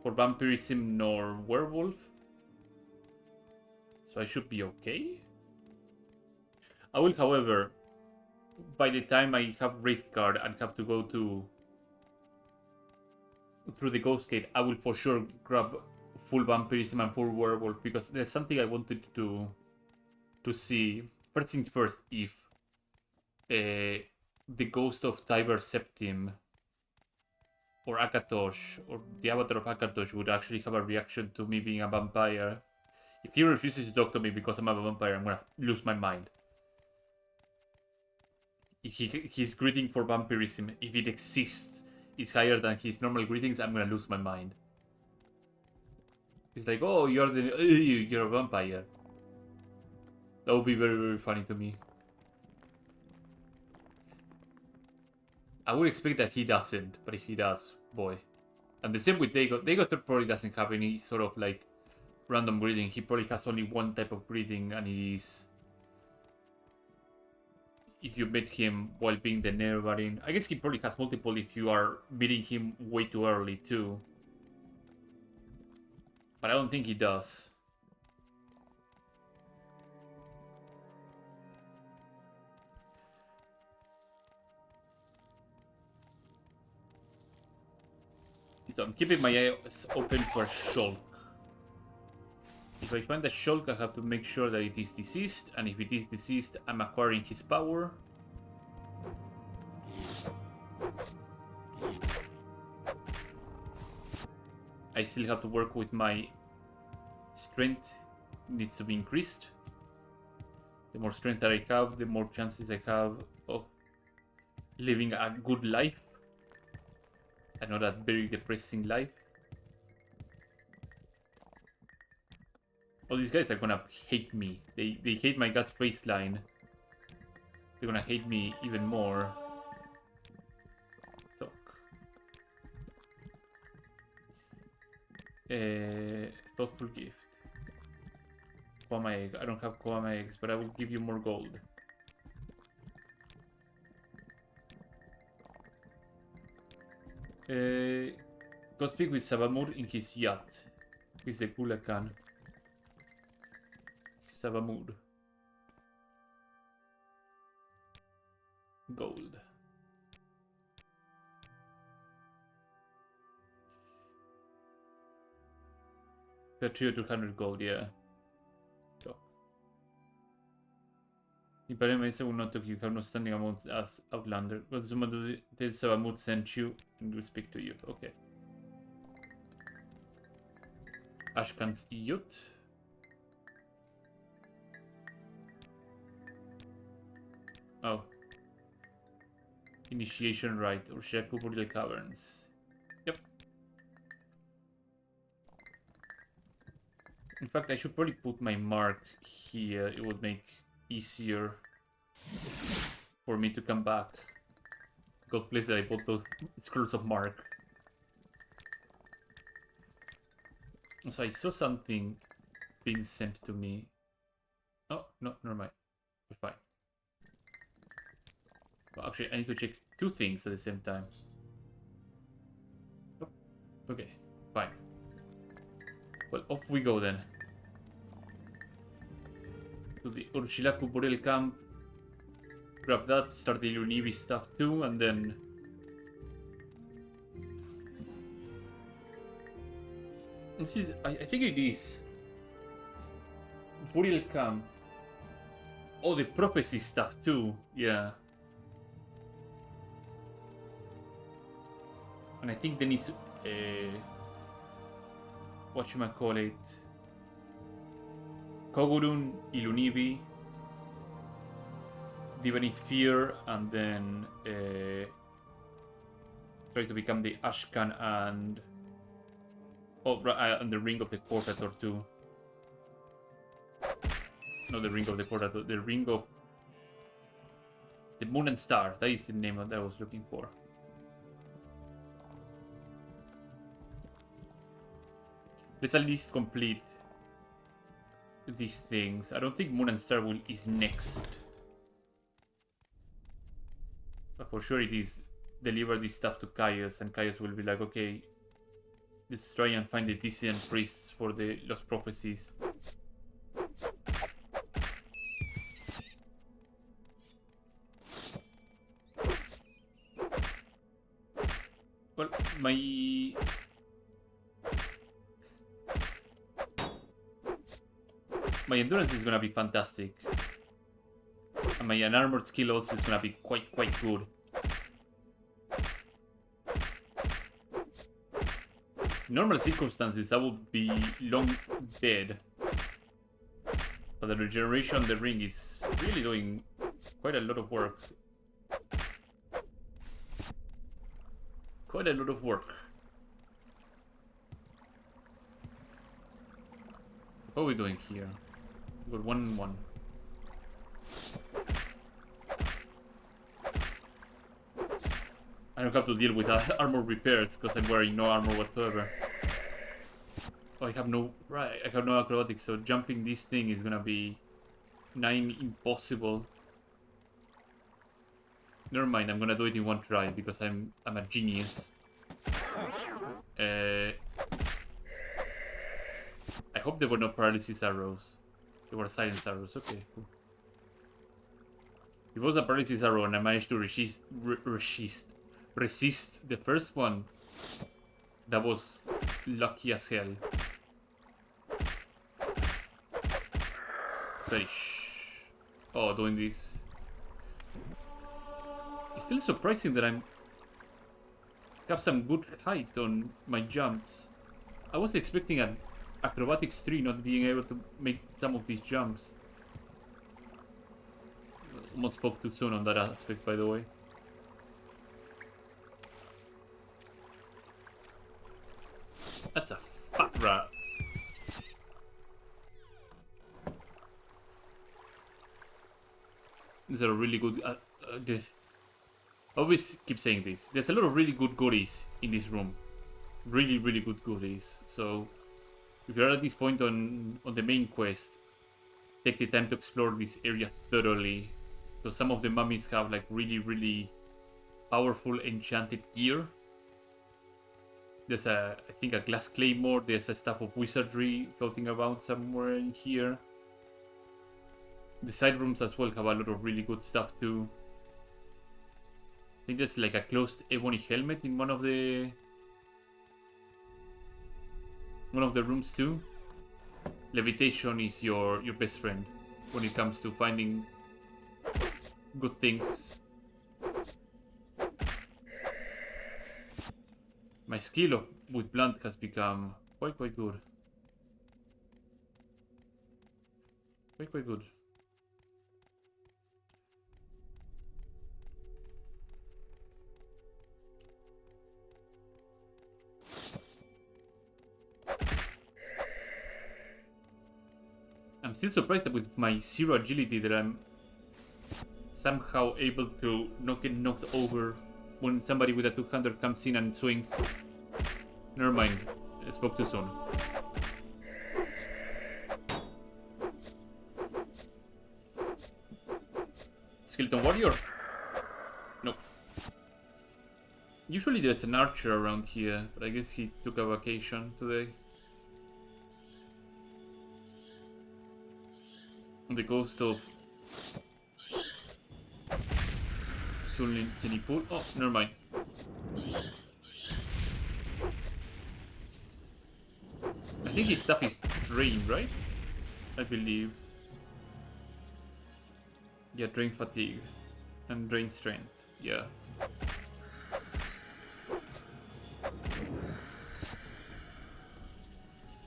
[SPEAKER 1] for Vampirism nor Werewolf. So I should be okay. I will, however, by the time I have Wraith Guard and have to go through the Ghost Gate, I will for sure grab full Vampirism and full Werewolf, because there's something I wanted to see. First things first, if the Ghost of Tiber Septim or Akatosh or the Avatar of Akatosh would actually have a reaction to me being a vampire. If he refuses to talk to me because I'm a vampire, I'm gonna lose my mind. his greeting for vampirism, if it exists, is higher than his normal greetings, I'm gonna lose my mind. It's like, oh, you're a vampire. That would be very, very funny to me. I would expect that he doesn't, but if he does, boy. And the same with Dago. Dago probably doesn't have any sort of like random greeting. He probably has only one type of greeting, and it is if you met him while being the Nerevarine. I guess he probably has multiple if you are meeting him way too early too. But I don't think he does. So I'm keeping my eyes open for Shulk. If I find a Shulk, I have to make sure that it is deceased, and if it is deceased, I'm acquiring his power. I still have to work with my strength. Needs to be increased. The more strength that I have, the more chances I have of living a good life. I know that very depressing life. Oh, these guys are gonna hate me. They hate my God's baseline. They're gonna hate me even more. Talk. Thoughtful gift. Koama egg. I don't have Koama eggs, but I will give you more gold. Go speak with Savamur in his yacht. With the Gulakan. Savamur. Gold. Per 200 gold, yeah. So. Imperial will not talk. You have no standing amongst us, Outlander. But someone did Savamur sent you and will speak to you. Okay. Ashkan's yacht. Oh. Initiation rite or Shaku Burial Caverns. Yep. In fact, I should probably put my mark here. It would make easier for me to come back. God bless that I bought those scrolls of mark. So I saw something being sent to me. Oh, no, never mind. We're fine. Well, actually, I need to check two things at the same time. Oh, okay, fine. Well, off we go then. To the Urshilaku Burial Camp. Grab that, start the Univi stuff too, and then... This is, I think it is. Burial Camp. Oh, the prophecy stuff too, yeah. And I think then is whatchamacallit, Kogurun, Ilunivi, Divinity Fear, and then try to become the Ashkan and and the Ring of the Portator too. Not the Ring of the Portator, the Ring of the Moon and Star. That is the name that I was looking for. Let's at least complete these things. I don't think Moon and Star is next. But for sure it is deliver this stuff to Caius, and Caius will be like, okay, let's try and find the dissident priests for the Lost Prophecies. Well, my endurance is gonna be fantastic. And my unarmored skill also is gonna be quite good. In normal circumstances, I would be long dead. But the regeneration on the ring is really doing quite a lot of work. quite a lot of work. What are we doing here? We got 1 and 1. I don't have to deal with armor repairs because I'm wearing no armor whatsoever. Oh, I have no acrobatics, so jumping this thing is gonna be 9 impossible. Never mind, I'm gonna do it in 1 try because I'm a genius. I hope there were no paralysis arrows. There were silence arrows. Okay, cool. It was a paralysis arrow and I managed to resist the first one. That was lucky as hell. Finish. Oh, doing this. It's still surprising that I have some good height on my jumps. I was expecting an acrobatics 3 not being able to make some of these jumps. Almost spoke too soon on that aspect, by the way. That's a fat rat. These are really good. I always keep saying this. There's a lot of really good goodies in this room. Really, really good goodies. So, if you're at this point on the main quest, take the time to explore this area thoroughly. Because some of the mummies have like really, really powerful enchanted gear. There's I think a glass claymore. There's a staff of wizardry floating around somewhere in here. The side rooms as well have a lot of really good stuff too. I think there's like a closed ebony helmet in one of the rooms too. Levitation is your best friend when it comes to finding good things. My skill with blunt has become quite good. Quite good. I'm still surprised that with my 0 agility that I'm somehow able to not get knocked over when somebody with a 200 comes in and swings. Never mind, I spoke too soon. Skeleton warrior? Nope. Usually there's an archer around here, but I guess he took a vacation today. The ghost of Sinipul. Oh, never mind. I think his stuff is drain, right? I believe. Yeah, drain fatigue and drain strength. Yeah.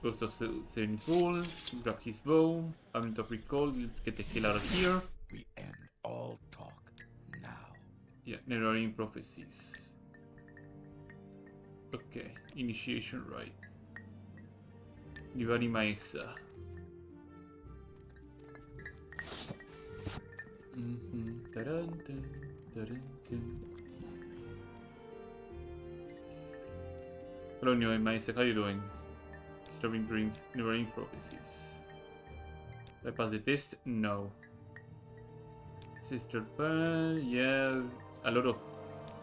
[SPEAKER 1] Ghost of Sinipul. Grab his bow. Amulet of recall. Let's get the hell out of here.
[SPEAKER 6] We end all talk now.
[SPEAKER 1] Yeah, narrating prophecies. Okay, initiation rite. Divari Maesa. Hello, Divari Maesa, how you doing? Disturbing dreams, narrating prophecies. Did I pass the test? No. Sister Pan, yeah, a lot of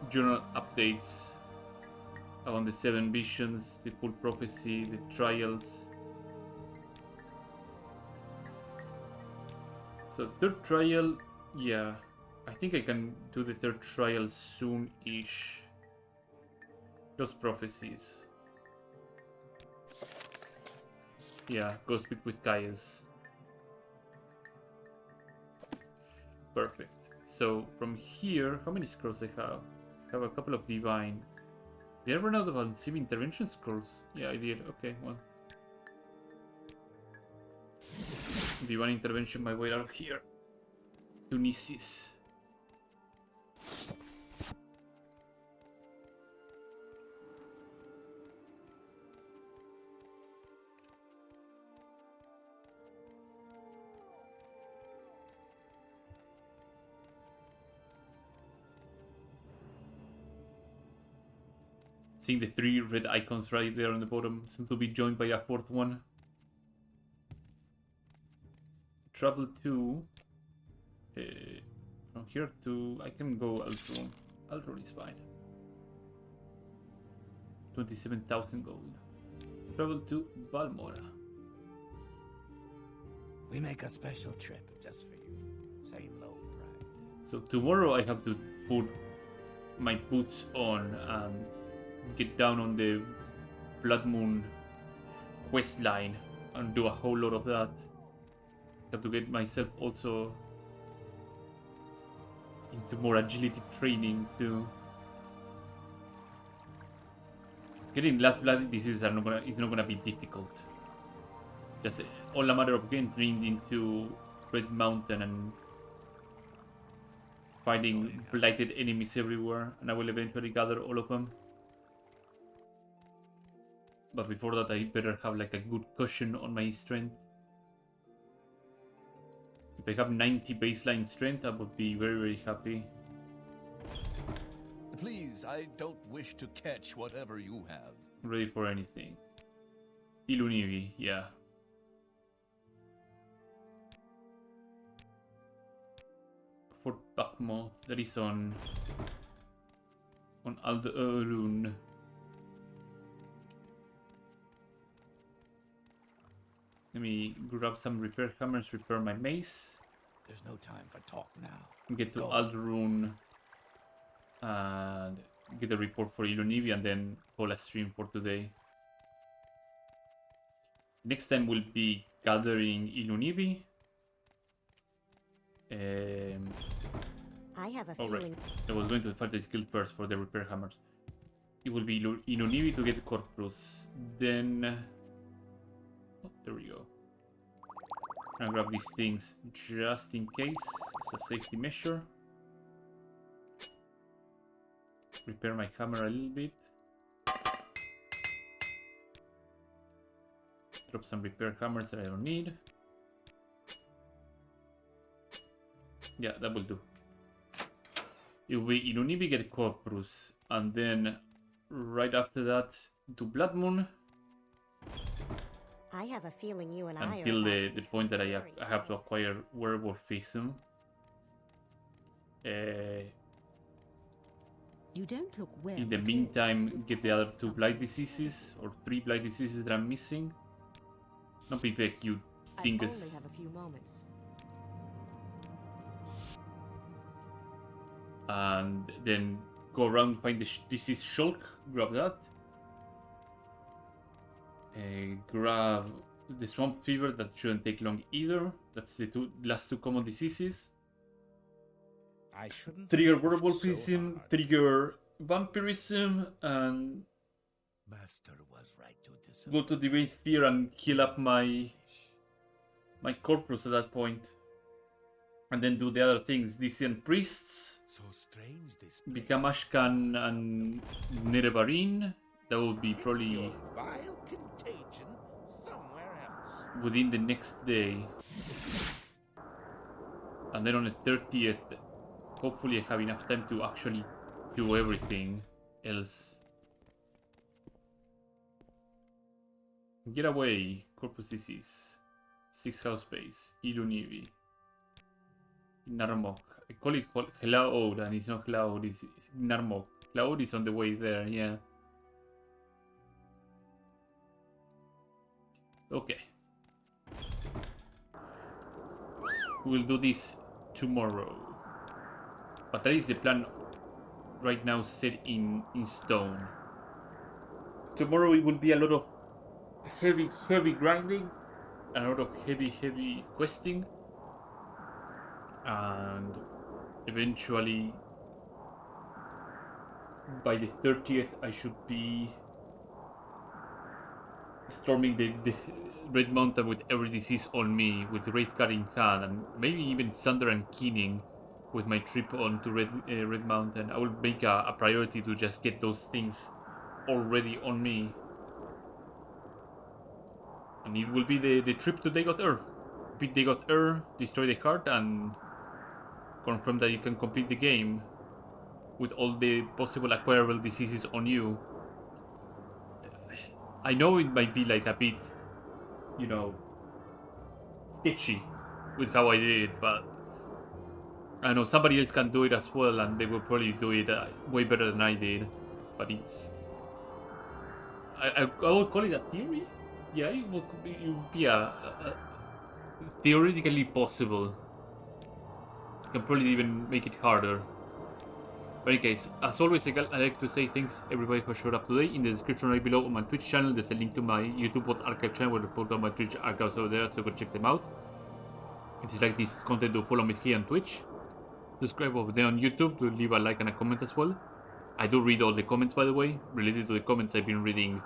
[SPEAKER 1] journal updates on the 7 visions, the full prophecy, the trials. So 3rd trial, yeah, I think I can do the 3rd trial soon-ish. Those prophecies. Yeah, go speak with Caius. Perfect. So from here, how many scrolls I have? I have a couple of divine. Did I run out of unseen intervention scrolls? Yeah, I did. Okay, well. Divine intervention my way out of here. To Nisis. Seeing the 3 red icons right there on the bottom, soon to be joined by a 4th one. Travel to... from here to... I can go Aldron. Aldron is fine. 27,000 gold. Travel to Balmora.
[SPEAKER 6] We make a special trip just for you. Same low price.
[SPEAKER 1] So tomorrow I have to put my boots on and get down on the Blood Moon quest line and do a whole lot of that. I have to get myself also into more agility training too. Getting Last Blood diseases is not gonna be difficult. Just all a matter of getting trained into Red Mountain and finding blighted enemies everywhere, and I will eventually gather all of them. But before that, I better have like a good cushion on my strength. If I have 90 baseline strength, I would be very, very happy.
[SPEAKER 6] Please, I don't wish to catch whatever you have.
[SPEAKER 1] Ready for anything. Ilunivi, yeah. Fort Backmoth, that is on Alderun. Let me grab some repair hammers, repair my mace.
[SPEAKER 6] There's no time for talk now.
[SPEAKER 1] Get to Alderun and get a report for Ilunivi and then call a stream for today. Next time we'll be gathering Ilunivi.
[SPEAKER 7] I have a
[SPEAKER 1] Oh, right.
[SPEAKER 7] feeling.
[SPEAKER 1] I was going to fight the skill first for the repair hammers. It will be Ilunivi to get Corpus. Then... oh, there we go. I'll grab these things just in case. It's a safety measure. Repair my hammer a little bit. Drop some repair hammers that I don't need. Yeah, that will do. It will be Ilunivi get Corpus, and then right after that to Blood Moon.
[SPEAKER 7] I have a feeling you and I
[SPEAKER 1] Until
[SPEAKER 7] are
[SPEAKER 1] the point that I have to acquire Werewolfism.
[SPEAKER 10] You don't look well.
[SPEAKER 1] In the meantime, get the other 2 blight diseases, or 3 blight diseases that I'm missing. Not be back, you dingus.
[SPEAKER 10] I only have a few moments.
[SPEAKER 1] And then go around, find the disease shulk, grab that. Grab the swamp fever, that shouldn't take long either. That's the last 2 common diseases.
[SPEAKER 5] I shouldn't
[SPEAKER 1] Trigger
[SPEAKER 5] have pushed so
[SPEAKER 1] werewolfism,
[SPEAKER 5] hard.
[SPEAKER 1] trigger vampirism, and
[SPEAKER 6] Master was right to
[SPEAKER 1] go to the base fear and heal up my corpus at that point. And then do the other things. Decent priests,
[SPEAKER 2] So strange this
[SPEAKER 1] become Ashkan and Nerevarine. That would be probably
[SPEAKER 5] Vile contagion somewhere else.
[SPEAKER 1] within the next day. And then on the 30th, hopefully I have enough time to actually do everything else. Get away, Corpus Disease. 6 house base, Ilunivi. Narmok. I call it Hlaod, and it's not Hlaod, it's Narmok. Hlaod is on the way there, yeah. Okay. We'll do this tomorrow. But that is the plan right now, set in stone. Tomorrow it will be a lot of heavy grinding, a lot of heavy questing, and eventually by the 30th I should be storming the Red Mountain with every disease on me, with Wraithguard in hand, and maybe even Sunder and Keening with my trip on to Red Mountain. I will make a priority to just get those things already on me. And it will be the trip to Dagoth Ur. Beat Dagoth Ur, destroy the heart, and confirm that you can complete the game with all the possible acquirable diseases on you. I know it might be like a bit, you know, sketchy with how I did it, but I know somebody else can do it as well, and they will probably do it way better than I did. But it's, I would call it a theory. Yeah, it would be a theoretically possible. You can probably even make it harder. But in any case, as always, I like to say thanks everybody who showed up today. In the description right below on my Twitch channel, there's a link to my YouTube What's Archive channel where I put all my Twitch archives over there, so go check them out. If you like this content, do follow me here on Twitch. Subscribe over there on YouTube to leave a like and a comment as well. I do read all the comments, by the way. Related to the comments, I've been reading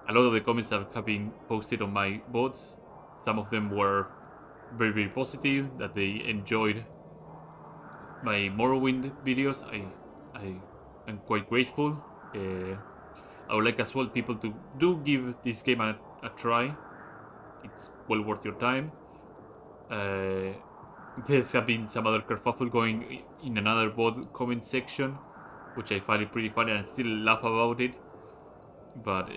[SPEAKER 1] a lot of the comments that have been posted on my boards. Some of them were very, very positive, that they enjoyed my Morrowind videos. I am quite grateful. I would like as well people to do give this game a try. It's well worth your time. There's have been some other kerfuffle going in another board comment section, which I find it pretty funny and still laugh about it. But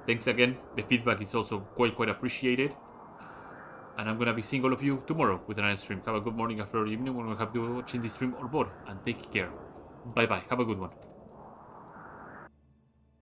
[SPEAKER 1] thanks again. The feedback is also quite appreciated. And I'm gonna be seeing all of you tomorrow with another stream. Have a good morning, afternoon, or evening when we have to watching this stream or board. And take care. Bye bye. Have a good one.